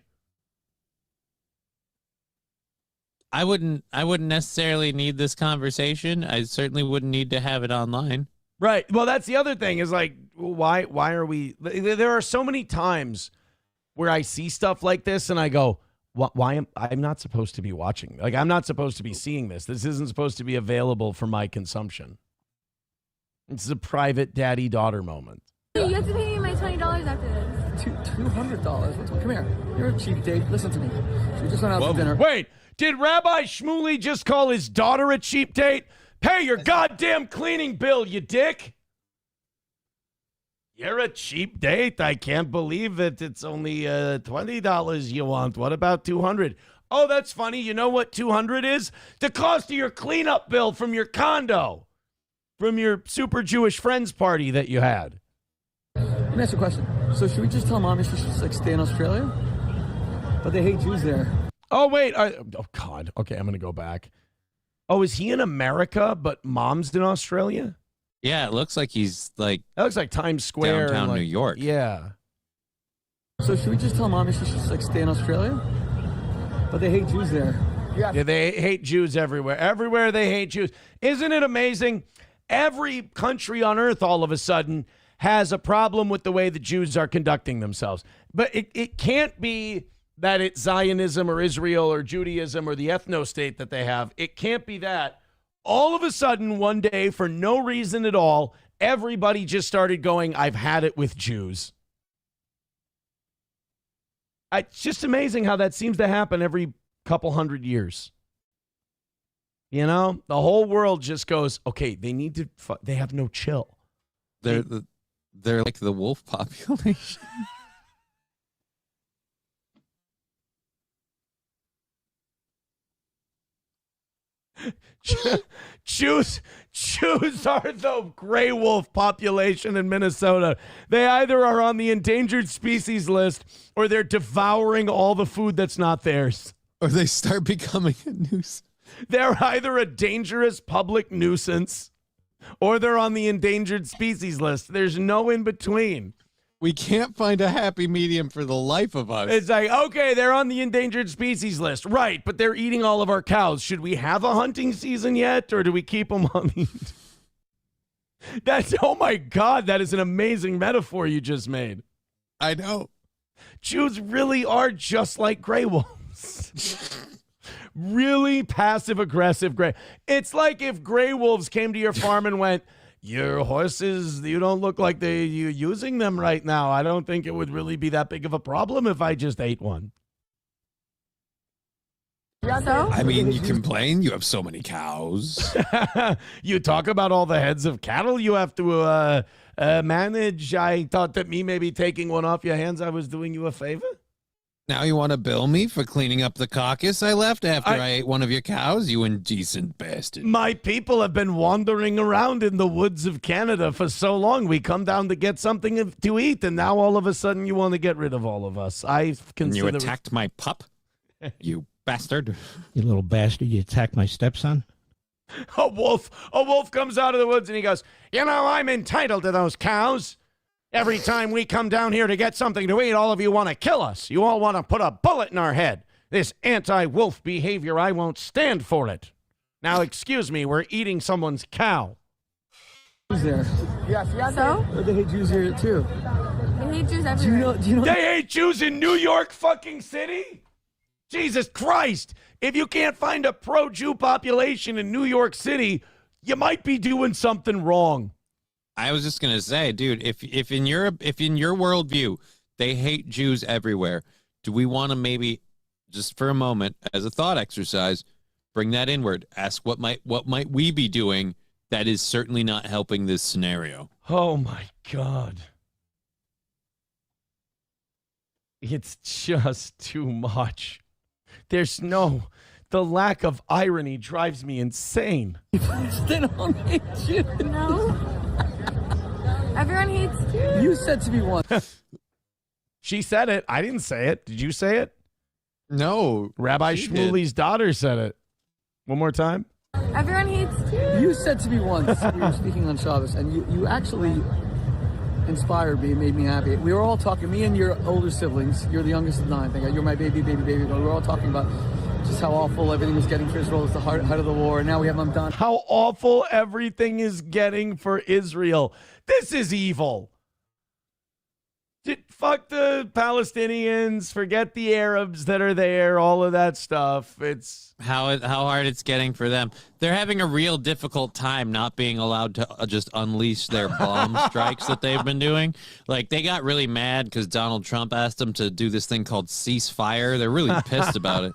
I wouldn't necessarily need this conversation. I certainly wouldn't need to have it online. Right. Well, that's the other thing is like, why are we, there are so many times where I see stuff like this and I go, why am I'm not supposed to be watching? Like, I'm not supposed to be seeing this. This isn't supposed to be available for my consumption. It's a private daddy-daughter moment. You have to pay me my $20 after this. $200? Come here. You're a cheap date. Listen to me. We just went out to dinner. Wait, did Rabbi Shmuley just call his daughter a cheap date? Pay your goddamn cleaning bill, you dick. You're a cheap date. I can't believe that it's only $20 you want. What about $200? Oh, that's funny. You know what $200 is? The cost of your cleanup bill from your condo, from your super Jewish friends party that you had. Let me ask you a question. So should we just tell Mommy she should stay in Australia? But they hate Jews there. Oh, wait. Oh, God. Okay, I'm going to go back. Oh, is he in America, but Mom's in Australia? Yeah, it looks like he's like... That looks like Times Square. Downtown New York. Yeah. So should we just tell Mommy she should stay in Australia? But they hate Jews there. Yeah, they hate Jews everywhere. Everywhere they hate Jews. Isn't it amazing? Every country on earth all of a sudden has a problem with the way the Jews are conducting themselves. But it can't be that it's Zionism or Israel or Judaism or the ethno-state that they have. It can't be that. All of a sudden, one day, for no reason at all, everybody just started going, I've had it with Jews. It's just amazing how that seems to happen every couple hundred years. You know, the whole world just goes, okay, they have no chill. They're like the wolf population. Jews are the gray wolf population in Minnesota. They either are on the endangered species list or they're devouring all the food that's not theirs. Or they start becoming a nuisance. They're either a dangerous public nuisance or they're on the endangered species list. There's no in between. We can't find a happy medium for the life of us. It's like, okay, they're on the endangered species list. Right, but they're eating all of our cows. Should we have a hunting season yet, or do we keep them on the... That's, oh my God, that is an amazing metaphor you just made. I know. Jews really are just like gray wolves. Really passive-aggressive gray. It's like if gray wolves came to your farm and went, your horses, you don't look like you're using them right now. I don't think it would really be that big of a problem if I just ate one. So? I mean, you complain you have so many cows. You talk about all the heads of cattle you have to manage. I thought that me maybe taking one off your hands, I was doing you a favor. Now you want to bill me for cleaning up the carcass I left after I ate one of your cows, you indecent bastard. My people have been wandering around in the woods of Canada for so long. We come down to get something to eat, and now all of a sudden you want to get rid of all of us. I consider... You attacked my pup, you bastard. You little bastard, you attacked my stepson? A wolf comes out of the woods and he goes, you know, I'm entitled to those cows. Every time we come down here to get something to eat, all of you want to kill us. You all want to put a bullet in our head. This anti-wolf behavior, I won't stand for it. Now, excuse me, we're eating someone's cow. Who's there? Yes. So? They hate Jews here, too. They hate Jews everywhere. Do you know They hate Jews in New York fucking City? Jesus Christ. If you can't find a pro-Jew population in New York City, you might be doing something wrong. I was just gonna say, dude, if in your worldview they hate Jews everywhere, do we want to maybe just for a moment, as a thought exercise, bring that inward? Ask what might we be doing that is certainly not helping this scenario? Oh my God. It's just too much. The lack of irony drives me insane. They don't hate you. No. Everyone hates Jews. You said to me once. She said it. I didn't say it. Did you say it? No. Rabbi Shmuley's daughter said it. One more time. Everyone hates Jews. You said to me once, we were speaking on Shabbos, and you actually inspired me and made me happy. We were all talking, me and your older siblings, you're the youngest of 9, I think. You're my baby, but we were all talking about just how awful everything was getting for Israel. It's the height of the war, and now we have them done. How awful everything is getting for Israel. This is evil. Fuck the Palestinians, forget the Arabs that are there, all of that stuff. It's how hard it's getting for them. They're having a real difficult time not being allowed to just unleash their bomb strikes that they've been doing. Like, they got really mad because Donald Trump asked them to do this thing called ceasefire. They're really pissed about it.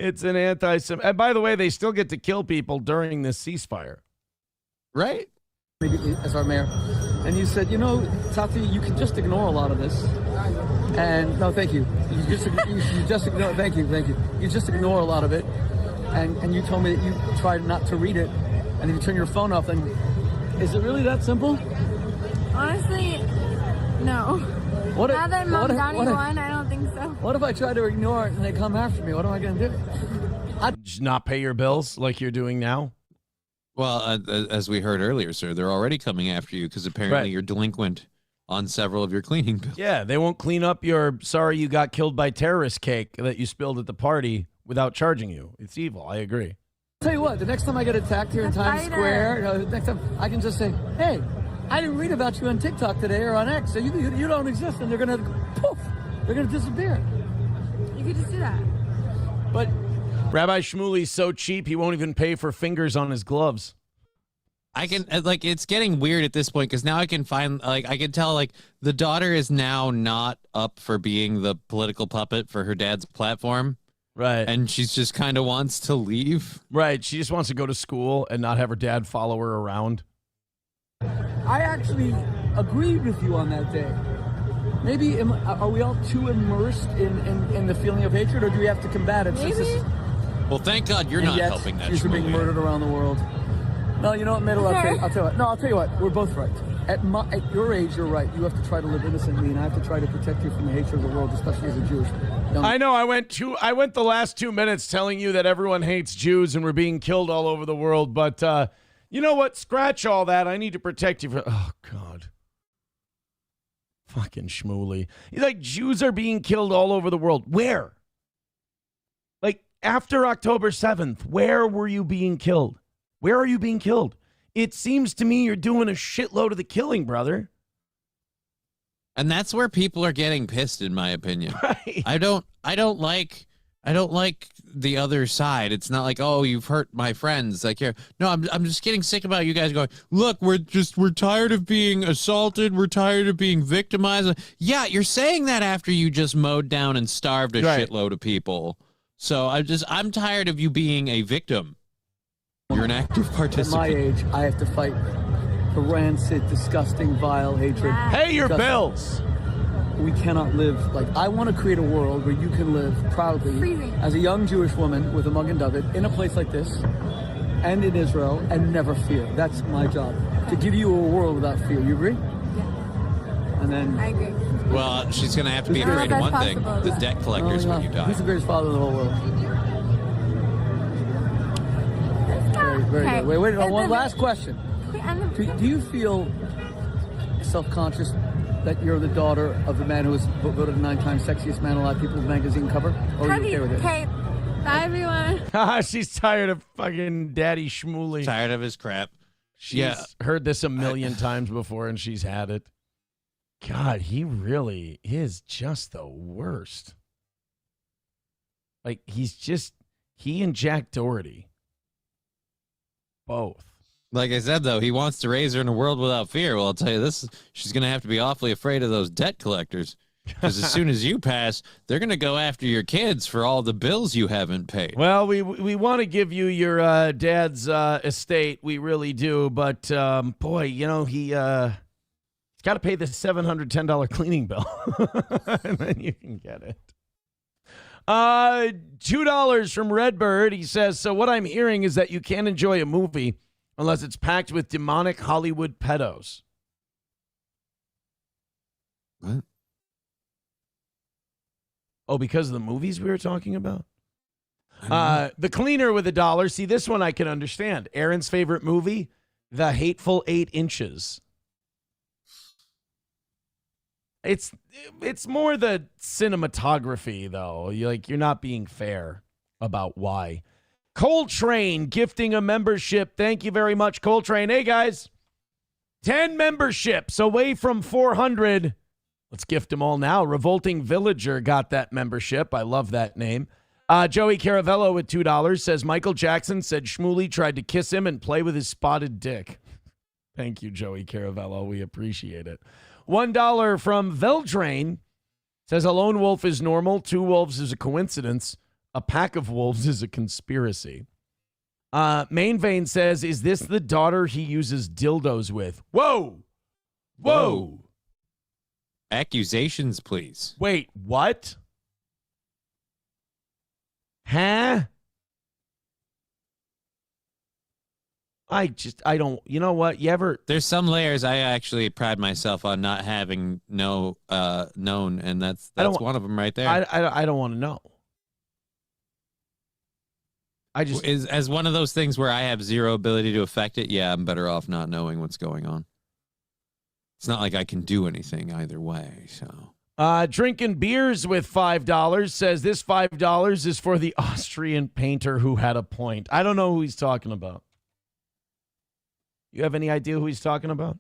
It's an anti-Semitic. And by the way, they still get to kill people during this ceasefire. Right? As our mayor. And you said, you know, Tati, you can just ignore a lot of this. And no, thank you. You just ignore. Thank you. You just ignore a lot of it. And you told me that you tried not to read it, and if you turn your phone off, then is it really that simple? Honestly, no. Now that Mom Donnie won, I don't think so. What if I try to ignore it and they come after me? What am I going to do? Just not pay your bills like you're doing now? Well, as we heard earlier, sir, they're already coming after you because apparently you're delinquent on several of your cleaning bills. Yeah, they won't clean up your sorry you got killed by terrorist cake that you spilled at the party without charging you. It's evil. I agree. I'll tell you what, the next time I get attacked here in Times Square, next time I can just say, hey, I didn't read about you on TikTok today or on X, so you don't exist, and they're going to, poof, they're going to disappear. You could just do that. But Rabbi Shmuley's so cheap, he won't even pay for fingers on his gloves. I can, like, it's getting weird at this point because now I can find, like, I can tell, like, the daughter is now not up for being the political puppet for her dad's platform. Right. And she's just kind of wants to leave. Right. She just wants to go to school and not have her dad follow her around. I actually agreed with you on that day. Maybe, are we all too immersed in the feeling of hatred, or do we have to combat it? Maybe. Well, thank God you're not helping that. Jews are being murdered around the world. No, you know what, Middle? I'll tell you what. We're both right. At your age, you're right. You have to try to live innocently, and I have to try to protect you from the hatred of the world, especially as a Jewish. I know. I went the last 2 minutes telling you that everyone hates Jews and we're being killed all over the world. But you know what? Scratch all that. I need to protect you from. Oh God. Fucking Shmuley. Like, Jews are being killed all over the world. Where? Like, after October 7th, where were you being killed? Where are you being killed? It seems to me you're doing a shitload of the killing, brother. And that's where people are getting pissed, in my opinion. Right. I don't like the other side. It's not like, oh, you've hurt my friends. Like, here, no, I'm just getting sick about you guys going, look, we're tired of being assaulted. We're tired of being victimized. Yeah, you're saying that after you just mowed down and starved a shitload of people. So I'm tired of you being a victim. You're an active participant. At my age, I have to fight for rancid, disgusting, vile hatred. Pay your bills. We cannot live like I want to create a world where you can live proudly as a young Jewish woman with a Magen David in a place like this and in Israel and never fear. That's my job, to give you a world without fear. You agree? Yeah. And then I agree. Well, she's going to have to be afraid of one thing: the debt collectors when you die. He's the greatest father in the whole world. Very good. Wait, one last question. Do you feel self-conscious that you're the daughter of the man who was voted 9 times sexiest man alive, People's Magazine cover? Or are you okay with it? Okay. Bye, everyone. She's tired of fucking Daddy Shmuley. Tired of his crap. She's heard this a million times before, and she's had it. God, he really is just the worst. Like, he and Jack Doherty. Both. Like I said, though, he wants to raise her in a world without fear. Well, I'll tell you this, she's going to have to be awfully afraid of those debt collectors. Because as soon as you pass, they're going to go after your kids for all the bills you haven't paid. Well, we want to give you your dad's estate. We really do. But, boy, you know, he's got to pay the $710 cleaning bill. And then you can get it. $2 from Redbird. He says, so what I'm hearing is that you can't enjoy a movie unless it's packed with demonic Hollywood pedos. What? Oh, because of the movies we were talking about? The Cleaner with $1. See, this one I can understand. Aaron's favorite movie, The Hateful 8 Inches. It's more the cinematography, though. You're not being fair about why. Coltrane gifting a membership. Thank you very much, Coltrane. Hey, guys, 10 memberships away from 400. Let's gift them all now. Revolting Villager got that membership. I love that name. Joey Caravello with $2 says Michael Jackson said Shmuley tried to kiss him and play with his spotted dick. Thank you, Joey Caravello. We appreciate it. $1 from Veldrain says a lone wolf is normal. 2 wolves is a coincidence. A pack of wolves is a conspiracy. Main Vein says, is this the daughter he uses dildos with? Whoa. Accusations, please. Wait, what? Huh? I don't, you know what? There's some layers I actually pride myself on not having known, and that's one of them right there. I don't want to know. Is as one of those things where I have zero ability to affect it. Yeah, I'm better off not knowing what's going on. It's not like I can do anything either way. So, drinking beers with $5 says this $5 is for the Austrian painter who had a point. I don't know who he's talking about. You have any idea who he's talking about?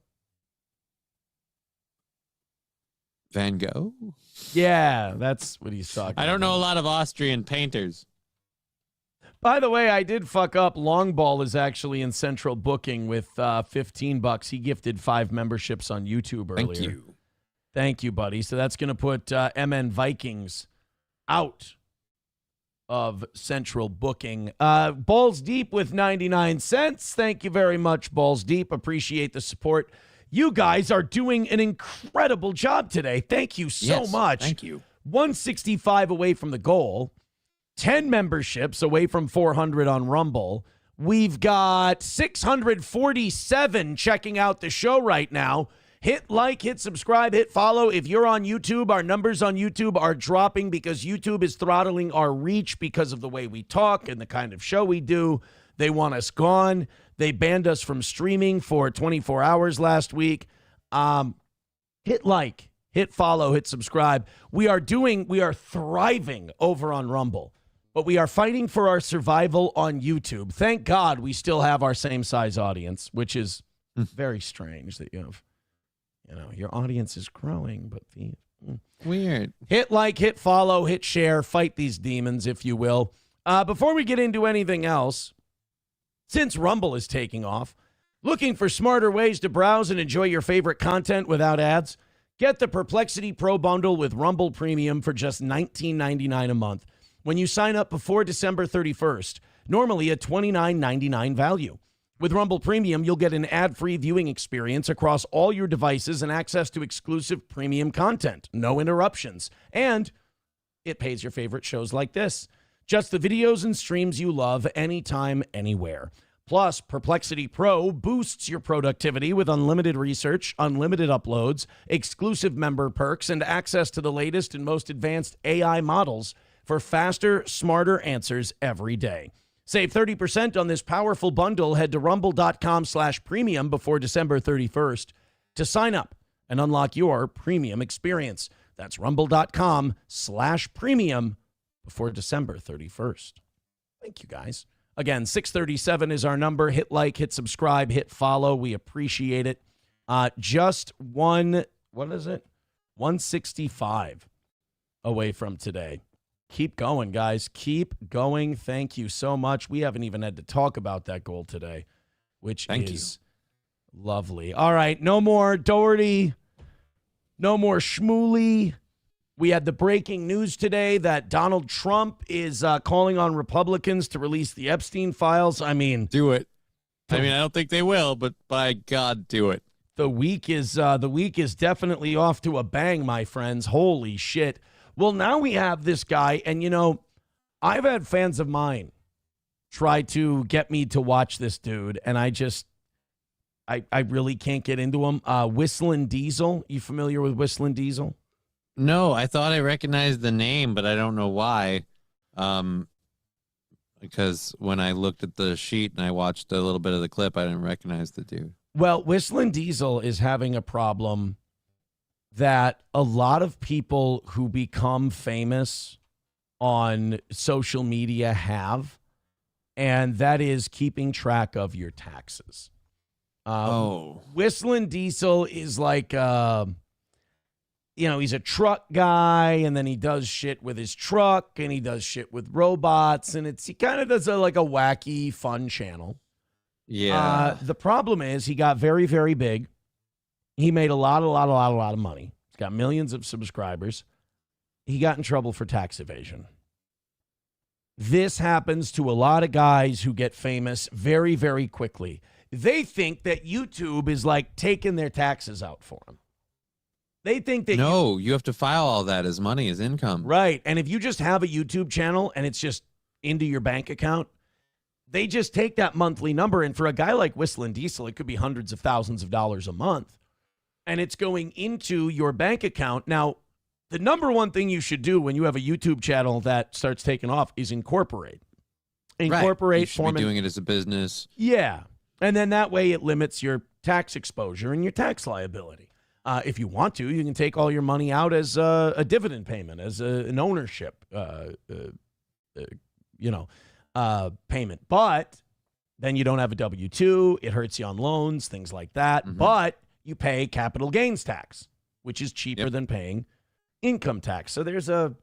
Van Gogh? Yeah, that's what he's talking about. I don't know a lot of Austrian painters. By the way, I did fuck up. Long Ball is actually in central booking with $15. He gifted 5 memberships on YouTube earlier. Thank you, buddy. So that's going to put MN Vikings out of central booking. Balls Deep with 99 cents. Thank you very much, Balls Deep. Appreciate the support. You guys are doing an incredible job today. Thank you so much. Thank you. 165 away from the goal. 10 memberships away from 400 on Rumble. We've got 647 checking out the show right now. Hit like, hit subscribe, hit follow. If you're on YouTube, our numbers on YouTube are dropping because YouTube is throttling our reach because of the way we talk and the kind of show we do. They want us gone. They banned us from streaming for 24 hours last week. Hit like, hit follow, hit subscribe. We are thriving over on Rumble, but we are fighting for our survival on YouTube. Thank God we still have our same size audience, which is very strange that you have, your audience is growing, but weird. Hit like, hit follow, hit share, fight these demons, if you will. Before we get into anything else, since Rumble is taking off, looking for smarter ways to browse and enjoy your favorite content without ads? Get the Perplexity Pro bundle with Rumble Premium for just $19.99 a month when you sign up before December 31st, normally a $29.99 value. With Rumble Premium, you'll get an ad-free viewing experience across all your devices and access to exclusive premium content, no interruptions, and it pays your favorite shows like this. Just the videos and streams you love anytime, anywhere. Plus, Perplexity Pro boosts your productivity with unlimited research, unlimited uploads, exclusive member perks, and access to the latest and most advanced AI models for faster, smarter answers every day. Save 30% on this powerful bundle. Head to rumble.com/premium before December 31st to sign up and unlock your premium experience. That's rumble.com/premium before December 31st. Thank you, guys. Again, 637 is our number. Hit like, hit subscribe, hit follow. We appreciate it. Just 165 away from today. Keep going, guys. Keep going. Thank you so much. We haven't even had to talk about that goal today, which is lovely. All right, no more Doherty. No more Shmuley. We had the breaking news today that Donald Trump is calling on Republicans to release the Epstein files. I mean, do it. I don't think they will, but by God, do it. The week is definitely off to a bang, my friends. Holy shit. Well, now we have this guy, and I've had fans of mine try to get me to watch this dude, and I really can't get into him. Whistlin Diesel. You familiar with Whistlin Diesel? No, I thought I recognized the name, but I don't know why. Because when I looked at the sheet and I watched a little bit of the clip, I didn't recognize the dude. Well, Whistlin Diesel is having a problem that a lot of people who become famous on social media have, and that is keeping track of your taxes. Whistlin Diesel is like... he's a truck guy, and then he does shit with his truck, and he does shit with robots, and he kind of does a wacky, fun channel. Yeah. The problem is he got very, very big. He made a lot of money. He's got millions of subscribers. He got in trouble for tax evasion. This happens to a lot of guys who get famous very, very quickly. They think that YouTube is like taking their taxes out for them. They think that you have to file all that as money, as income. Right. And if you just have a YouTube channel and it's just into your bank account, they just take that monthly number. And for a guy like Whistlin Diesel, it could be hundreds of thousands of dollars a month. And it's going into your bank account. Now, the number one thing you should do when you have a YouTube channel that starts taking off is incorporate. Incorporate. You should be doing it as a business. Yeah. And then that way it limits your tax exposure and your tax liability. If you want to, you can take all your money out as a dividend payment, as an ownership, payment. But then you don't have a W-2. It hurts you on loans, things like that. Mm-hmm. But you pay capital gains tax, which is cheaper than paying income tax. So there's a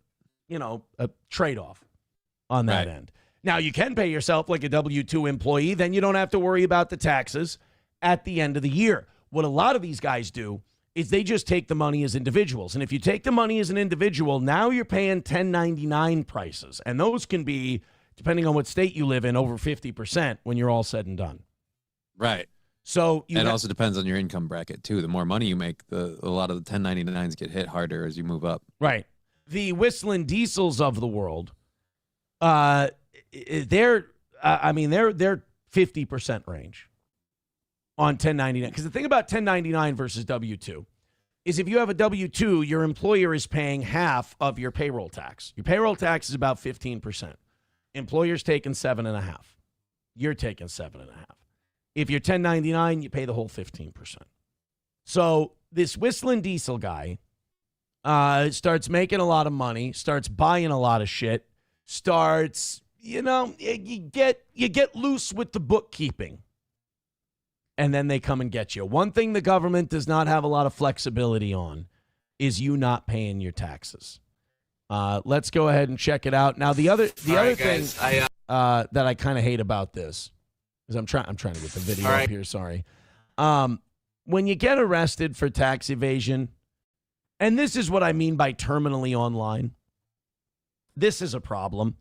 trade-off on that end. Now, you can pay yourself like a W-2 employee. Then you don't have to worry about the taxes at the end of the year. What a lot of these guys do is they just take the money as individuals. And if you take the money as an individual, now you're paying 1099 prices. And those can be, depending on what state you live in, over 50% when you're all said and done. Right. So it also depends on your income bracket, too. The more money you make, a lot of the 1099s get hit harder as you move up. Right. The Whistlin Diesels of the world they're 50% range on 1099. Because the thing about 1099 versus W-2 is if you have a W-2, your employer is paying half of your payroll tax. Your payroll tax is about 15%. Employer's taking 7.5%. You're taking 7.5%. If you're 1099, you pay the whole 15%. So this Whistlin diesel guy starts making a lot of money, starts buying a lot of shit, starts, you get loose with the bookkeeping. And then they come and get you. One thing the government does not have a lot of flexibility on is you not paying your taxes. Let's go ahead and check it out. Now, the other thing that I kind of hate about this is I'm trying to get the video up here. Sorry. When you get arrested for tax evasion, and this is what I mean by terminally online, this is a problem.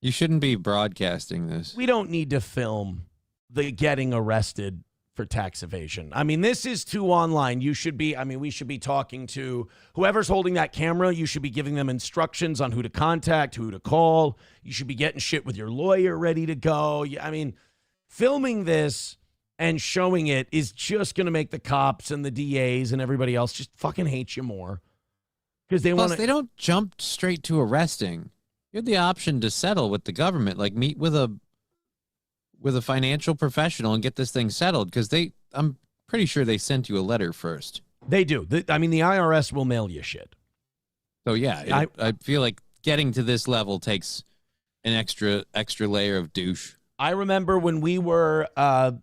You shouldn't be broadcasting this. We don't need to film the getting arrested for tax evasion. I mean, this is too online. We should be talking to whoever's holding that camera. You should be giving them instructions on who to contact, who to call. You should be getting shit with your lawyer ready to go. I mean, filming this and showing it is just going to make the cops and the DAs and everybody else just fucking hate you more. Because they don't jump straight to arresting. You have the option to settle with the government, like meet with a financial professional and get this thing settled, because I'm pretty sure they sent you a letter first. They do. The IRS will mail you shit. So yeah, I feel like getting to this level takes an extra layer of douche. I remember when we were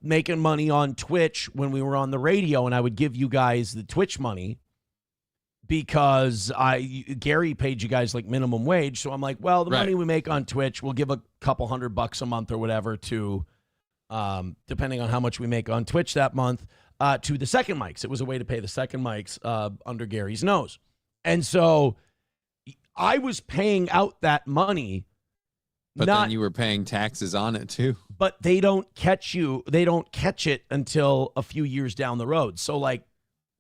making money on Twitch when we were on the radio, and I would give you guys the Twitch money because Gary paid you guys like minimum wage. So I'm like, well, the money we make on Twitch, we'll give a couple $100 a month or whatever to, depending on how much we make on Twitch that month, to the second mics. It was a way to pay the second mics under Gary's nose. And so I was paying out that money. But then you were paying taxes on it too. But they don't catch it until a few years down the road. So like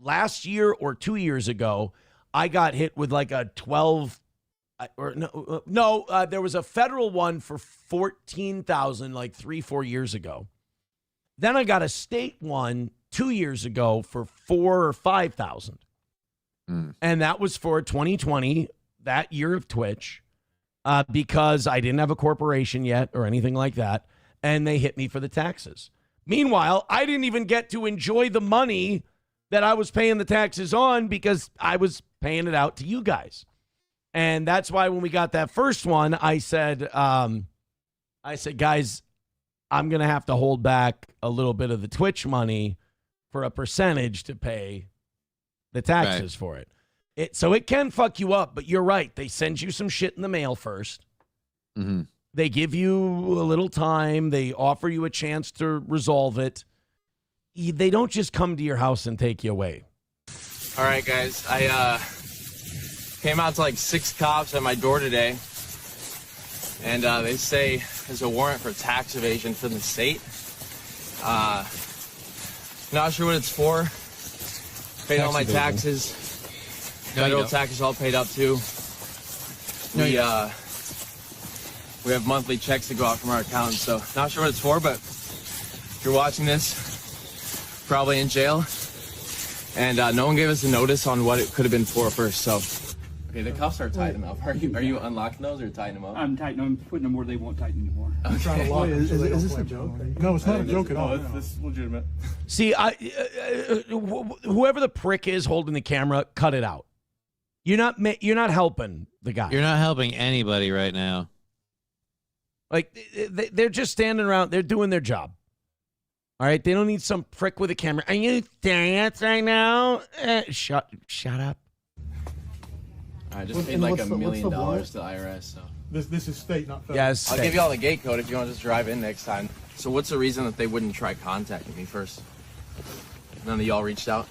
last year or 2 years ago, I got hit with like a 12 there was a federal one for $14,000 like 3-4 years ago. Then I got a state one 2 years ago for $4,000 or $5,000. And that was for 2020, that year of Twitch, because I didn't have a corporation yet or anything like that, and they hit me for the taxes. Meanwhile, I didn't even get to enjoy the money that I was paying the taxes on because I was paying it out to you guys. And that's why when we got that first one, I said, guys, I'm going to have to hold back a little bit of the Twitch money for a percentage to pay the taxes for it. So it can fuck you up, but you're right. They send you some shit in the mail first. Mm-hmm. They give you a little time. They offer you a chance to resolve it. They don't just come to your house and take you away. All right, guys. I came out to like 6 cops at my door today, and they say there's a warrant for tax evasion from the state. Not sure what it's for. Paid all my taxes. Federal taxes all paid up too. We have monthly checks that go out from our account, so not sure what it's for, but if you're watching this, probably in jail. And no one gave us a notice on what it could have been for first, so. Okay, the cuffs are tied them up. Are you unlocking those or tying them up? I'm tightening them, putting them where they won't tighten anymore. Okay. Trying to lock them so is this a joke? No, it's not a joke at all. This is legitimate. See, whoever the prick is holding the camera, cut it out. You're not helping the guy. You're not helping anybody right now. Like, they're just standing around. They're doing their job. All right? They don't need some prick with a camera. Are you serious right now? Shut up. I just paid like $1 million to the IRS. So this is state, not federal. Yes. I'll give you all the gate code if you want to just drive in next time. So what's the reason that they wouldn't try contacting me first? None of y'all reached out?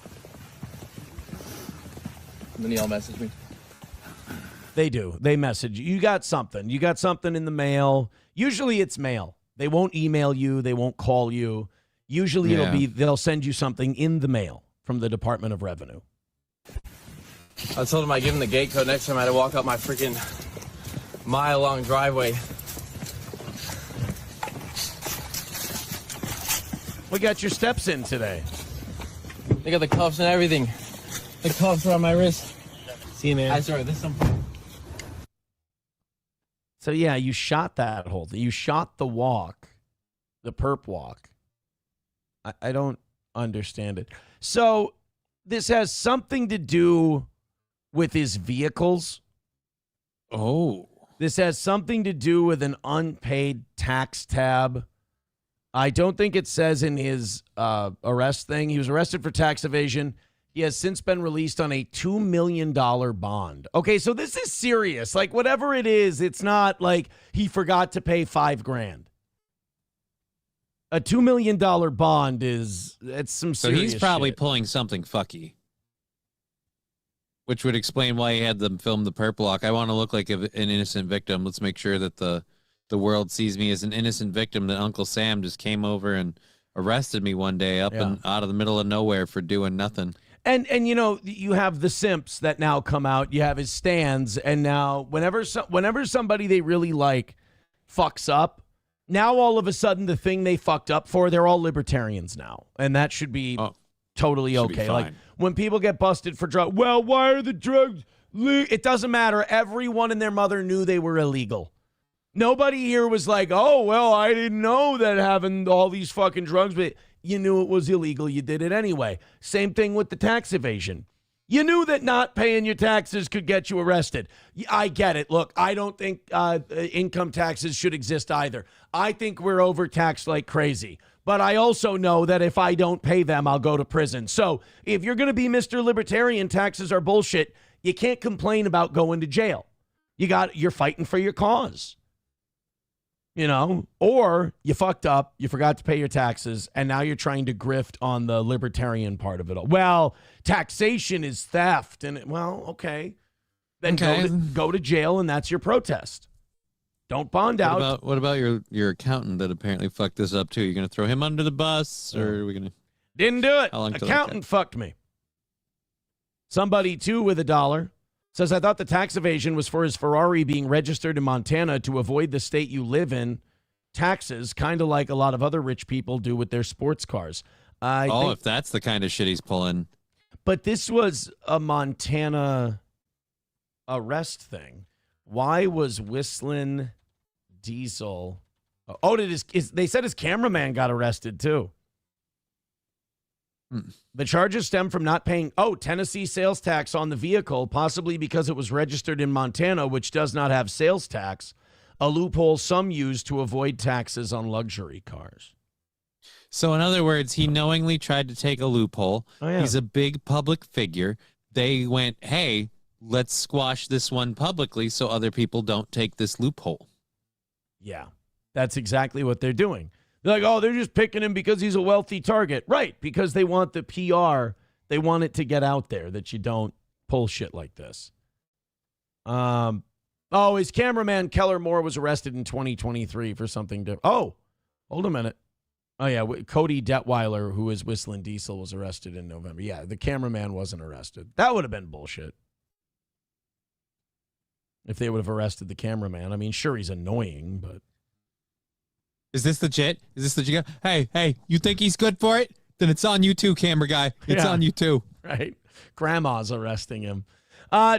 None of y'all messaged me? They do. They message you. You got something. You got something in the mail. Usually it's mail. They won't email you. They won't call you. Usually they'll send you something in the mail from the Department of mile-long driveway. We got your steps in today. They got the cuffs and everything. The cuffs are on my wrist. See, man. I swear, this is something. So, yeah, you shot that whole thing. You shot the walk, the perp walk. I don't understand it. So, this has something to do with his vehicles. Oh. This has something to do with an unpaid tax tab. I don't think it says in his arrest thing. He was arrested for tax evasion. He has since been released on a $2 million bond. Okay, so this is serious. Like, whatever it is, it's not like he forgot to pay $5,000. A $2 million bond it's some serious So he's probably shit. pulling something fucky. Which would explain why he had them film the perp walk. I want to look like an innocent victim. Let's make sure that the world sees me as an innocent victim, that Uncle Sam just came over and arrested me one day up and out of the middle of nowhere for doing nothing. And you know, you have the simps that now come out. You have his stands, and now whenever somebody they really like fucks up, now all of a sudden the thing they fucked up for, they're all libertarians now, and that should be totally okay. Like when people get busted for drugs, well, why are the drugs? It doesn't matter. Everyone and their mother knew they were illegal. Nobody here was like, oh, well, I didn't know that having all these fucking drugs, but you knew it was illegal. You did it anyway. Same thing with the tax evasion. You knew that not paying your taxes could get you arrested. I get it. Look, I don't think income taxes should exist either. I think we're overtaxed like crazy. But I also know that if I don't pay them, I'll go to prison. So if you're going to be Mr. Libertarian, taxes are bullshit, you can't complain about going to jail. You're fighting for your cause. You know, or you fucked up, you forgot to pay your taxes, and now you're trying to grift on the libertarian part of it all. Well, taxation is theft, and okay. Then go to jail, and that's your protest. Don't bond out. What about your accountant that apparently fucked this up too? You going to throw him under the bus, or are we going to? Didn't do it. Accountant fucked me. Somebody too with $1. Says, I thought the tax evasion was for his Ferrari being registered in Montana to avoid the state you live in taxes, kind of like a lot of other rich people do with their sports cars. If that's the kind of shit he's pulling. But this was a Montana arrest thing. Why was Whistlin Diesel? They said his cameraman got arrested too. The charges stem from not paying, Tennessee sales tax on the vehicle, possibly because it was registered in Montana, which does not have sales tax, a loophole some use to avoid taxes on luxury cars. So in other words, he knowingly tried to take a loophole. Oh, yeah. He's a big public figure. They went, hey, let's squash this one publicly so other people don't take this loophole. Yeah, that's exactly what they're doing. They're like, they're just picking him because he's a wealthy target. Right, because they want the PR. They want it to get out there that you don't pull shit like this. His cameraman, Keller Moore, was arrested in 2023 for something different. Oh, hold a minute. Oh, yeah, Cody Detweiler, who is Whistlin Diesel, was arrested in November. Yeah, the cameraman wasn't arrested. That would have been bullshit. If they would have arrested the cameraman. I mean, sure, he's annoying, but... Is this legit? Hey, you think he's good for it? Then it's on you too, camera guy. It's on you too. Right. Grandma's arresting him.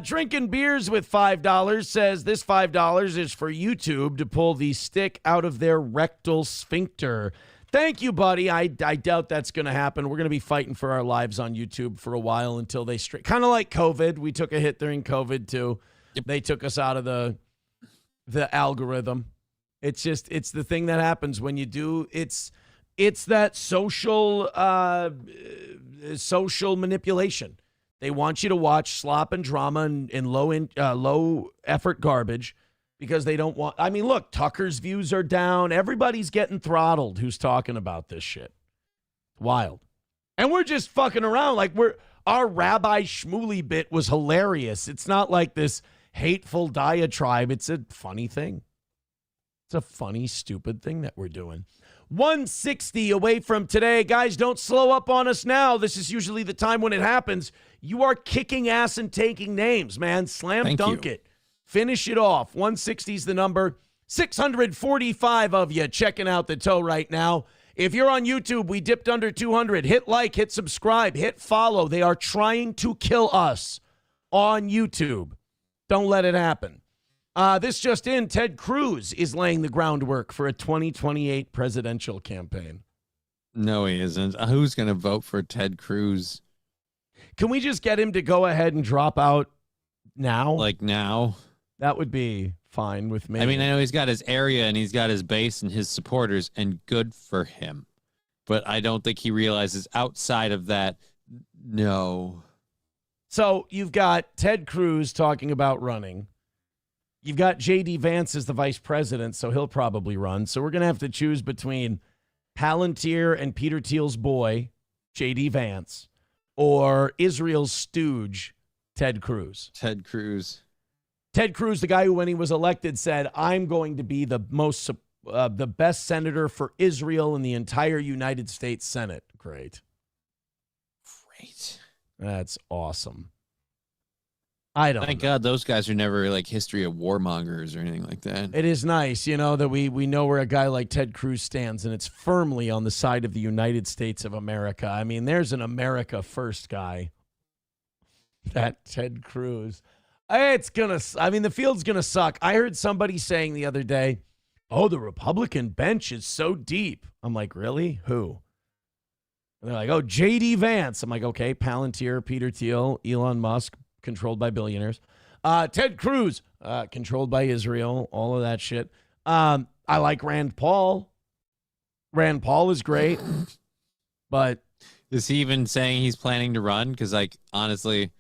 Drinking beers with $5 says this $5 is for YouTube to pull the stick out of their rectal sphincter. Thank you, buddy. I doubt that's going to happen. We're going to be fighting for our lives on YouTube for a while until they kind of like COVID. We took a hit during COVID too. Yep. They took us out of the algorithm. It's the thing that happens when you do. It's that social manipulation. They want you to watch slop and drama and low effort garbage because they don't want. I mean, look, Tucker's views are down. Everybody's getting throttled. Who's talking about this shit? Wild, and we're just fucking around. Like our Rabbi Shmuley bit was hilarious. It's not like this hateful diatribe. It's a funny thing. It's a funny, stupid thing that we're doing. 160 away from today. Guys, don't slow up on us now. This is usually the time when it happens. You are kicking ass and taking names, man. Slam dunk it. Finish it off. 160 is the number. 645 of you checking out the toe right now. If you're on YouTube, we dipped under 200. Hit like, hit subscribe, hit follow. They are trying to kill us on YouTube. Don't let it happen. This just in, Ted Cruz is laying the groundwork for a 2028 presidential campaign. No, he isn't. Who's going to vote for Ted Cruz? Can we just get him to go ahead and drop out now? Like now? That would be fine with me. I mean, I know he's got his area and he's got his base and his supporters, and good for him. But I don't think he realizes outside of that, no. So you've got Ted Cruz talking about running. You've got J.D. Vance as the vice president, so he'll probably run. So we're going to have to choose between Palantir and Peter Thiel's boy, J.D. Vance, or Israel's stooge, Ted Cruz. Ted Cruz, the guy who, when he was elected, said, I'm going to be the best senator for Israel in the entire United States Senate. Great. That's awesome. Thank God those guys are never like history of warmongers or anything like that. It is nice, that we know where a guy like Ted Cruz stands, and it's firmly on the side of the United States of America. I mean, there's an America first guy. That Ted Cruz. The field's going to suck. I heard somebody saying the other day, oh, the Republican bench is so deep. I'm like, really? Who? And they're like, oh, J.D. Vance. I'm like, okay, Palantir, Peter Thiel, Elon Musk, controlled by billionaires. Ted Cruz, controlled by Israel, all of that shit. I like Rand Paul. Rand Paul is great. But is he even saying he's planning to run? Because, like, honestly,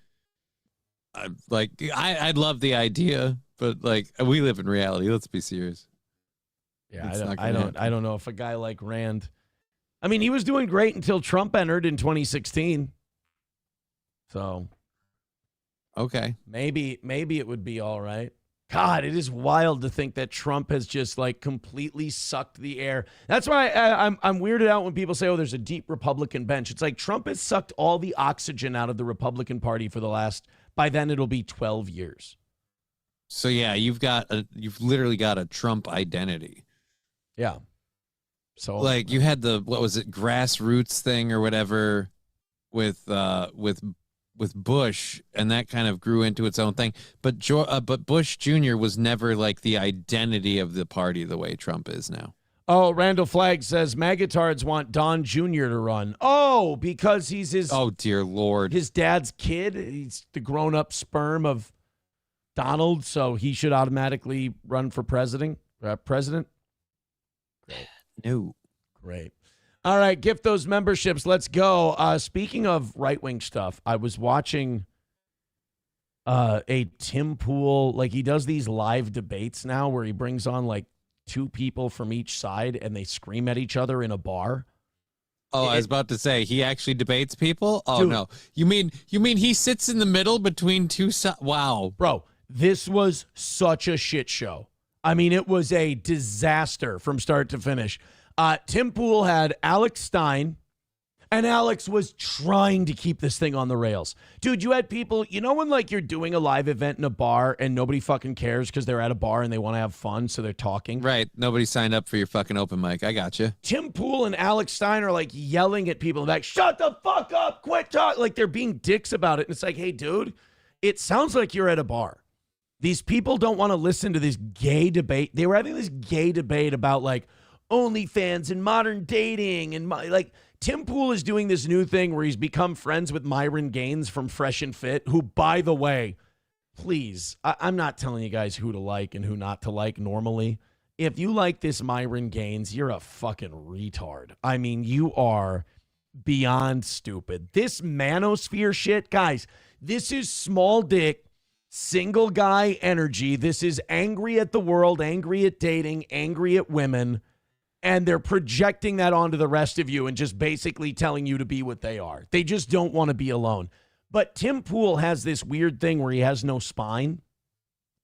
I'd love the idea, but like, we live in reality. Let's be serious. Yeah, I don't know if a guy like Rand. I mean, he was doing great until Trump entered in 2016. So, okay, maybe it would be all right. God, it is wild to think that Trump has just like completely sucked the air. That's why I'm weirded out when people say, "Oh, there's a deep Republican bench." It's like Trump has sucked all the oxygen out of the Republican Party for the last. By then, it'll be 12 years. So yeah, you've literally got a Trump identity. Yeah. So like you had the grassroots thing or whatever with Bush, and that kind of grew into its own thing. But Bush Jr. was never like the identity of the party the way Trump is now. Oh, Randall Flagg says Magatards want Don Jr. to run. Oh, because he's his. Oh dear Lord, his dad's kid. He's the grown-up sperm of Donald, so he should automatically run for president. Great. No. Great. All right, gift those memberships. Let's go. Speaking of right-wing stuff, I was watching a Tim Pool. Like, he does these live debates now where he brings on, like, two people from each side, and they scream at each other in a bar. Oh, I was about to say, he actually debates people? Oh, dude, no. You mean he sits in the middle between two sides? Wow. Bro, this was such a shit show. I mean, it was a disaster from start to finish. Tim Pool had Alex Stein, and Alex was trying to keep this thing on the rails. Dude, you had people, when like you're doing a live event in a bar and nobody fucking cares because they're at a bar and they want to have fun, so they're talking. Right. Nobody signed up for your fucking open mic. I got you. Tim Pool and Alex Stein are like yelling at people like, shut the fuck up, quit talking. Like they're being dicks about it. And it's like, hey, dude, it sounds like you're at a bar. These people don't want to listen to this gay debate. They were having this gay debate about like OnlyFans and modern dating. And like Tim Pool is doing this new thing where he's become friends with Myron Gaines from Fresh and Fit, who, by the way, please, I'm not telling you guys who to like and who not to like normally. If you like this Myron Gaines, you're a fucking retard. I mean, you are beyond stupid. This manosphere shit, guys, this is small dick, single guy energy. This is angry at the world, angry at dating, angry at women, and they're projecting that onto the rest of you and just basically telling you to be what they are. They just don't want to be alone. But Tim Pool has this weird thing where he has no spine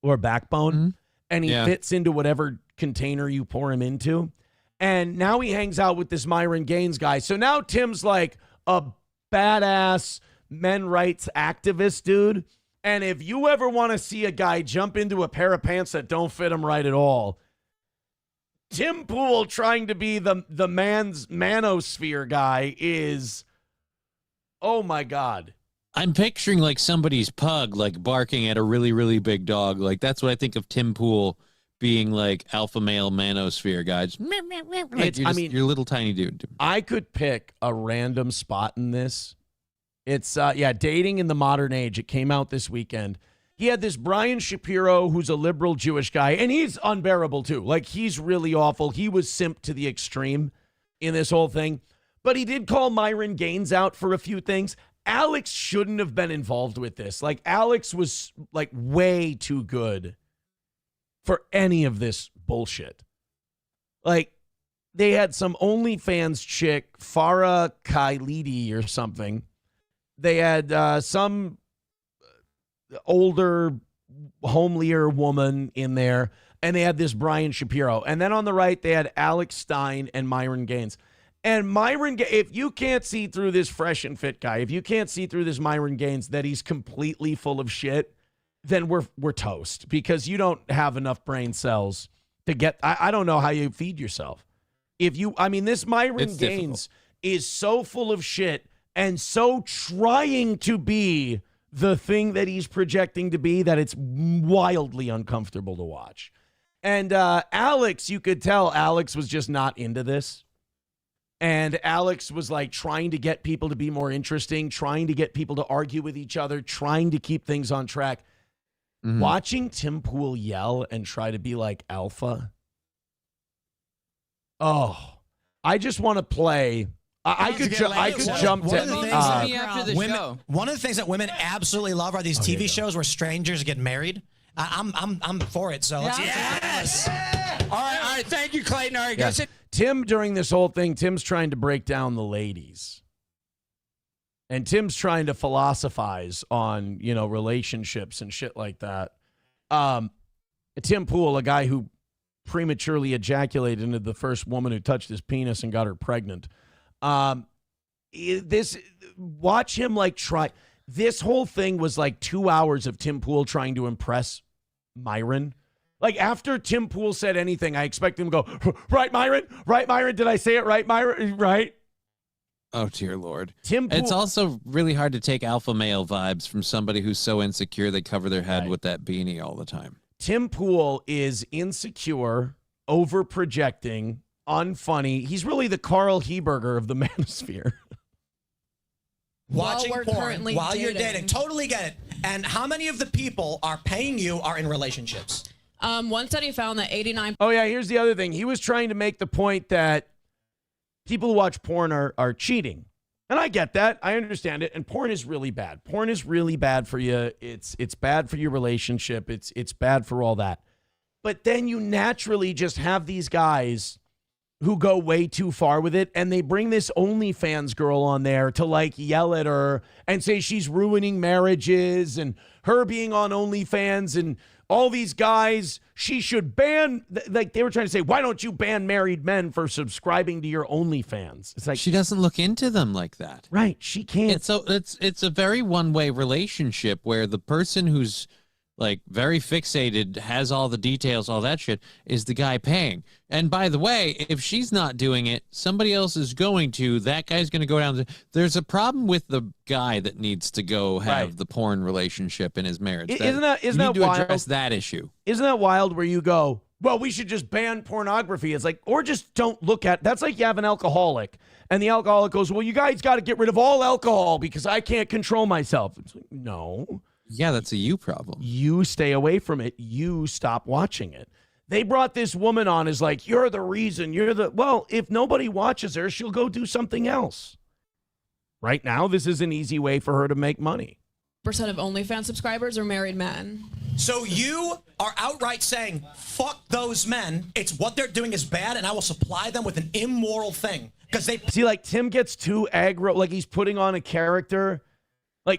or backbone, and he fits into whatever container you pour him into. And now he hangs out with this Myron Gaines guy. So now Tim's like a badass men rights activist dude. And if you ever want to see a guy jump into a pair of pants that don't fit him right at all, Tim Pool trying to be the man's manosphere guy is, oh my God. I'm picturing like somebody's pug like barking at a really, really big dog. Like that's what I think of Tim Pool being like alpha male manosphere guy. Just, like you're a little tiny dude. I could pick a random spot in this. It's, Dating in the Modern Age. It came out this weekend. He had this Brian Shapiro, who's a liberal Jewish guy, and he's unbearable too. Like, he's really awful. He was simped to the extreme in this whole thing. But he did call Myron Gaines out for a few things. Alex shouldn't have been involved with this. Like, Alex was, like, way too good for any of this bullshit. Like, they had some OnlyFans chick, Farah Khalidi or something. They had some older, homelier woman in there, and they had this Brian Shapiro. And then on the right, they had Alex Stein and Myron Gaines. And if you can't see through this fresh and fit guy, if you can't see through this Myron Gaines that he's completely full of shit, then we're toast, because you don't have enough brain cells to get. I don't know how you feed yourself. This Myron Gaines is so full of shit and so trying to be the thing that he's projecting to be that it's wildly uncomfortable to watch. And Alex, you could tell Alex was just not into this. And Alex was like trying to get people to be more interesting, trying to get people to argue with each other, trying to keep things on track. Mm-hmm. Watching Tim Pool yell and try to be like alpha. Oh, I just want to play. I could jump to One of the things that women absolutely love are these TV shows where strangers get married. I'm for it. So yes. All right. Thank you, Clayton. All right, guys. Tim, during this whole thing, Tim's trying to break down the ladies, and Tim's trying to philosophize on relationships and shit like that. Tim Pool, a guy who prematurely ejaculated into the first woman who touched his penis and got her pregnant. Watch him try. This whole thing was like 2 hours of Tim Pool trying to impress Myron. Like, after Tim Pool said anything, I expect him to go, right, Myron? Right, Myron? Did I say it right, Myron? Right? Oh, dear Lord. Tim Pool. It's also really hard to take alpha male vibes from somebody who's so insecure they cover their head with that beanie all the time. Tim Pool is insecure, over-projecting, unfunny. He's really the Carl Heberger of the manosphere. Watching porn while you're dating. Totally get it. And how many of the people are paying you are in relationships? One study found that 89%. Oh, yeah, here's the other thing. He was trying to make the point that people who watch porn are cheating. And I get that. I understand it. And porn is really bad. Porn is really bad for you. It's bad for your relationship. It's bad for all that. But then you naturally just have these guys who go way too far with it, and they bring this OnlyFans girl on there to yell at her and say she's ruining marriages, and her being on OnlyFans, and all these guys, she should ban, they were trying to say, why don't you ban married men for subscribing to your OnlyFans? It's like, she doesn't look into them like that. Right, she can't. It's a very one-way relationship where the person who's very fixated, has all the details, all that shit, is the guy paying. And by the way, if she's not doing it, somebody else is going to. That guy's going to go down. There's a problem with the guy that needs to go have the porn relationship in his marriage. Isn't that wild? Address that issue. Isn't that wild where you go, well, we should just ban pornography. It's like, or just don't look at. That's like you have an alcoholic, and the alcoholic goes, well, you guys got to get rid of all alcohol because I can't control myself. It's like, no. Yeah, that's a you problem. You stay away from it. You stop watching it. They brought this woman on as like, you're the reason. Well, if nobody watches her, she'll go do something else. Right now, this is an easy way for her to make money. Percent of OnlyFans subscribers are married men. So you are outright saying, fuck those men. It's what they're doing is bad, and I will supply them with an immoral thing. Because they see, Tim gets too aggro, like he's putting on a character.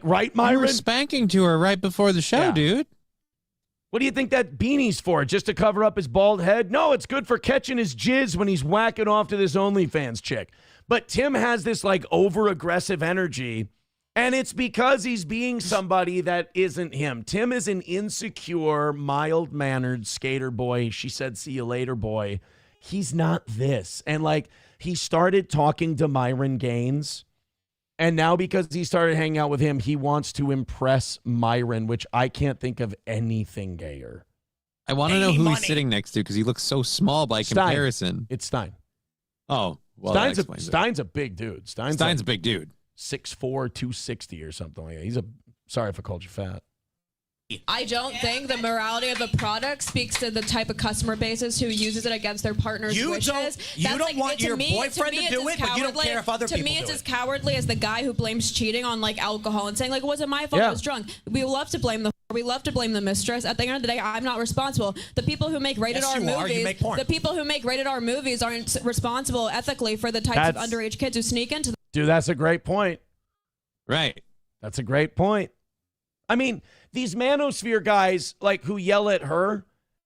Right, Myron? You were spanking to her right before the show, dude. What do you think that beanie's for? Just to cover up his bald head? No, it's good for catching his jizz when he's whacking off to this OnlyFans chick. But Tim has this over-aggressive energy, And it's because he's being somebody that isn't him. Tim is an insecure, mild-mannered skater boy. She said, see you later, boy. He's not this. And, like, he started talking to Myron Gaines. And now because he started hanging out with him, he wants to impress Myron, which I can't think of anything gayer. I want to know who he's sitting next to because he looks so small by comparison. It's Stein. Oh, well, Stein's a big dude. Stein's a big dude. 6'4", 260 or something like that. Sorry if I called you fat. I don't think the morality of a product speaks to the type of customer bases who uses it against their partner's wishes. You don't want your boyfriend to do it, but you don't care if other people do it. To me, it's as cowardly as the guy who blames cheating on like alcohol and saying like, it wasn't my fault, I was drunk. We love to blame we love to blame the mistress. At the end of the day, I'm not responsible. The people who make rated R movies, the people who make rated R movies aren't responsible ethically for the types of underage kids who sneak into them. Dude, that's a great point. Right. That's a great point. I mean, these manosphere guys, like, who yell at her,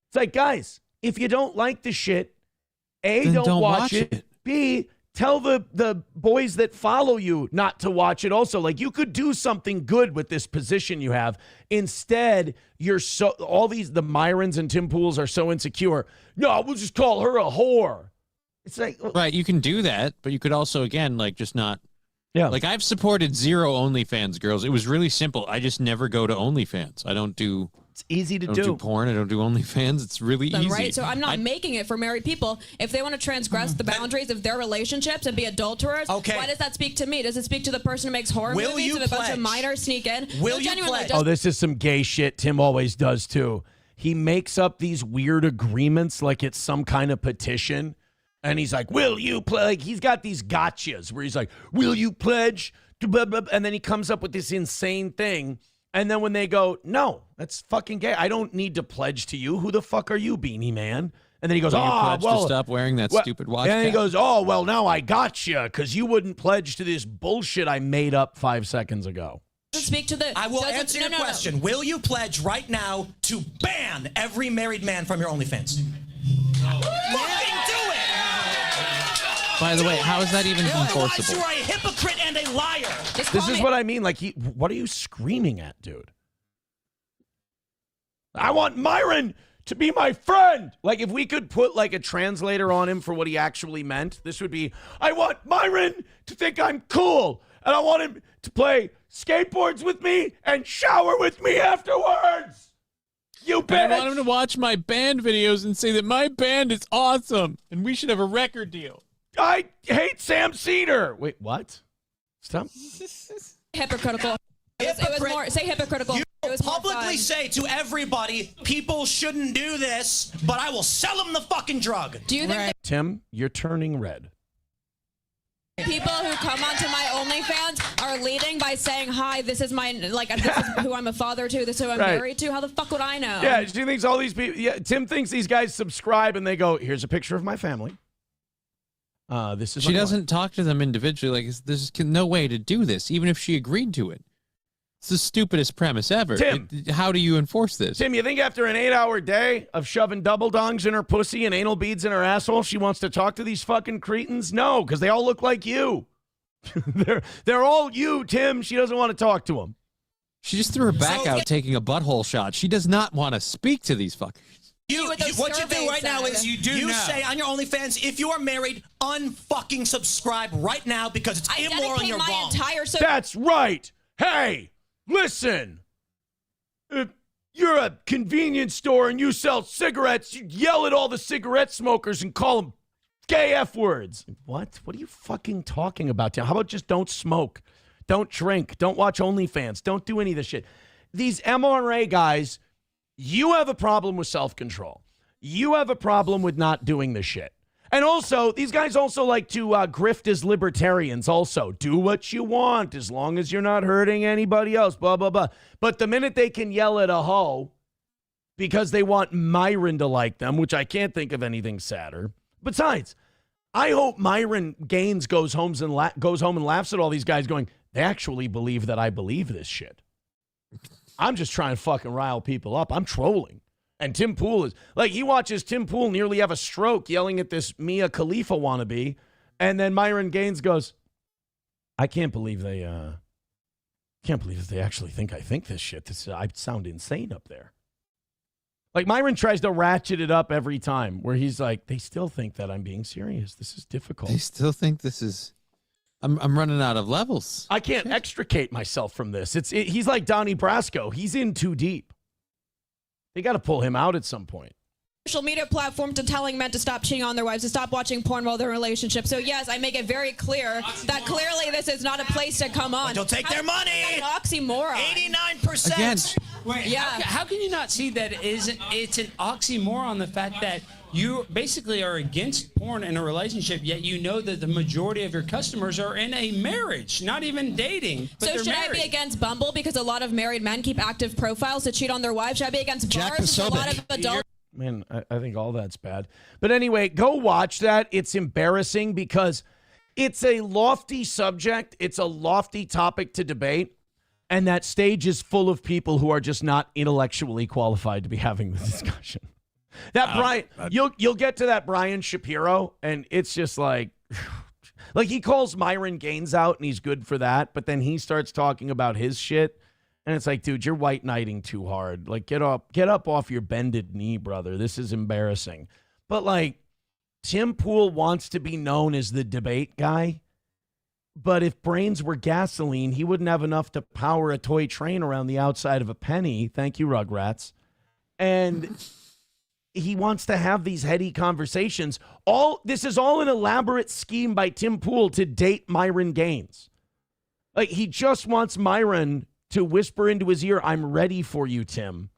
it's like, guys, if you don't like the shit, A, then don't watch it. B, tell the boys that follow you not to watch it also. Like, you could do something good with this position you have. Instead, the Myrons and Tim Pools are so insecure. No, we'll just call her a whore. It's like... Right, you can do that, but you could also, again, like, just not... Yeah. Like, I've supported 0 OnlyFans girls. It was really simple. I just never go to OnlyFans. I don't do... It's easy to do. I don't do porn. I don't do OnlyFans. It's really easy. Right? So I'm not making it for married people. If they want to transgress the boundaries of their relationships and be adulterers, why does that speak to me? Does it speak to the person who makes horror movies and a bunch of minors sneak in? Will you pledge? Oh, this is some gay shit Tim always does, too. He makes up these weird agreements like it's some kind of petition. And he's like, will you pledge? Like, he's got these gotchas where he's like, will you pledge? And then he comes up with this insane thing. And then when they go, no, that's fucking gay. I don't need to pledge to you. Who the fuck are you, beanie man? And then he goes, you pledge to stop wearing that stupid watch. And then he goes, oh, well, now I gotcha because you wouldn't pledge to this bullshit I made up 5 seconds ago. Speak to the. I will answer your question. Will you pledge right now to ban every married man from your OnlyFans? Fucking do it! By the way, how is that even enforceable? You are a hypocrite and a liar. This is what I mean. Like, what are you screaming at, dude? I want Myron to be my friend. Like, if we could put like a translator on him for what he actually meant, this would be, I want Myron to think I'm cool. And I want him to play skateboards with me and shower with me afterwards. You bitch. I want him to watch my band videos and say that my band is awesome and we should have a record deal. I hate Sam Cedar. Wait, what? Stop. Hypocritical. It was more, say hypocritical. You publicly say to everybody, people shouldn't do this, but I will sell them the fucking drug. Do you think Tim, you're turning red. People who come onto my OnlyFans are leading by saying, hi, this is who I'm a father to, this is who I'm married to? How the fuck would I know? Yeah, she thinks all these people, Tim thinks these guys subscribe and they go, here's a picture of my family. This is she doesn't talk to them individually. Like, there's no way to do this, even if she agreed to it. It's the stupidest premise ever. Tim, how do you enforce this? Tim, you think after an 8-hour day of shoving double dongs in her pussy and anal beads in her asshole, she wants to talk to these fucking cretins? No, because they all look like you. they're all you, Tim. She doesn't want to talk to them. She just threw her back out taking a butthole shot. She does not want to speak to these fuckers. What you do right now is you say on your OnlyFans, if you are married, unfucking subscribe right now because it's immoral and you're wrong. That's right. Hey, listen. If you're a convenience store and you sell cigarettes, you yell at all the cigarette smokers and call them gay F words. What? What are you fucking talking about? How about just don't smoke? Don't drink. Don't watch OnlyFans. Don't do any of this shit. These MRA guys... You have a problem with self-control. You have a problem with not doing the shit. And also, these guys also like to grift as libertarians also. Do what you want as long as you're not hurting anybody else, blah, blah, blah. But the minute they can yell at a hoe because they want Myron to like them, which I can't think of anything sadder. Besides, I hope Myron Gaines goes home and laughs at all these guys going, they actually believe that I believe this shit. I'm just trying to fucking rile people up. I'm trolling. And Tim Pool is, like, he watches Tim Pool nearly have a stroke yelling at this Mia Khalifa wannabe. And then Myron Gaines goes, I can't believe they Can't believe that they actually think I think this shit. I sound insane up there. Like, Myron tries to ratchet it up every time, where he's like, they still think that I'm being serious. This is difficult. They still think this is... I'm running out of levels. I can't extricate myself from this. He's like Donnie Brasco. He's in too deep. They got to pull him out at some point. Social media platform to telling men to stop cheating on their wives, to stop watching porn while they're in a relationship. So yes, I make it very clear that clearly this is not a place to come on. They'll take their money. An oxymoron. 89%. Again. Wait, Yeah. how can you not see that it's an oxymoron, the fact that you basically are against porn in a relationship, yet you know that the majority of your customers are in a marriage, not even dating, but So they're should married. I be against Bumble because a lot of married men keep active profiles to cheat on their wives? Should I be against bars because a lot of adults... Man, I think all that's bad. But anyway, go watch that. It's embarrassing because it's a lofty subject. It's a lofty topic to debate. And that stage is full of people who are just not intellectually qualified to be having the discussion. That Brian, you'll get to that Brian Shapiro, and it's just like he calls Myron Gaines out, and he's good for that. But then he starts talking about his shit. And it's like, dude, you're white knighting too hard. Like, get up off your bended knee, brother. This is embarrassing. But like, Tim Pool wants to be known as the debate guy. But if brains were gasoline, he wouldn't have enough to power a toy train around the outside of a penny. Thank you, Rugrats. And he wants to have these heady conversations. This is all an elaborate scheme by Tim Pool to date Myron Gaines. Like, he just wants Myron to whisper into his ear, I'm ready for you, Tim,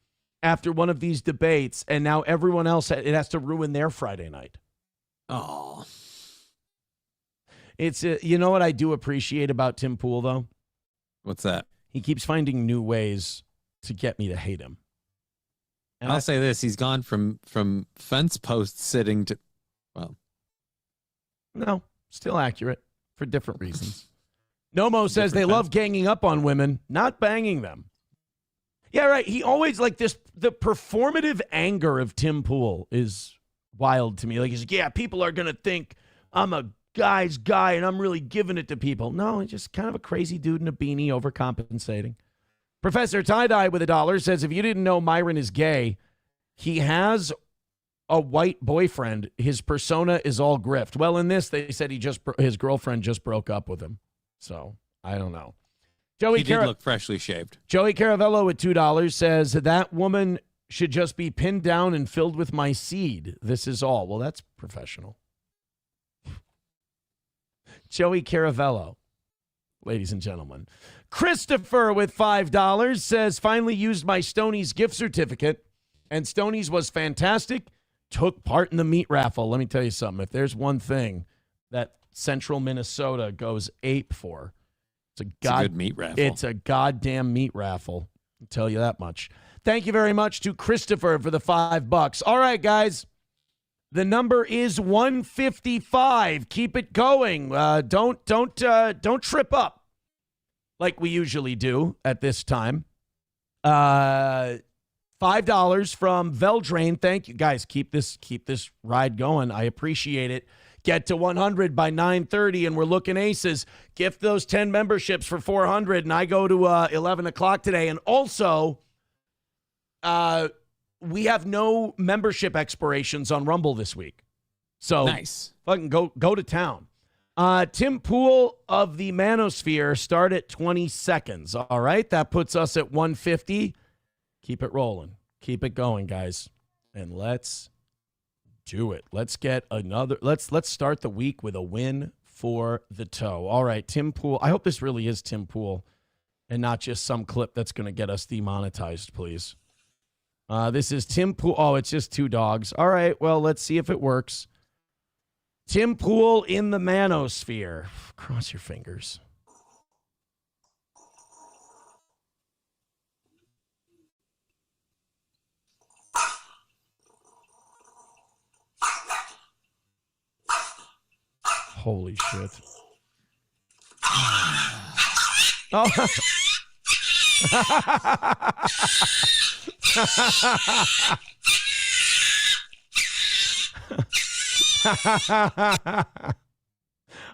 after one of these debates, and now everyone else, it has to ruin their Friday night. Oh. It's, you know what I do appreciate about Tim Pool, though? What's that? He keeps finding new ways to get me to hate him. And I'll say this, he's gone from fence post sitting to, well. No, still accurate for different reasons. Nomo says they love ganging up on women, not banging them. Yeah, right. He always like this. The performative anger of Tim Pool is wild to me. Like, he's like, yeah, people are going to think I'm a guy's guy and I'm really giving it to people. No, he's just kind of a crazy dude in a beanie overcompensating. Professor Tie-Dye with $1 says, if you didn't know Myron is gay, he has a white boyfriend. His persona is all grift. Well, in this, they said his girlfriend just broke up with him. So, I don't know. He did look freshly shaved. Joey Caravello with $2 says, that woman should just be pinned down and filled with my seed. This is all. Well, that's professional. Joey Caravello, ladies and gentlemen. Christopher with $5 says, finally used my Stoney's gift certificate, and Stoney's was fantastic. Took part in the meat raffle. Let me tell you something. If there's one thing that Central Minnesota goes ape for, it's a good meat raffle. It's a goddamn meat raffle. I'll tell you that much. Thank you very much to Christopher for the $5. All right, guys. The number is 155. Keep it going. Don't trip up like we usually do at this time. $5 from Veldrain. Thank you, guys. Keep this ride going. I appreciate it. Get to 100 by 9:30, and we're looking aces. Gift those 10 memberships for 400, and I go to 11 o'clock today. And also, we have no membership expirations on Rumble this week. So nice. Fucking go to town. Tim Pool of the Manosphere start at 20 seconds. All right, that puts us at 150. Keep it rolling. Keep it going, guys. And let's do it. Let's get another. Let's start the week with a win for the toe. All right, Tim Pool. I hope this really is Tim Pool and not just some clip that's going to get us demonetized, please. This is Tim Pool. Oh, it's just two dogs. All right, well, let's see if it works. Tim Pool in the Manosphere. Cross your fingers. Holy shit. Oh.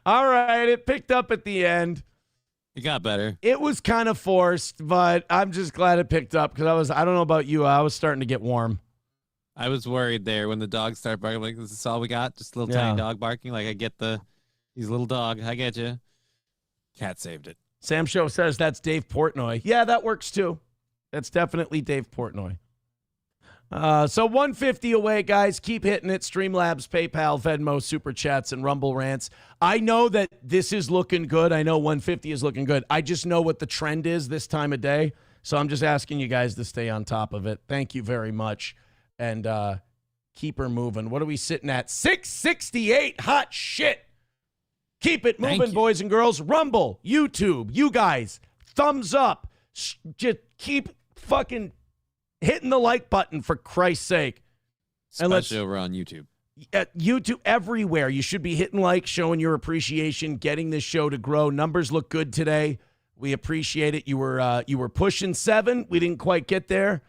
All right, it picked up at the end. It got better. It was kind of forced, but I'm just glad it picked up because I don't know about you, I was starting to get warm. I was worried there when the dogs started barking. Like, is this all we got? Just a little tiny dog barking? Like, I get he's a little dog. I get you. Cat saved it. Sam Show says that's Dave Portnoy. Yeah, that works too. That's definitely Dave Portnoy. So 150 away, guys. Keep hitting it. Streamlabs, PayPal, Venmo, Super Chats, and Rumble Rants. I know that this is looking good. I know 150 is looking good. I just know what the trend is this time of day. So I'm just asking you guys to stay on top of it. Thank you very much. And keep her moving. What are we sitting at? 668. Hot shit. Keep it moving, boys and girls. Rumble, YouTube, you guys, thumbs up. Just keep fucking hitting the like button for Christ's sake. Especially over on YouTube. YouTube everywhere. You should be hitting like, showing your appreciation, getting this show to grow. Numbers look good today. We appreciate it. You were pushing 7. We didn't quite get there.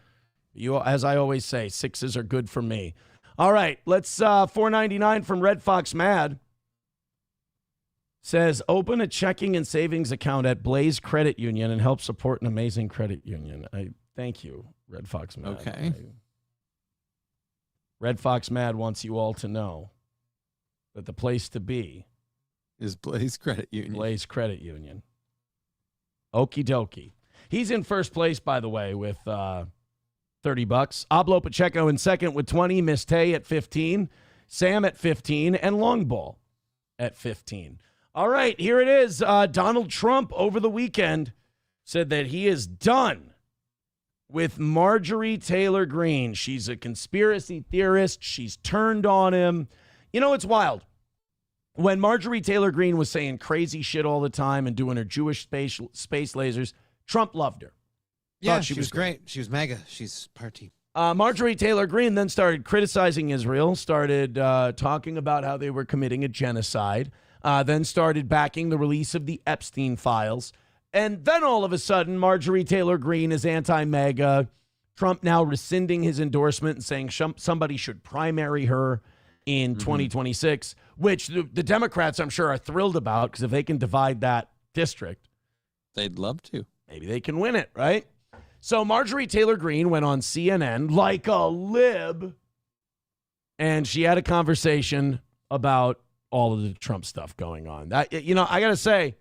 As I always say, 6s are good for me. All right, let's $4.99 from Red Fox Mad. Says, open a checking and savings account at Blaze Credit Union and help support an amazing credit union. Thank you, Red Fox Mad. Okay. Red Fox Mad wants you all to know that the place to be is Blaze Credit Union. Blaze Credit Union. Okie dokie. He's in first place, by the way, with $30. Oblo Pacheco in second with 20. Miss Tay at 15. Sam at 15. And Long Ball at 15. All right, here it is. Donald Trump over the weekend said that he is done with Marjorie Taylor Greene. She's a conspiracy theorist. She's turned on him. You know, it's wild. When Marjorie Taylor Greene was saying crazy shit all the time and doing her Jewish space lasers, Trump loved her. Yeah, she was great. She was mega. She's party. Marjorie Taylor Greene then started criticizing Israel, started talking about how they were committing a genocide, then started backing the release of the Epstein files. And then all of a sudden, Marjorie Taylor Greene is anti-MAGA. Trump now rescinding his endorsement and saying somebody should primary her in 2026, which the Democrats, I'm sure, are thrilled about because if they can divide that district, they'd love to. Maybe they can win it, right? So Marjorie Taylor Greene went on CNN like a lib, and she had a conversation about all of the Trump stuff going on. That, you know, I got to say,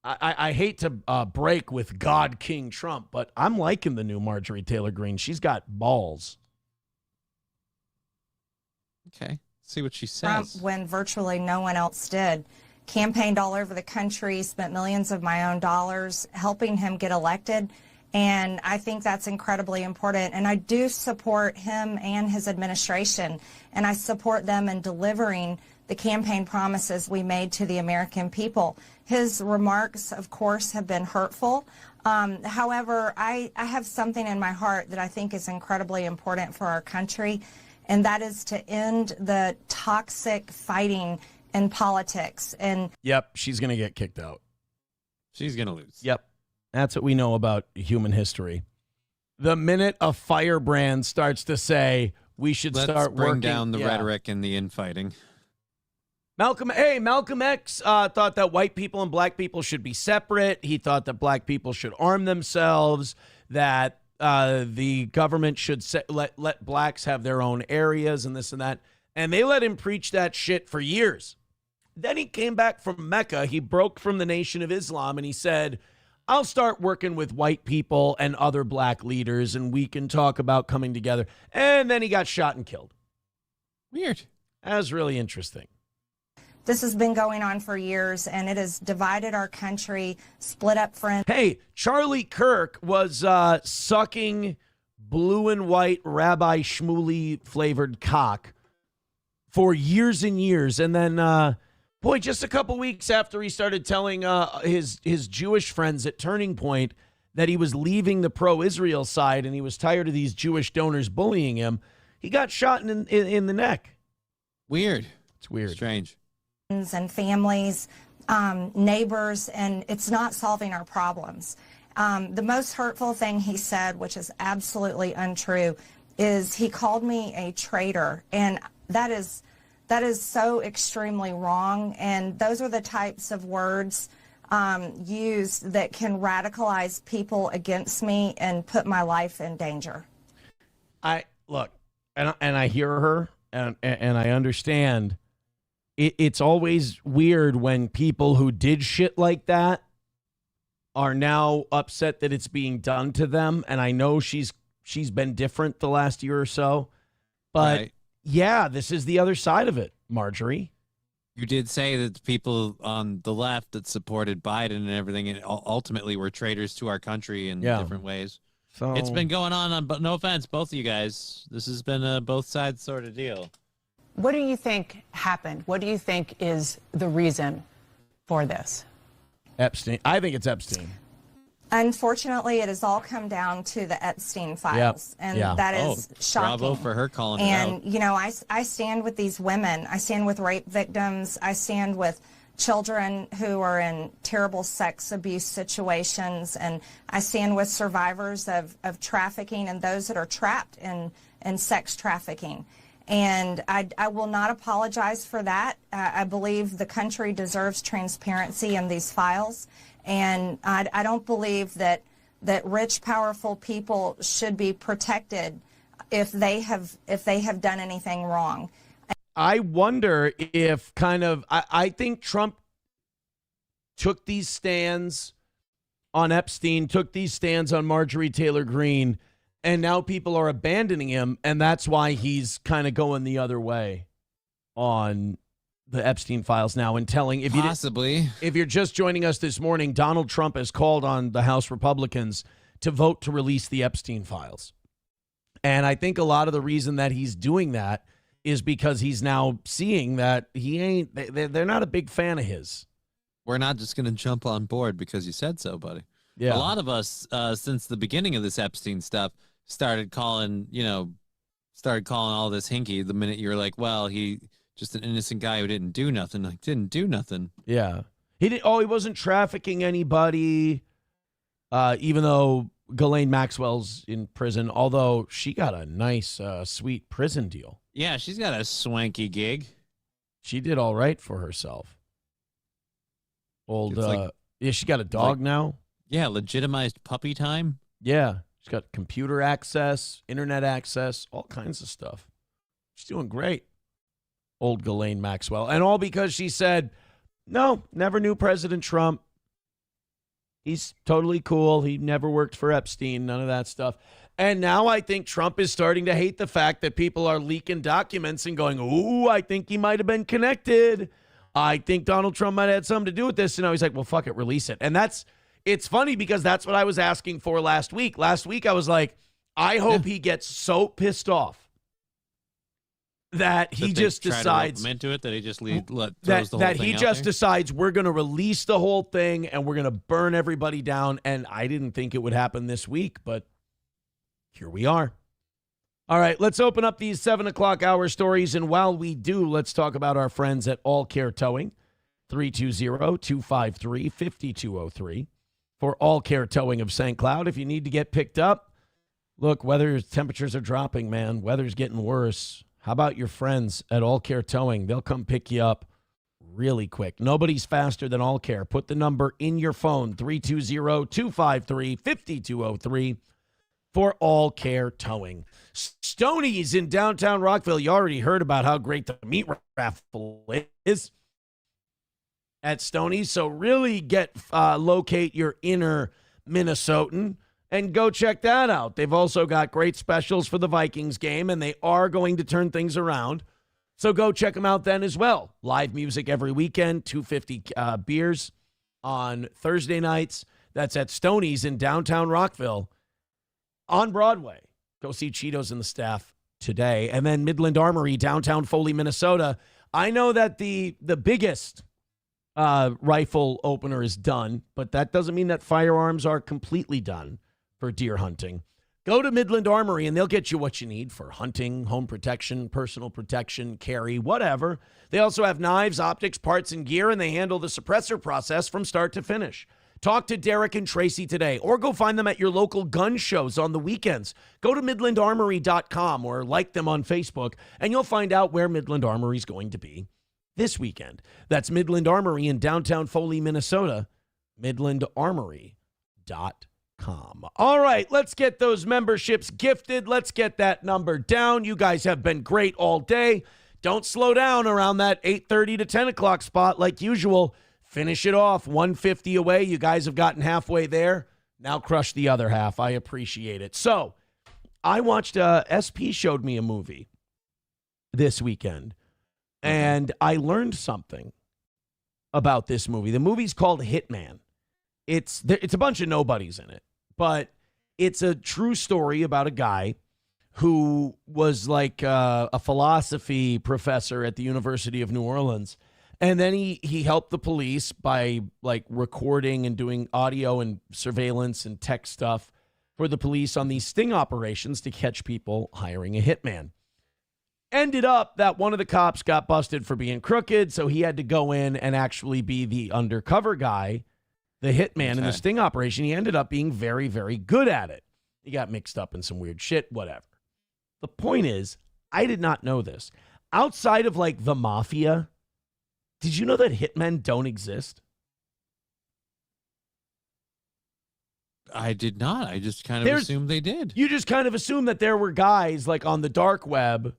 I hate to break with God King Trump, but I'm liking the new Marjorie Taylor Greene. She's got balls. Okay, see what she says. Trump, when virtually no one else did, campaigned all over the country, spent millions of my own dollars helping him get elected. And I think that's incredibly important. And I do support him and his administration. And I support them in delivering the campaign promises we made to the American people. His remarks, of course, have been hurtful. However, I have something in my heart that I think is incredibly important for our country, and that is to end the toxic fighting in politics. And yep, she's going to get kicked out. She's going to lose. Yep. That's what we know about human history. The minute a firebrand starts to say we should start bring working down the rhetoric and the infighting. Malcolm X thought that white people and black people should be separate. He thought that black people should arm themselves, that the government should let blacks have their own areas and this and that. And they let him preach that shit for years. Then he came back from Mecca. He broke from the Nation of Islam and he said, I'll start working with white people and other black leaders and we can talk about coming together. And then he got shot and killed. Weird. That was really interesting. this has been going on for years, and it has divided our country, split up friends. Hey, Charlie Kirk was sucking blue and white Rabbi Shmuley flavored cock for years and years. And then, boy, just a couple weeks after he started telling his Jewish friends at Turning Point that he was leaving the pro-Israel side and he was tired of these Jewish donors bullying him, he got shot in the neck. Weird. It's weird. Strange. And families, neighbors, and it's not solving our problems. The most hurtful thing he said, which is absolutely untrue, is he called me a traitor, and that is so extremely wrong. And those are the types of words used that can radicalize people against me and put my life in danger. Look, and I hear her, and I understand. It's always weird when people who did shit like that are now upset that it's being done to them. And I know she's been different the last year or so, but Right. yeah, this is the other side of it, Marjorie. You did say that the people on the left that supported Biden and everything and ultimately were traitors to our country in different ways. So It's been going on, but no offense, both of you guys. This has been a both sides sort of deal. What do you think happened? What do you think is the reason for this? Epstein. I think it's Epstein. Unfortunately, it has all come down to the Epstein files, and that is shocking. Bravo for her calling it And, out. you know, I stand with these women. I stand with rape victims. I stand with children who are in terrible sex abuse situations, and I stand with survivors of trafficking and those that are trapped in sex trafficking. And I will not apologize for that. I believe the country deserves transparency in these files. And I don't believe that rich, powerful people should be protected if they have done anything wrong. I wonder if I think Trump took these stands on Epstein, took these stands on Marjorie Taylor Greene, and now people are abandoning him, and that's why he's kind of going the other way on the Epstein files now and telling if you're just joining us this morning, Donald Trump has called on the House Republicans to vote to release the Epstein files. And I think a lot of the reason that he's doing that is because he's now seeing that they're not a big fan of his. We're not just going to jump on board because you said so, buddy. Yeah. A lot of us, since the beginning of this Epstein stuff, started calling all this hinky the minute you're like, well, he just an innocent guy who didn't do nothing. Like, didn't do nothing. Yeah. He wasn't trafficking anybody, even though Ghislaine Maxwell's in prison, although she got a nice, sweet prison deal. Yeah, she's got a swanky gig. She did all right for herself. She got a dog now. Yeah, legitimized puppy time. Yeah, she's got computer access, internet access, all kinds of stuff. She's doing great. Old Ghislaine Maxwell. And all because she said, no, never knew President Trump. He's totally cool. He never worked for Epstein, none of that stuff. And now I think Trump is starting to hate the fact that people are leaking documents and going, ooh, I think he might have been connected. I think Donald Trump might have had something to do with this. And now he's like, well, fuck it, release it. And it's funny because that's what I was asking for last week. Last week I was like, I hope he gets so pissed off that he just decides into it, that he just throws the whole that thing he out just there? decides we're going to release the whole thing and we're going to burn everybody down. And I didn't think it would happen this week, but here we are. All right, let's open up these 7 o'clock hour stories. And while we do, let's talk about our friends at All Care Towing, 320-253-5203 for All Care Towing of St. Cloud. If you need to get picked up, look, temperatures are dropping, man. Weather's getting worse. How about your friends at All Care Towing? They'll come pick you up really quick. Nobody's faster than All Care. Put the number in your phone, 320-253-5203 for All Care Towing. Stoney's in downtown Rockville. You already heard about how great the meat raffle is at Stoney's. So really locate your inner Minnesotan and go check that out. They've also got great specials for the Vikings game, and they are going to turn things around. So go check them out then as well. Live music every weekend, 250 beers on Thursday nights. That's at Stoney's in downtown Rockville on Broadway. Go see Cheetos and the staff today. And then Midland Armory, downtown Foley, Minnesota. I know that the biggest rifle opener is done, but that doesn't mean that firearms are completely done for deer hunting. Go to Midland Armory and they'll get you what you need for hunting, home protection, personal protection, carry, whatever. They also have knives, optics, parts, and gear, and they handle the suppressor process from start to finish. Talk to Derek and Tracy today, or go find them at your local gun shows on the weekends. Go to MidlandArmory.com or like them on Facebook, and you'll find out where Midland Armory is going to be this weekend. That's Midland Armory in downtown Foley, Minnesota, midlandarmory.com. All right, let's get those memberships gifted. Let's get that number down. You guys have been great all day. Don't slow down around that 8:30 to 10 o'clock spot like usual. Finish it off, 150 away. You guys have gotten halfway there. Now crush the other half. I appreciate it. So I watched, SP showed me a movie this weekend, and I learned something about this movie. The movie's called Hitman. It's a bunch of nobodies in it, but it's a true story about a guy who was like a philosophy professor at the University of New Orleans. And then he helped the police by like recording and doing audio and surveillance and tech stuff for the police on these sting operations to catch people hiring a hitman. Ended up that one of the cops got busted for being crooked, so he had to go in and actually be the undercover guy, the hitman in the sting operation. He ended up being very, very good at it. He got mixed up in some weird shit, whatever. The point is, I did not know this. Outside of like the mafia, did you know that hitmen don't exist? I did not. I just kind of assumed they did. You just kind of assumed that there were guys like on the dark web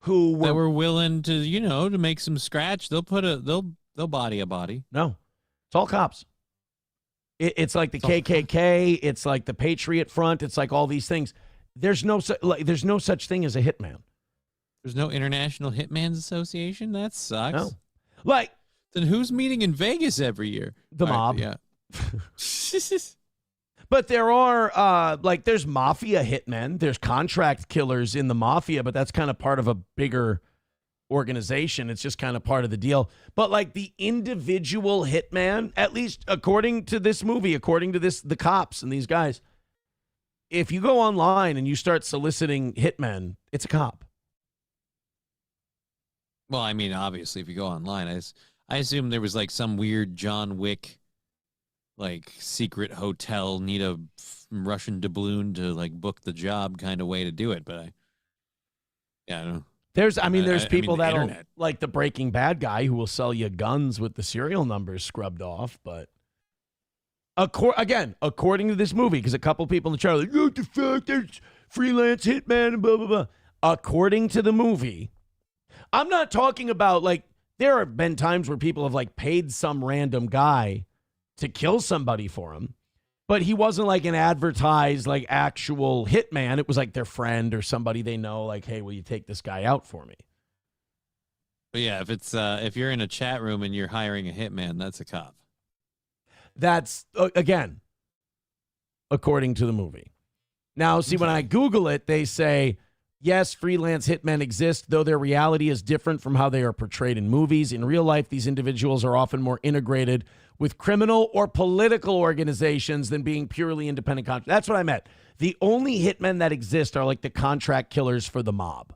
who were willing to, to make some scratch. They'll body a body. No, it's all cops. It's like the KKK. It's like the Patriot Front. It's like all these things. There's no such thing as a hitman. There's no International Hitman's Association? That sucks. No. Like, then who's meeting in Vegas every year? The mob. Yeah. But there are, there's mafia hitmen. There's contract killers in the mafia, but that's kind of part of a bigger organization. It's just kind of part of the deal. But like the individual hitman, at least according to this movie, according to the cops and these guys, if you go online and you start soliciting hitmen, it's a cop. Well, I mean, obviously, if you go online, I assume there was like some weird John Wick, like secret hotel, need a Russian doubloon to like book the job kind of way to do it. But I don't know. There's People that don't like the Breaking Bad guy who will sell you guns with the serial numbers scrubbed off. But according to this movie, because a couple people in the chat are like, what the fuck? There's freelance hitman and blah, blah, blah. According to the movie, I'm not talking about like, there have been times where people have like paid some random guy to kill somebody for him, but he wasn't like an advertised, like actual hitman. It was like their friend or somebody they know, like, hey, will you take this guy out for me? But yeah, if you're in a chat room and you're hiring a hitman, that's a cop. That's, again, according to the movie. Now, see, when I Google it, they say, yes, freelance hitmen exist, though their reality is different from how they are portrayed in movies. In real life, these individuals are often more integrated with criminal or political organizations than being purely independent contractors. That's what I meant. The only hitmen that exist are like the contract killers for the mob.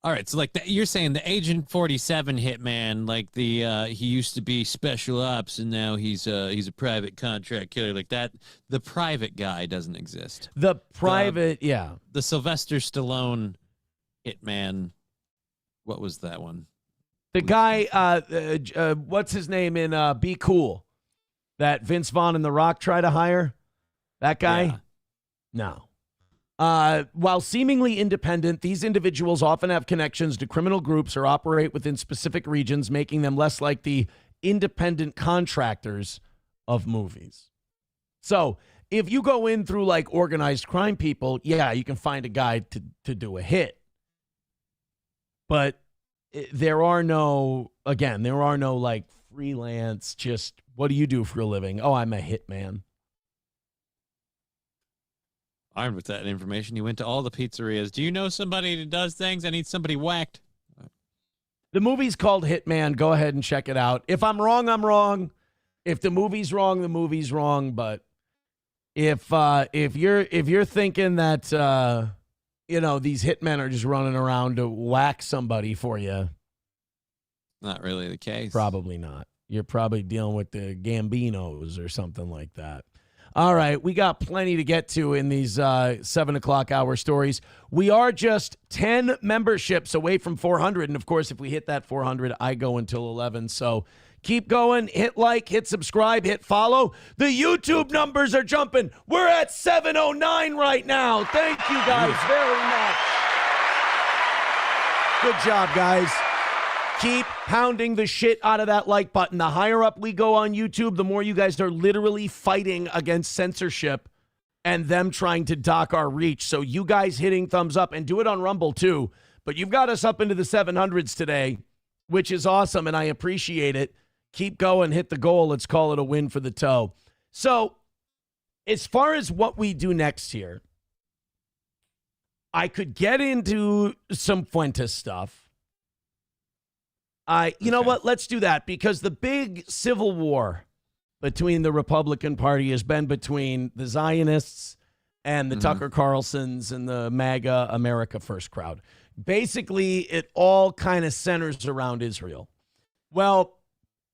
All right, so like you're saying the Agent 47 hitman, like he used to be special ops and now he's a private contract killer like that. The private guy doesn't exist. The private, the Sylvester Stallone hitman. What was that one? The guy, what's his name in Be Cool? That Vince Vaughn and The Rock try to hire? That guy? Yeah. No. While seemingly independent, these individuals often have connections to criminal groups or operate within specific regions, making them less like the independent contractors of movies. So if you go in through like organized crime people, yeah, you can find a guy to do a hit. But there are no like freelance, just what do you do for a living? Oh, I'm a hitman. Armed with that information, he went to all the pizzerias. Do you know somebody that does things? I need somebody whacked. The movie's called Hitman. Go ahead and check it out. If I'm wrong, I'm wrong. If the movie's wrong, the movie's wrong. But if you're thinking that these hitmen are just running around to whack somebody for you, not really the case. Probably not. You're probably dealing with the Gambinos or something like that. All right, we got plenty to get to in these 7 o'clock hour stories. We are just 10 memberships away from 400. And, of course, if we hit that 400, I go until 11. So keep going. Hit like, hit subscribe, hit follow. The YouTube numbers are jumping. We're at 709 right now. Thank you guys very much. Good job, guys. Keep pounding the shit out of that like button. The higher up we go on YouTube, the more you guys are literally fighting against censorship and them trying to dock our reach. So you guys hitting thumbs up, and do it on Rumble too. But you've got us up into the 700s today, which is awesome, and I appreciate it. Keep going, hit the goal. Let's call it a win for the toe. So as far as what we do next here, I could get into some Fuentes stuff. You know what? Let's do that, because the big civil war between the Republican Party has been between the Zionists and the Tucker Carlsons and the MAGA America First crowd. Basically, it all kind of centers around Israel. Well,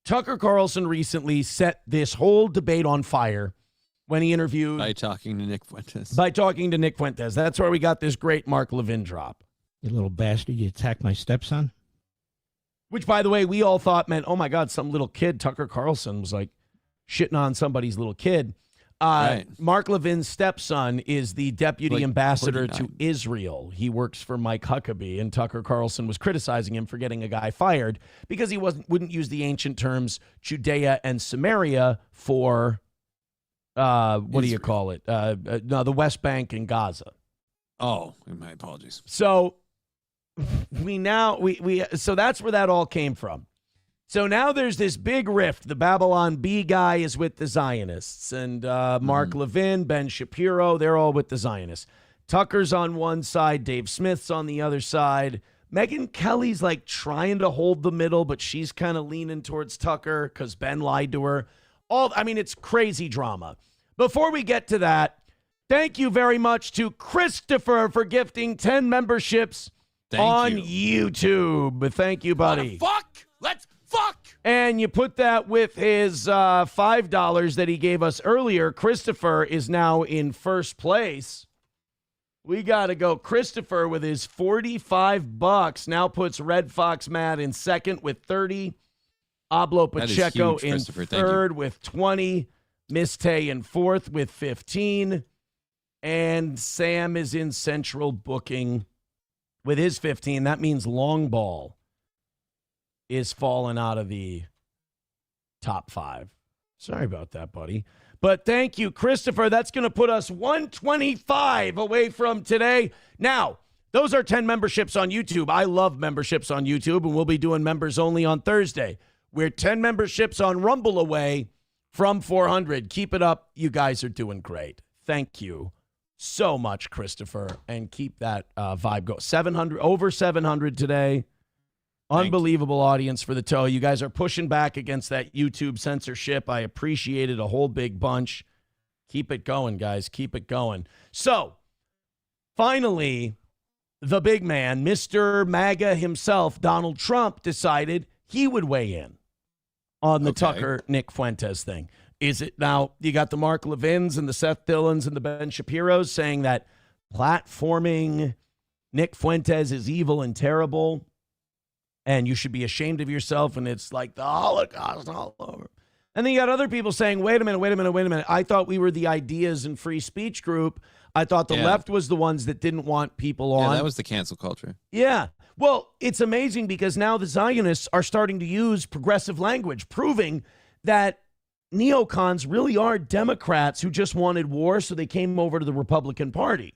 Tucker Carlson recently set this whole debate on fire when he interviewed... By talking to Nick Fuentes. That's where we got this great Mark Levin drop. You little bastard, you attacked my stepson? Which, by the way, we all thought meant, oh, my God, some little kid, Tucker Carlson, was like shitting on somebody's little kid. Right. Mark Levin's stepson is the deputy ambassador 49. to Israel. He works for Mike Huckabee, and Tucker Carlson was criticizing him for getting a guy fired because he wouldn't use the ancient terms Judea and Samaria for, what do you call it? No, the West Bank and Gaza. Oh, my apologies. So... so that's where that all came from. So now there's this big rift. The Babylon Bee guy is with the Zionists, and Mark Levin, Ben Shapiro, they're all with the Zionists. Tucker's on one side, Dave Smith's on the other side. Megyn Kelly's like trying to hold the middle, but she's kind of leaning towards Tucker because Ben lied to her. It's crazy drama. Before we get to that, thank you very much to Christopher for gifting 10 memberships on YouTube. Thank you, buddy. Let's fuck. And you put that with his $5 that he gave us earlier. Christopher is now in first place. We got to go. Christopher with his $45 now puts Red Fox Matt in second with 30. Ablo Pacheco in third with 20. Miss Tay in fourth with 15. And Sam is in central booking with his 15. That means Long Ball is falling out of the top 5. Sorry about that, buddy. But thank you, Christopher. That's going to put us 125 away from today. Now, those are 10 memberships on YouTube. I love memberships on YouTube, and we'll be doing members only on Thursday. We're 10 memberships on Rumble away from 400. Keep it up. You guys are doing great. Thank you so much, Christopher, and keep that vibe going. 700, over 700 today. Unbelievable audience for the toe. You guys are pushing back against that YouTube censorship. I appreciate it a whole big bunch. Keep it going, guys. Keep it going. So, finally, the big man, Mr. MAGA himself, Donald Trump, decided he would weigh in on the Tucker Nick Fuentes thing. Is it now? You got the Mark Levins and the Seth Dillons and the Ben Shapiros saying that platforming Nick Fuentes is evil and terrible, and you should be ashamed of yourself, and it's like the Holocaust all over. And then you got other people saying, wait a minute. I thought we were the ideas and free speech group. I thought the left was the ones that didn't want people on. Yeah, that was the cancel culture. Yeah. Well, it's amazing because now the Zionists are starting to use progressive language, proving that neocons really are Democrats who just wanted war, so they came over to the Republican Party.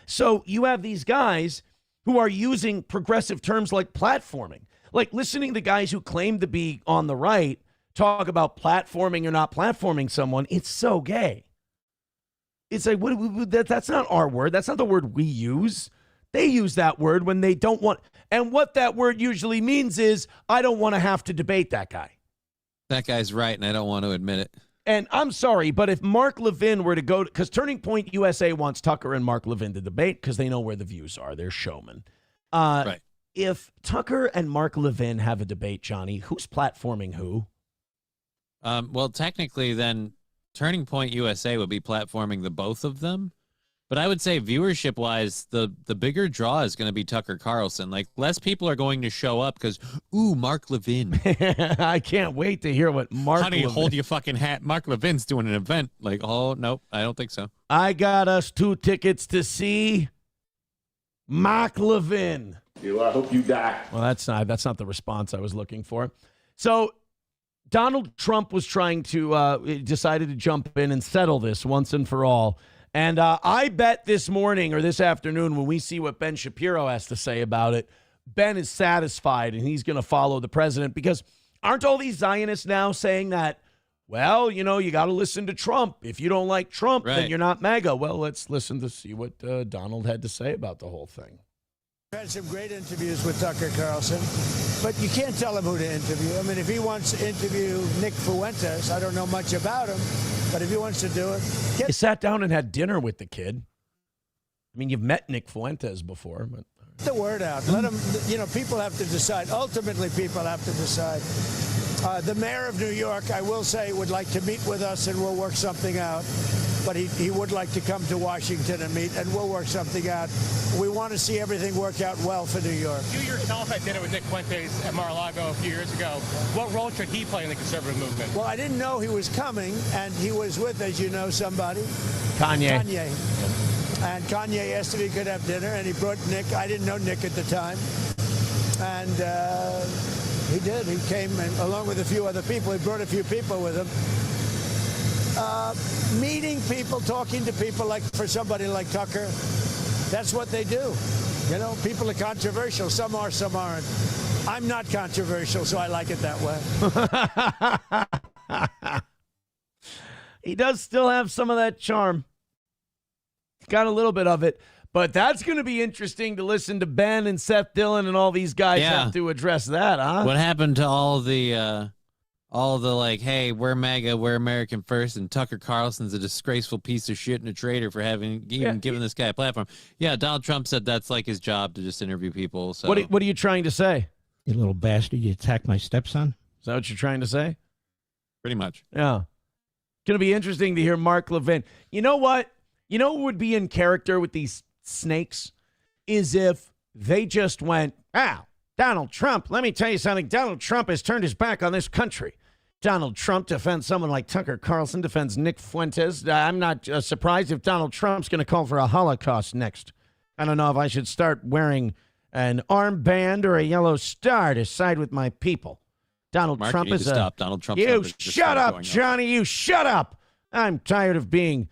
So you have these guys who are using progressive terms like platforming. Like listening to guys who claim to be on the right talk about platforming or not platforming someone, it's so gay. It's like, that's not our word. That's not the word we use. They use that word when they don't want. And what that word usually means is, I don't want to have to debate that guy. That guy's right, and I don't want to admit it. And I'm sorry, but if Mark Levin were to go, because Turning Point USA wants Tucker and Mark Levin to debate because they know where the views are. They're showmen. Right. If Tucker and Mark Levin have a debate, Johnny, who's platforming who? Well, technically, then Turning Point USA would be platforming the both of them. But I would say viewership-wise, the bigger draw is going to be Tucker Carlson. Like, less people are going to show up because, ooh, Mark Levin. I can't wait to hear what Mark Honey, Levin. hold your fucking hat. Mark Levin's doing an event. Like, oh, nope, I don't think so. I got us 2 tickets to see Mark Levin. I hope you die. Well, that's not the response I was looking for. So Donald Trump was trying to decided to jump in and settle this once and for all. And I bet this morning or this afternoon when we see what Ben Shapiro has to say about it, Ben is satisfied and he's going to follow the president because aren't all these Zionists now saying that, well, you know, you got to listen to Trump. If you don't like Trump, then you're not MAGA. Well, let's listen to see what Donald had to say about the whole thing. I've had some great interviews with Tucker Carlson, but you can't tell him who to interview. I mean, if he wants to interview Nick Fuentes, I don't know much about him, but if he wants to do it. You sat down and had dinner with the kid. I mean, you've met Nick Fuentes before. But get the word out. Let him, you know, people have to decide. Ultimately, people have to decide. The mayor of New York, I will say, would like to meet with us and we'll work something out. But he would like to come to Washington and meet, and we'll work something out. We want to see everything work out well for New York. You yourself had dinner with Nick Fuentes at Mar-a-Lago a few years ago. What role should he play in the conservative movement? Well, I didn't know he was coming, and he was with, as you know, somebody. Kanye. And Kanye asked if he could have dinner, and he brought Nick. I didn't know Nick at the time. And he did. He came, and along with a few other people. He brought a few people with him. Meeting people, talking to people, like for somebody like Tucker, that's what they do. You know, people are controversial. Some are, some aren't. I'm not controversial, so I like it that way. He does still have some of that charm. Got a little bit of it. But that's going to be interesting to listen to Ben and Seth Dillon and all these guys have to address that, huh? What happened to all the like, hey, we're MAGA, we're American first, and Tucker Carlson's a disgraceful piece of shit and a traitor for having given this guy a platform. Yeah, Donald Trump said that's like his job to just interview people. So what are you trying to say? You little bastard, you attacked my stepson? Is that what you're trying to say? Pretty much. Yeah. It's going to be interesting to hear Mark Levin. You know what? You know what would be in character with these snakes is if they just went, Donald Trump, let me tell you something. Donald Trump has turned his back on this country. Donald Trump defends someone like Tucker Carlson, defends Nick Fuentes. I'm not surprised if Donald Trump's going to call for a Holocaust next. I don't know if I should start wearing an armband or a yellow star to side with my people. Donald Mark, Trump you need is to stop. Donald Trump. You shut up, Johnny. You shut up. I'm tired of being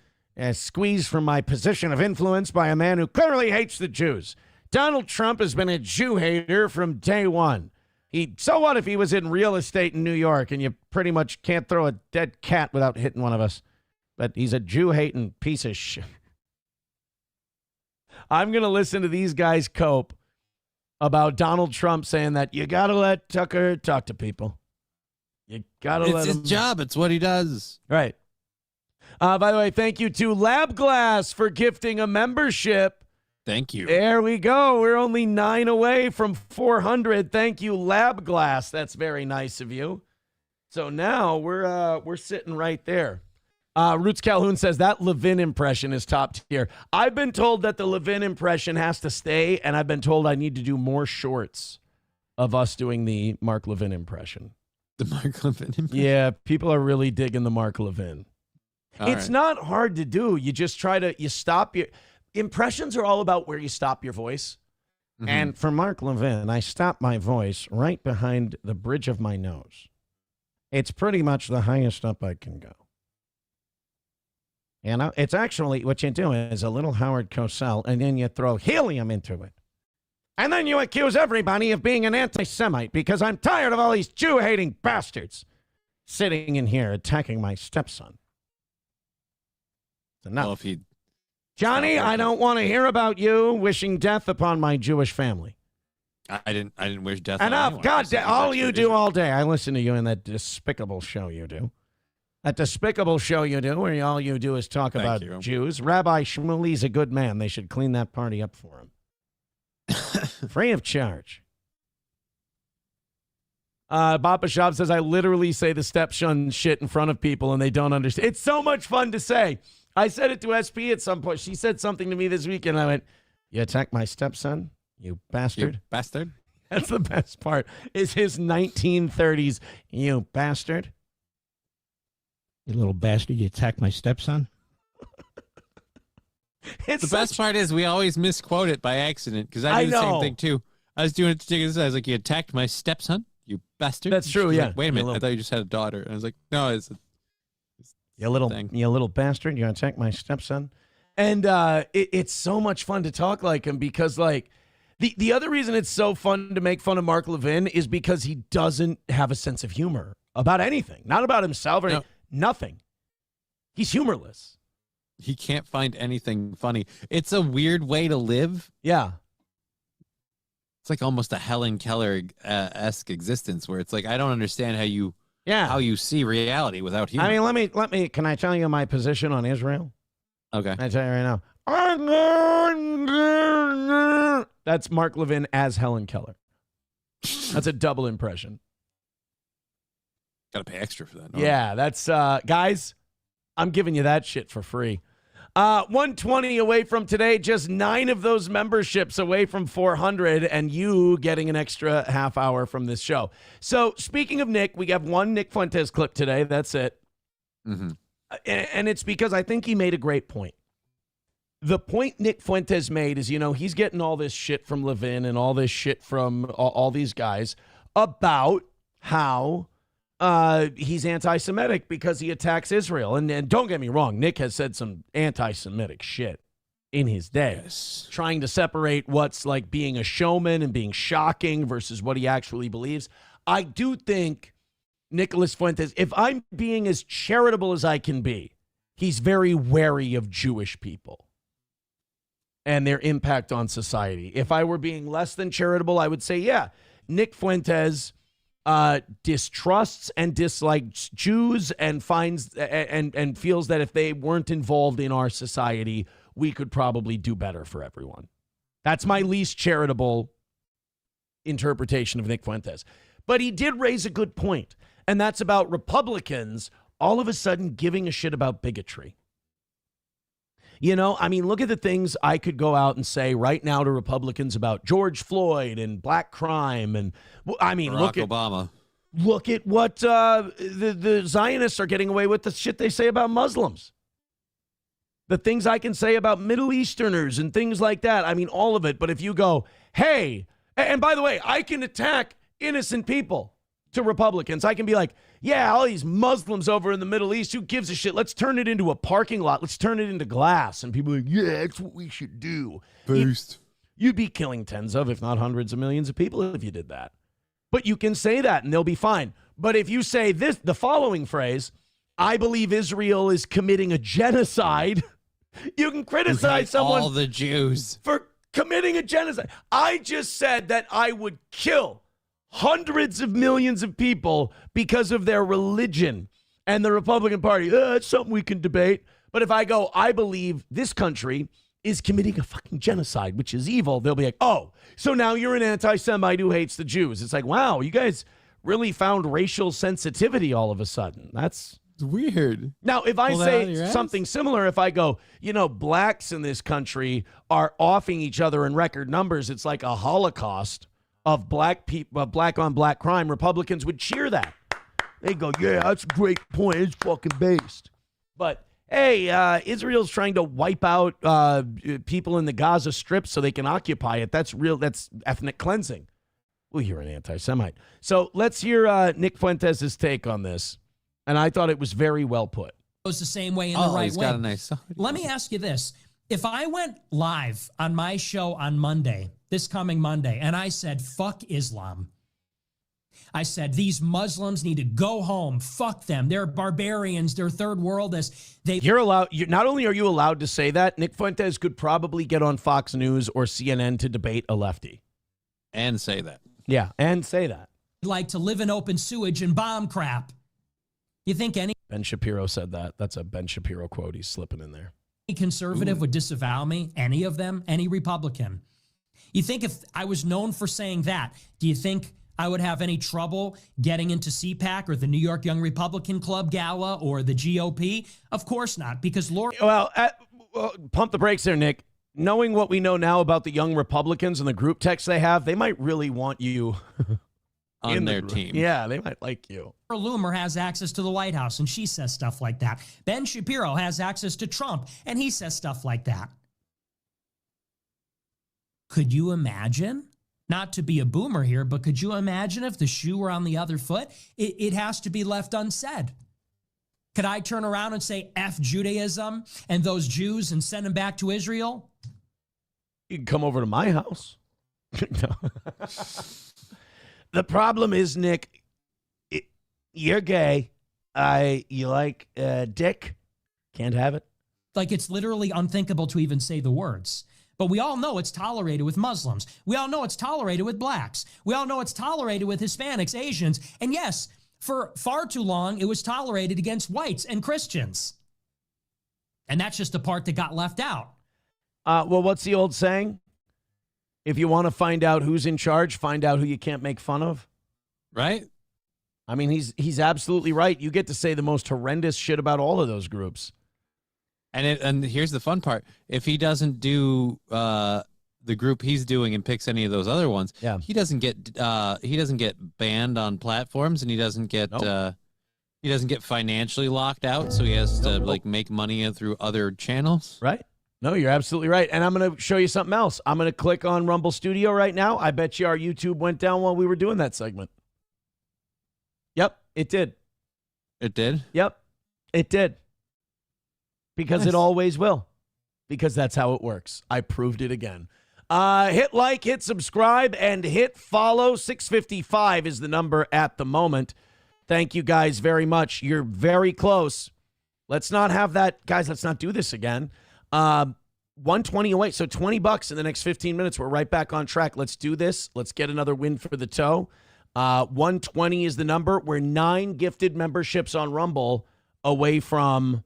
squeezed from my position of influence by a man who clearly hates the Jews. Donald Trump has been a Jew hater from day one. So what if he was in real estate in New York and you pretty much can't throw a dead cat without hitting one of us? But he's a Jew-hating piece of shit. I'm going to listen to these guys cope about Donald Trump saying that you got to let Tucker talk to people. You got to let him. It's his job. It's what he does. Right. By the way, thank you to Lab Glass for gifting a membership. Thank you. There we go. We're only 9 away from 400. Thank you, Lab Glass. That's very nice of you. So now we're sitting right there. Roots Calhoun says that Levin impression is top tier. I've been told that the Levin impression has to stay, and I've been told I need to do more shorts of us doing the Mark Levin impression. The Mark Levin impression? Yeah, people are really digging the Mark Levin. It's not hard to do. You just you stop your... Impressions are all about where you stop your voice. Mm-hmm. And for Mark Levin, I stop my voice right behind the bridge of my nose. It's pretty much the highest up I can go. And it's actually, what you do is a little Howard Cosell, and then you throw helium into it. And then you accuse everybody of being an anti-Semite because I'm tired of all these Jew-hating bastards sitting in here attacking my stepson. It's enough. Well, if he... Johnny, I don't want to hear about you wishing death upon my Jewish family. I didn't wish death Enough. on anyone. God, all you do all day. I listen to you in that despicable show you do. That despicable show you do where all you do is talk about Jews. Rabbi Shmuley's a good man. They should clean that party up for him. Free of charge. Bappa Shop says, I literally say the stepson shit in front of people and they don't understand. It's so much fun to say. I said it to SP at some point. She said something to me this week, and I went, you attacked my stepson, you bastard. You bastard. That's the best part, is his 1930s, you bastard. You little bastard, you attacked my stepson? The best part is we always misquote it by accident, because I do the same thing, too. I was doing it to Diggins. I was like, you attacked my stepson, you bastard. That's true, She's yeah. like, wait a minute, I thought you just had a daughter. And I was like, no, it's you little bastard, you attacked my stepson. And it's so much fun to talk like him because, like, the other reason it's so fun to make fun of Mark Levin is because he doesn't have a sense of humor about anything. Not about himself or nothing. He's humorless. He can't find anything funny. It's a weird way to live. Yeah. It's like almost a Helen Keller-esque existence where it's like, I don't understand how you see reality without humor. I mean, let me, can I tell you my position on Israel? Okay. I tell you right now. That's Mark Levin as Helen Keller. That's a double impression. Got to pay extra for that. Yeah, that's, guys, I'm giving you that shit for free. 120 away from today, just 9 of those memberships away from 400, and you getting an extra half hour from this show. So speaking of Nick, we have one Nick Fuentes clip today. That's it. Mm-hmm. And it's because I think he made a great point. The point Nick Fuentes made is, he's getting all this shit from Levin and all this shit from all these guys about how he's anti-Semitic because he attacks Israel. And don't get me wrong, Nick has said some anti-Semitic shit in his day. Yes. Trying to separate what's like being a showman and being shocking versus what he actually believes. I do think Nicholas Fuentes, if I'm being as charitable as I can be, he's very wary of Jewish people and their impact on society. If I were being less than charitable, I would say, yeah, Nick Fuentes distrusts and dislikes Jews and finds and feels that if they weren't involved in our society, we could probably do better for everyone. That's my least charitable interpretation of Nick Fuentes. But he did raise a good point, and that's about Republicans all of a sudden giving a shit about bigotry. Look at the things I could go out and say right now to Republicans about George Floyd and black crime. And Barack Obama. Look at what the Zionists are getting away with, the shit they say about Muslims. The things I can say about Middle Easterners and things like that. All of it. But if you go, hey, and by the way, I can attack innocent people to Republicans. I can be like, yeah, all these Muslims over in the Middle East, who gives a shit? Let's turn it into a parking lot. Let's turn it into glass. And people are like, yeah, that's what we should do. Boost. You'd be killing tens of, if not hundreds of millions of people if you did that. But you can say that and they'll be fine. But if you say the following phrase, I believe Israel is committing a genocide, you can criticize someone. All the Jews. For committing a genocide. I just said that I would kill hundreds of millions of people because of their religion, and the Republican Party, it's something we can debate. But if I go, I believe this country is committing a fucking genocide, which is evil, they'll be like, oh, so now you're an anti-Semite who hates the Jews. It's like, wow, you guys really found racial sensitivity all of a sudden. That's weird. Now, if I say something similar, if I go, blacks in this country are offing each other in record numbers, it's like a Holocaust of black people, black on black crime, Republicans would cheer that. They go, yeah, that's a great point. It's fucking based. But hey, Israel's trying to wipe out people in the Gaza Strip so they can occupy it. That's real. That's ethnic cleansing. Well, you're an anti-Semite. So let's hear Nick Fuentes' take on this. And I thought it was very well put. Goes the same way in the right he's way. Got a nice side. Let me ask you this. If I went live on my show on Monday, this coming Monday, and I said, fuck Islam. I said, these Muslims need to go home. Fuck them. They're barbarians. They're third worldists. You're allowed. Not only are you allowed to say that, Nick Fuentes could probably get on Fox News or CNN to debate a lefty. And say that. Yeah, and say that. Like to live in open sewage and bomb crap. You think any Ben Shapiro said that. That's a Ben Shapiro quote he's slipping in there. Conservative would disavow me? Any of them? Any Republican? You think if I was known for saying that, do you think I would have any trouble getting into CPAC or the New York Young Republican Club Gala or the GOP? Of course not, because Lori... Well, pump the brakes there, Nick. Knowing what we know now about the Young Republicans and the group text they have, they might really want you on their team. Yeah, they might like you. Loomer has access to the White House, and she says stuff like that. Ben Shapiro has access to Trump, and he says stuff like that. Could you imagine? Not to be a boomer here, but could you imagine if the shoe were on the other foot? It has to be left unsaid. Could I turn around and say F Judaism and those Jews and send them back to Israel? You can come over to my house. The problem is, Nick, you're gay. You like dick? Can't have it. Like, it's literally unthinkable to even say the words. But we all know it's tolerated with Muslims. We all know it's tolerated with blacks. We all know it's tolerated with Hispanics, Asians. And yes, for far too long, it was tolerated against whites and Christians. And that's just the part that got left out. Well, what's the old saying? If you want to find out who's in charge, find out who you can't make fun of. Right? I mean, he's absolutely right. You get to say the most horrendous shit about all of those groups. And here's the fun part: if he doesn't do the group he's doing and picks any of those other ones, he doesn't get banned on platforms, and he doesn't get financially locked out, so he has to like make money through other channels. Right? No, you're absolutely right. And I'm going to show you something else. I'm going to click on Rumble Studio right now. I bet you our YouTube went down while we were doing that segment. Yep, it did. It did? Yep, it did. Because it always will. Because that's how it works. I proved it again. Hit like, hit subscribe, and hit follow. 655 is the number at the moment. Thank you guys very much. You're very close. Let's not have that. Guys, let's not do this again. 120 away. So $20 in the next 15 minutes. We're right back on track. Let's do this. Let's get another win for the toe. 120 is the number. We're 9 gifted memberships on Rumble away from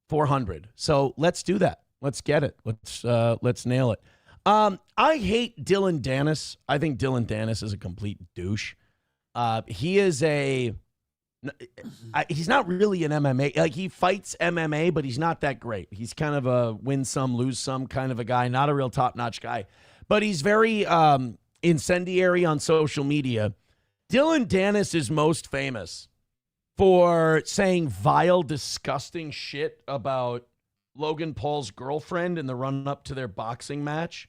400. So let's do that. Let's get it. Let's nail it. I hate Dillon Danis. I think Dillon Danis is a complete douche. He is he's not really an MMA. Like, he fights MMA, but he's not that great. He's kind of a win some, lose some kind of a guy, not a real top-notch guy. But he's very incendiary on social media. Dillon Danis is most famous for saying vile, disgusting shit about Logan Paul's girlfriend in the run-up to their boxing match,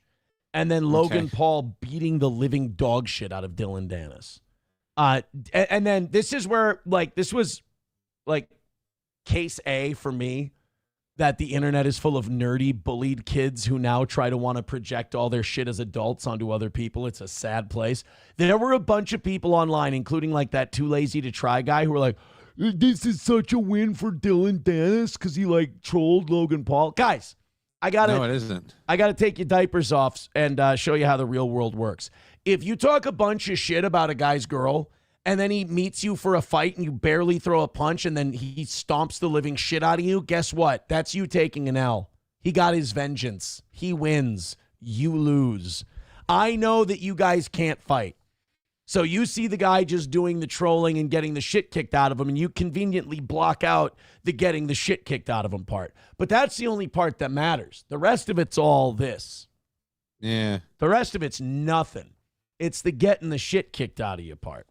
and then Logan Paul beating the living dog shit out of Dillon Danis. And then this is where, like, this was, like, case A for me, that the internet is full of nerdy, bullied kids who now try to want to project all their shit as adults onto other people. It's a sad place. There were a bunch of people online, including, like, that Too Lazy to Try guy, who were like, this is such a win for Dillon Danis because he, like, trolled Logan Paul. Guys, No, it isn't. I got to take your diapers off and show you how the real world works. If you talk a bunch of shit about a guy's girl and then he meets you for a fight and you barely throw a punch and then he stomps the living shit out of you, guess what? That's you taking an L. He got his vengeance. He wins. You lose. I know that you guys can't fight. So you see the guy just doing the trolling and getting the shit kicked out of him, and you conveniently block out the getting the shit kicked out of him part. But that's the only part that matters. The rest of it's all this. Yeah. The rest of it's nothing. It's the getting the shit kicked out of you part.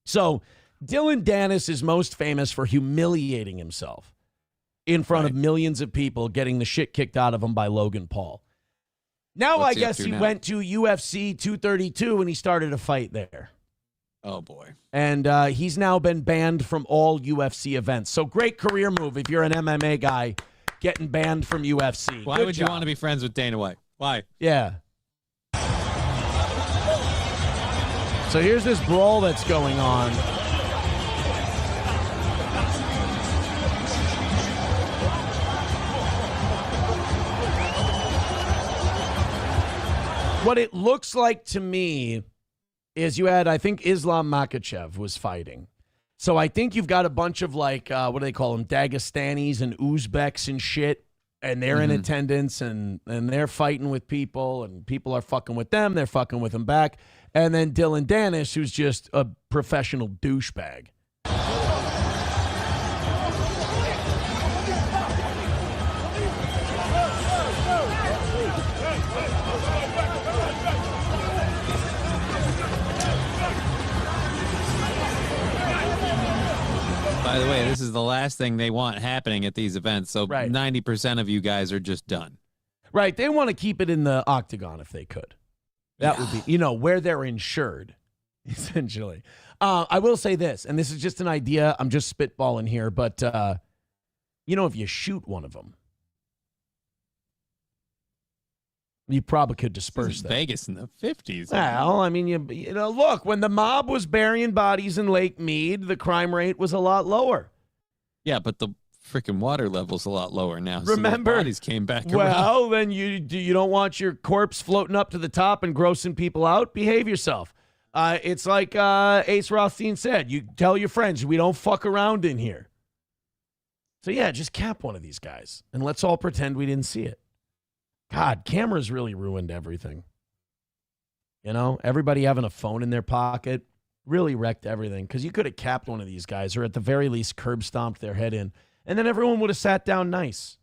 So Dillon Danis is most famous for humiliating himself in front of millions of people, getting the shit kicked out of him by Logan Paul. Now I guess he went to UFC 232 and he started a fight there. Oh, boy. And he's now been banned from all UFC events. So great career move if you're an MMA guy getting banned from UFC. Why would you want to be friends with Dana White? Why? Yeah. So here's this brawl that's going on. What it looks like to me is you had, I think, Islam Makhachev was fighting. So I think you've got a bunch of, like, what do they call them, Dagestanis and Uzbeks and shit, and they're in attendance, and they're fighting with people, and people are fucking with them, they're fucking with them back. and then Dillon Danis, who's just a professional douchebag. By the way, this is the last thing they want happening at these events, so 90% of you guys are just done. Right. They want to keep it in the octagon if they could. That would be, where they're insured, essentially. I will say this, and this is just an idea. I'm just spitballing here, but, if you shoot one of them, you probably could disperse that. Vegas in the 50s. Well, I mean, look, when the mob was burying bodies in Lake Mead, the crime rate was a lot lower. Yeah, but the freaking water level's a lot lower now. Remember, so the bodies came back around. Well, then you don't want your corpse floating up to the top and grossing people out. Behave yourself. It's like Ace Rothstein said. You tell your friends, we don't fuck around in here. So, yeah, just cap one of these guys, and let's all pretend we didn't see it. God, cameras really ruined everything. Everybody having a phone in their pocket really wrecked everything because you could have capped one of these guys or at the very least curb stomped their head in, and then everyone would have sat down nice.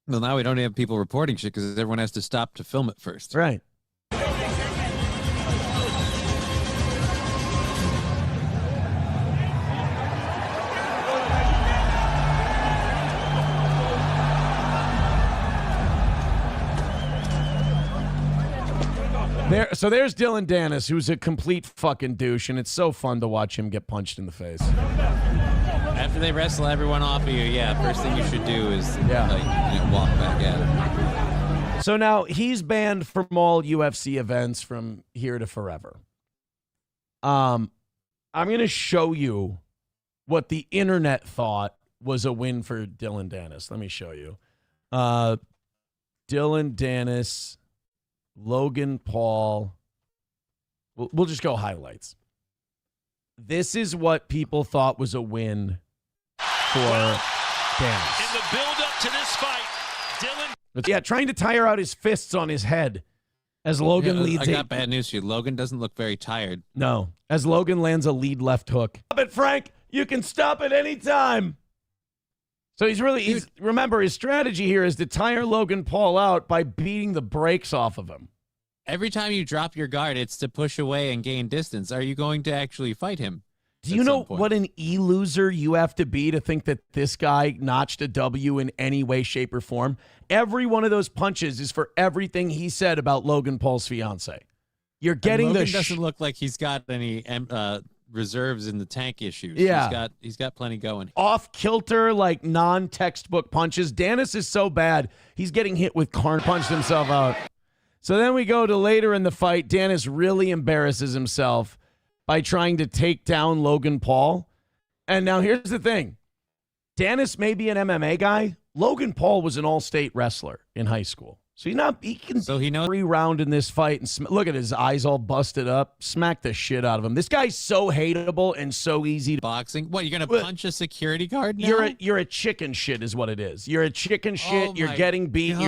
Well, now we don't have people reporting shit because everyone has to stop to film it first. Right. So there's Dillon Danis, who's a complete fucking douche, and it's so fun to watch him get punched in the face. After they wrestle everyone off of you, first thing you should do is walk back at him. So now he's banned from all UFC events from here to forever. I'm going to show you what the internet thought was a win for Dillon Danis. Let me show you. Dillon Danis, Logan Paul. We'll just go highlights. This is what people thought was a win for Danis. In the build-up to this fight, Dillon... trying to tire out his fists on his head as Logan leads. I got bad news for you. Logan doesn't look very tired. No. As Logan lands a lead left hook. Stop it, Frank. You can stop at any time. So remember, his strategy here is to tire Logan Paul out by beating the brakes off of him. Every time you drop your guard, it's to push away and gain distance. Are you going to actually fight him? Do you know what an e-loser you have to be to think that this guy notched a W in any way, shape, or form? Every one of those punches is for everything he said about Logan Paul's fiance. You're getting Logan doesn't look like he's got any reserves in the tank issues. Yeah. He's got plenty going. Off kilter, like non-textbook punches. Danis is so bad, he's getting hit with punched himself out. So then we go to later in the fight. Danis really embarrasses himself by trying to take down Logan Paul. And now here's the thing. Danis may be an MMA guy. Logan Paul was an all-state wrestler in high school. So he can every round in this fight and look at his eyes all busted up. Smack the shit out of him. This guy's so hateable and so easy to boxing. What, you're gonna punch a security guard now? You're a chicken shit is what it is. You're a chicken shit. Oh you're getting beat. God. You're